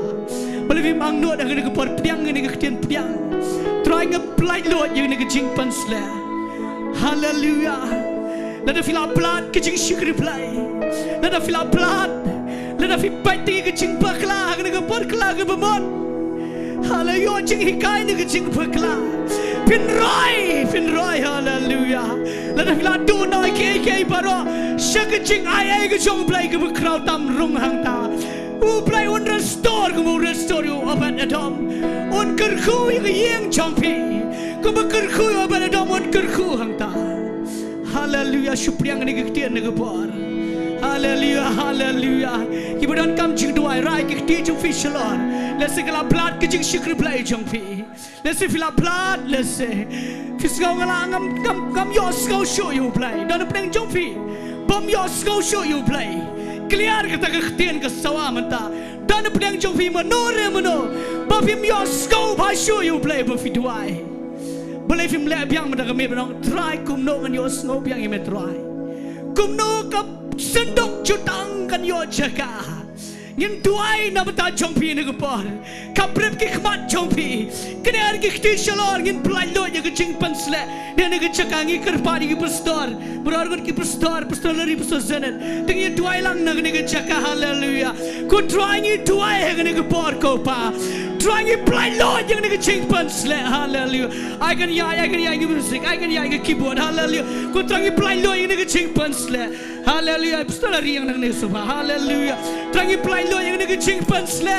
boleh fi mang not hagi ke por piang ni ke tien piang trying to apply Lord ye ni ke jing pan sla hallelujah Lada fila plat ke jing syukri play. Lada fila plat. Lada fi pati ke jing bakla ke ke por kla ke bemon. Hallelujah jing hikai ke jing bakla. Pin roi hallelujah. Lada fila do noi ke baro. Shak jing ai ke jong play ke kraw tam rung hang ta. U play un restore you open adam. Un kerku ye yeng jong pi. Ke kerku open adam un kerku hang ta. Hallelujah, syupriang ni kektian ni kepar. Hallelujah, hallelujah. Ibadan kam jing duai rai kekti jong fi shalon. Lese kala plat ke jing syukri play jong fi. Lese fila plat lese. Fiskau ngala ngam yo skau show you play. Dan pneng jong fi. Bom yo skau show you play. Clear kata kektian ke sawa menta. Dan pneng jong fi mano. Bapim yo skau ba show you play ba fi duai. Boleh film leh biang mendak kami berang try kumno kan yo snow biang ime try kumno kap sendok jutang kan yo jaga ngin tuai na bata jongpi ne gopar kaprep ki khmat jongpi kner ki khti shalor ngin plai lo ye jing pansle ne ne chakangi karpari ki pastor berargon ki pastor lari pastor zenet ting ye tuai lang na ne chaka hallelujah ko trying it tuai he ne gopar ko pa trying it play Lord yang ni jing pansle hallelujah I can ya music I can ya keyboard hallelujah ko trying it play Lord yang ni jing pansle hallelujah pastor lari yang ni subha hallelujah trying it play Lord yang ni jing pansle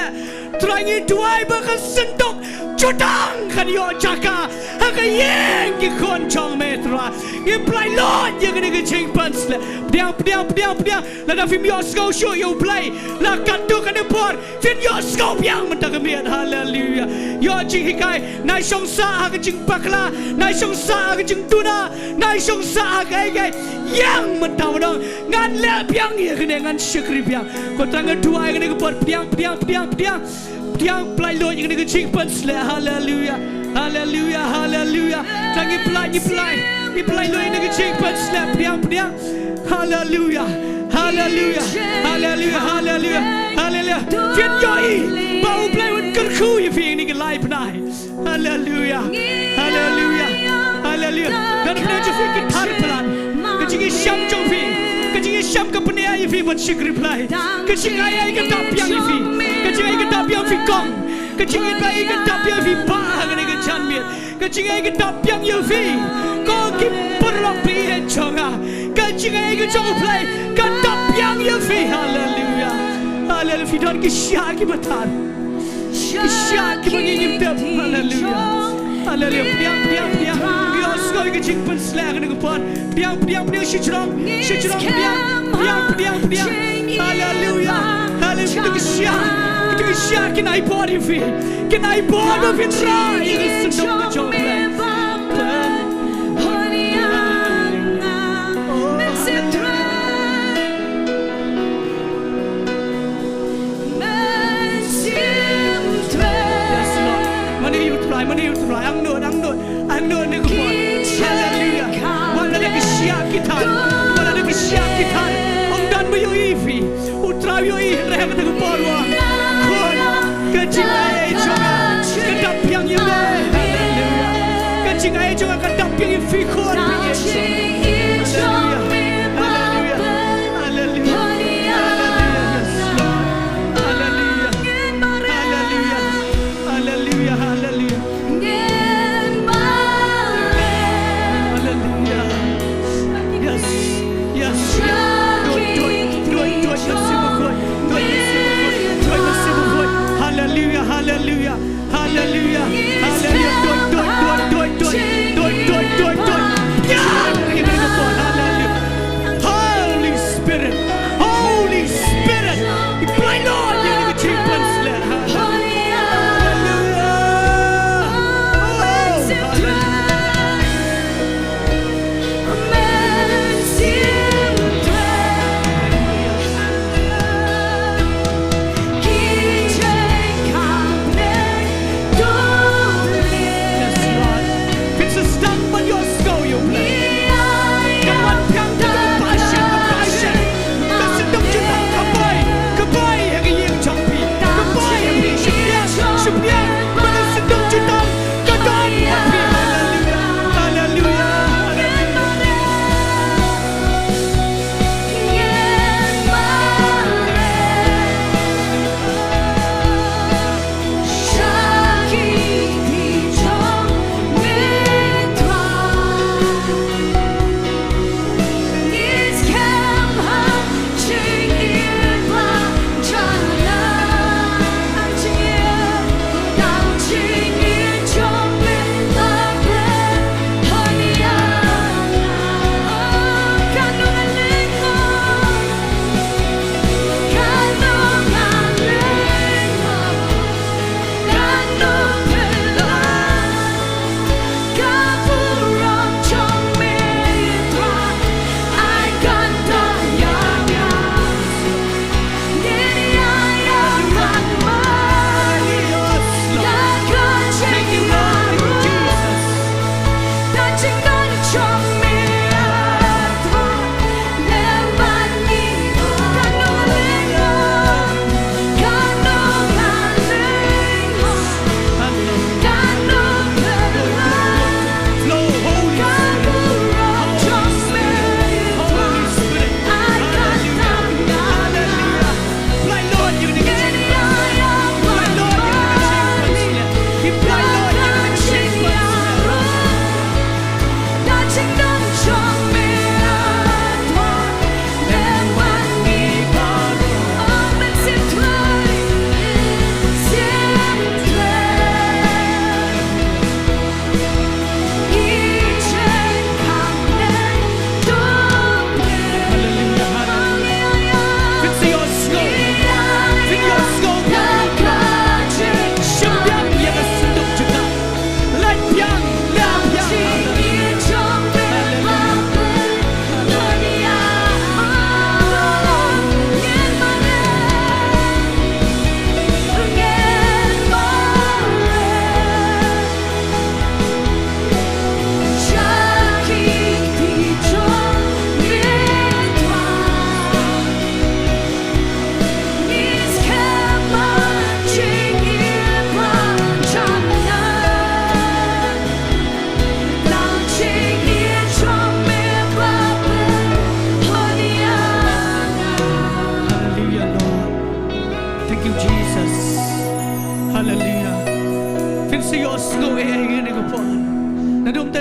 trying it tuai ba kan sendok jutang kan yo jaka ha ka yeng ki kon chong metra ye play Lord yang ni jing pansle piang la da film yo go show you play la katu kan por fin yo go piang mentak miat hallelujah yo jing hikai nai song sa ha ka jing pakla nai song sa ha ka jing tuna nai song sa ha ka ai yang mentau dong ngan le piang ye kan ngan syukri piang ko trang dua kan ko por piang play lo yang ni jing pansle hallelujah trang ni play lo yang ni jing pansle piang hallelujah Fit yoi bau play un kerku ye fi ni live nai hallelujah dan play je fi gitar pelan kecing syam jong fi kecing syam ke penia ye fi buat syukri play kecing ai ke tapiang ye fi kecing ai ke tapiang fi kong kecing ai ke tapiang fi ba ngene ke janmiet kecing ai ke tapiang ye fi ko ki perlok pi he chonga kecing ai ke jong play ke tapiang ye fi hallelujah fi don ki syak ki batar ki syak ki bangin tep hallelujah piang bios ko ki jing pan slag ne ko pan piang shichram piang hallelujah ki syak ki nai body fi ki nai body fi try is so much of ang no ni ko hallelujah wala na kisyak kitan ang dan mo yo ifi utra yo i rehem na ko porwa kon kajing ay jonga kadap yang yo hallelujah kajing ay jonga kadap yang ifi kon Hallelujah. Hallelujah. Hallelujah. Holy Spirit. Holy Spirit. Blind Lord, you need to change plans.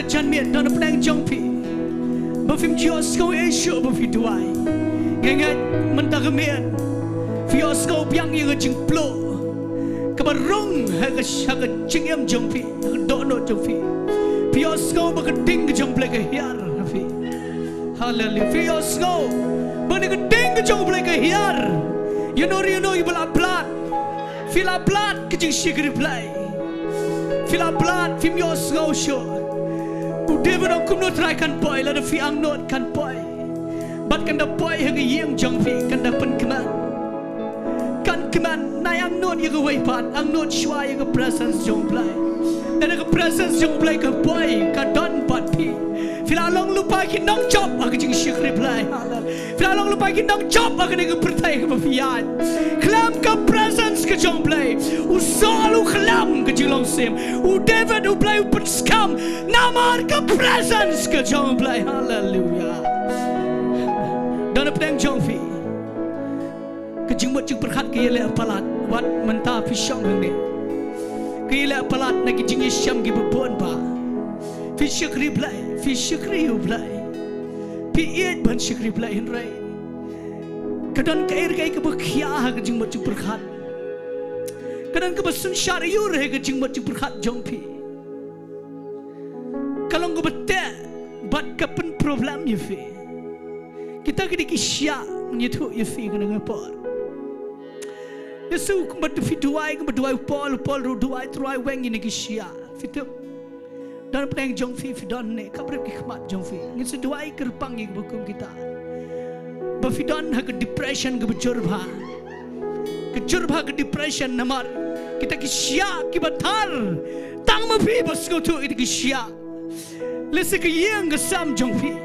Chan miệt đó nó đang trong phi bởi phim chiếu sâu ấy sửa bởi phi đuôi ngay ngay mình ta cái miệt phi ở sâu biang như cái chừng plo cái bà rung hay cái chừng em trong phi cái đỏ nốt trong phi phi ở sâu bởi cái đinh cái trong plei cái hiar phi hallelujah phi ở sâu bởi cái đinh cái trong plei cái hiar you know you bela blood phi la blood cái chừng shikri play phi la blood phim ở sâu sure David ang kumno try kan boy la fi ang not kan boy but kan da boy hang yeng jong fi kan da pen keman nai ang not ye way pan ang not shwa ye presence jong play dan the presence jong play ka boy ka don pat pi fila long lupa ki nong job ak jing shik reply fila long lupa ki nong job ak ne ka pertai ka fiat klam ka presence ka jong play u solo klam ka jing long sim u David u play u put scam namar ka presence ka jong play hallelujah dan pedang jong fi ka jing mot jing perkhat ka yele palat wat menta fi shong ne ka yele palat na ki jing sham gi bon ba fi shik reply fi shikri reply pi it ban shikri reply hin rai kadon kair kai ka bakhya ha ka jing mot jing perkhat Kadang kebesun syariur ke jing mat jing berkat jong pi. Kalau nggak betul, bat kapan problem ya fi. Kita kini kisah menyetu ya fi kena ngapor. Yesus kemat fiduai Paul ruduai teruai weng ini kisah. Fitu dan peneng jong fi fidon ne kabar kemat jong fi. Ngi seduai kerpang yang bukum kita. Bafidon hak depression ke berjurba. Kejurba ke depression namar. Kita kisah kibatar tang mafi basko tu itu kisah lese ke yang kesam jongfi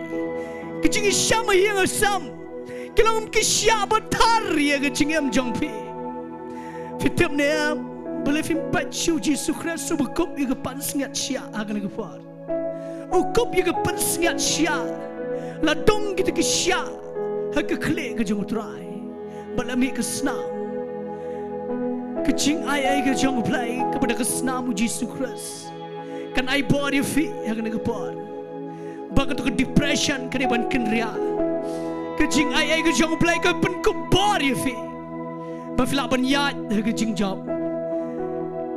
kecing isam yang kesam kilang kisah batar ya kecing am jongfi fitab ne boleh fimpat shu Yesus Kristus bukup ya kepan sengat sia akan kefar ukup ya kepan sengat sia ladong kita kisah hak kekle ke jong utrai balami kesnam kecing ai ke jong play kepada kesenamu Yesus Kristus kan ai body fit yang kena kepar bagat ke depression kena ban kenria kecing ai ke jong play ke pen ke body fit ba fila ban yat ke jing job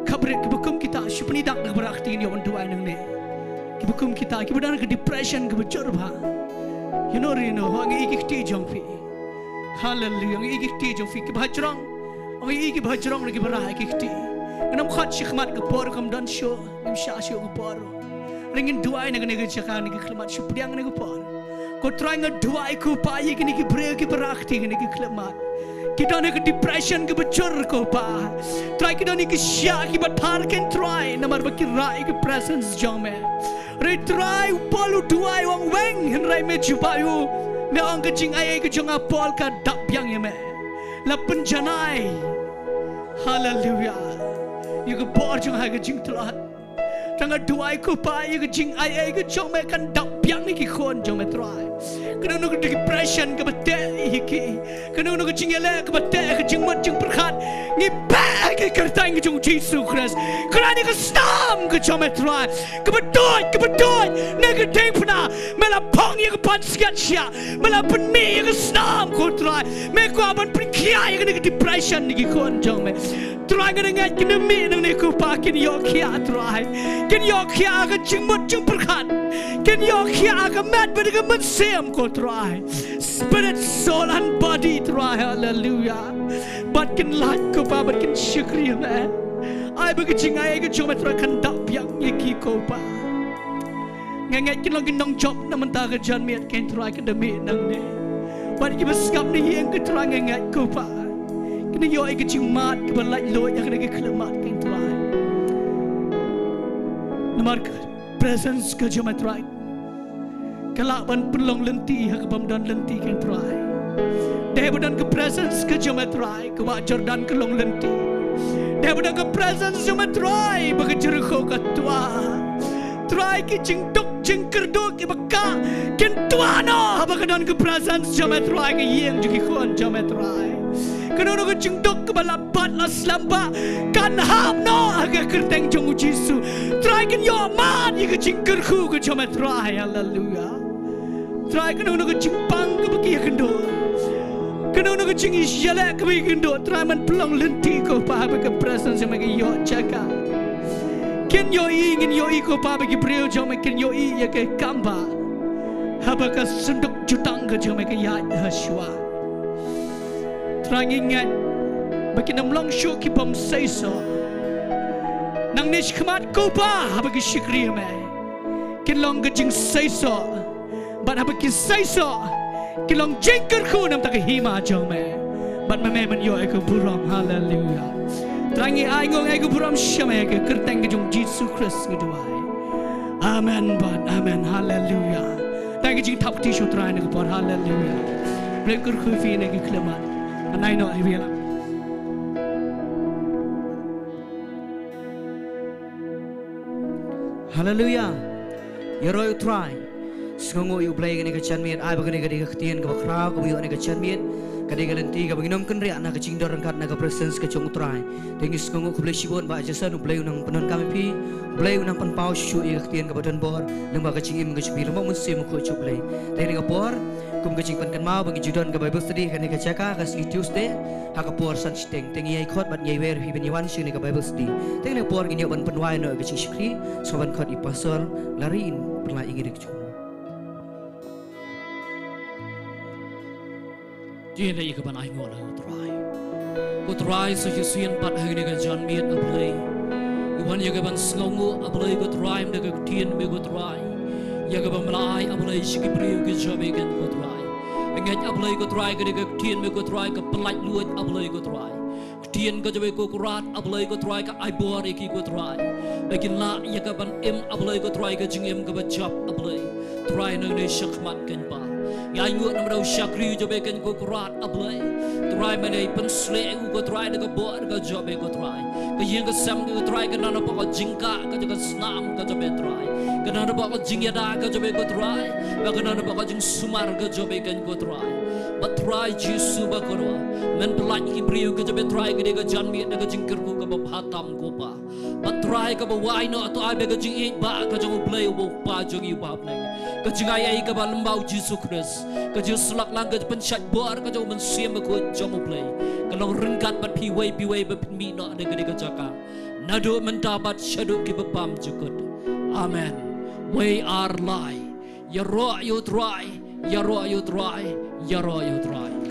kabre ke bukum kita supani dak nak berakti ni on dua nang ne ke bukum kita ke badan ke depression ke bejor ba you know hang ikik ti jong fit hallelujah hang ikik ti jong fit ke bajrang Oi iki bajrong lagi berah ikti. Kenam khat shikmat ke por kam dan show, imsha show ke por. Ringin duai na gane jakan ke klimat supriang na ke por. Ko try nga duai ku pa iki ni ke bre ke berakti ni ke klimat. Kita na ke depression ke bejor ko pa. Try kita ni ke sya ki batar ken try namar bakirai ke presence jome. Re try palu duai wang weng henrai me jubayu. Me ang ke jing ai ke jong apol ka dap yang ye me. La penjanai hallelujah you ke bor jong ha ke jing tlat tanga duai ko pa you ke jing ai ke jong me kan dap yang ni ki khon jong me trai kena no ke depression ke bete iki kena no ke jing ele ke bete ke jing mat jing perkhat ni ba ke kertai ke jong Yesus Kristus kena ni ke stam ke jong me trai ke betul ne ke ding pna mela pong ye ke pan siat sia mela pen mi ye ke stam ko trai me ko aban prikia ye ke depression ni ki khon jong me trai ke ngat ke mi nang ne ko pa kin yo kia trai kin yo kia ke jing mat jing perkhat kin yo kia ke mat be ke mat sem ko try spirit soul and body try hallelujah but kin lat ko pa but kin shukri man ai be ke jing ai ke jom try kan dap yang ki ko pa ngai kin long kin dong job na man ta ke jan miat ken try ke demi nang ne but ki beskap ni yang ke try ngai ko pa kin yo ai ke jing mat ke balai lo ya ke klemat ken try namar presence ke jom try kelak ban pelong lenti hak bam dan lenti kan try deh badan ke presence ke jom try ke wajar dan ke long lenti deh badan ke presence jom try bagi jeruk ke tua try ki jing tok jing kerduk ki baka ken tua no bagi dan ke presence jom try ke yeng juki kon jom try kena no ke jing tok ke balapat la slamba kan hap no agak kerteng jong Yesus try ken yo man ye ke jing kerku ke jom try hallelujah try kena nak cimpang ke bagi kendo kena nak cingi jala ke bagi kendo try man pelong lenti ko pa ke presence sama ke yo jaga ken yo ingin yo ko pa bagi breu jom ken yo ya ke kamba haba ka senduk jutang ke jom ke ya haswa try ingat bagi nam long show ki bom say so nang nish khamat ko pa haba ke shikri me ken long ke jing say so but apa kisah so kilong jengker ku nam tak hima jong me but me man yo ek buram hallelujah trangi ai ngong ek buram shame ek kerteng ke jong Yesus Kristus ngi duai amen but amen hallelujah tang jing thap ti shu trai ne por hallelujah breker khu fi ne ki klemat anai no ai biela hallelujah yeroi try Sengongo yu play kene ke chanmiet ai bagane ke dikhtien ke bakra ko yu ne ke chanmiet ke digalenti ke baginom kan ria na ke cingdor angkat na ke presence ke chong utrai tengi sengongo ko play sibon ba jasan play unang penon kami pi play unang pan pau shu yu khtien ke badan bor nang ba ke cingim ke chupi lemo mun sim ko chu play tengi ke por kum kajing pan kan mau bagi judon ke Bible study kan ke caka ke sli Tuesday hakapor san steng tengi ai khot bat nyai wer hi ben yawan shi ne ke Bible study teng ne por gini ban penwai no ke shikri soban khot I pastor lari in perla ingir ke Dia ni ikaban ay ngola utrai so Yesuan pat hari ni ke John miet ablay Iwan ikaban slongo ablay utrai mdega tien me utrai ikaban malai ablay shikipriu ke jabe kan utrai Engat ablay utrai ke dega tien me utrai ke pelaj luat ablay utrai Tien ke jabe ko kurat ablay utrai ke aibor iki utrai Lakin la ikaban ablay utrai ke jingem ke bajap ablay Trai nang ne syakmat kan pa Yang ngut nama dau syakri jabe kan ko kurat ablay Try mana pensle ko try na kabor ka job ko try ka yang ka sam ko try ka nana pa ka jingka ka jaga snam ka jabe try ka nana pa ka jingyada ka jabe ko try ka nana pa ka jing sumar ka jabe kan ko try but try jisu ba ko men pelaj ki priu ka jabe try ka de ka janmi na ka jingkir ko ka bhatam ko pa but try ka ba wai no to ai be ka jing ek ba ka jong play wo pa jong yu bab nang ka jingai ai ka ba lambau jisu kris ka jing slak lang ka pensat bor ka jong men sim ko jong play kalau rengkat bat piwai bat mi no ada ke jaka nado mendapat syadu ki bepam jukut amen we are lie ya ro you try ya ro you try ya ro you try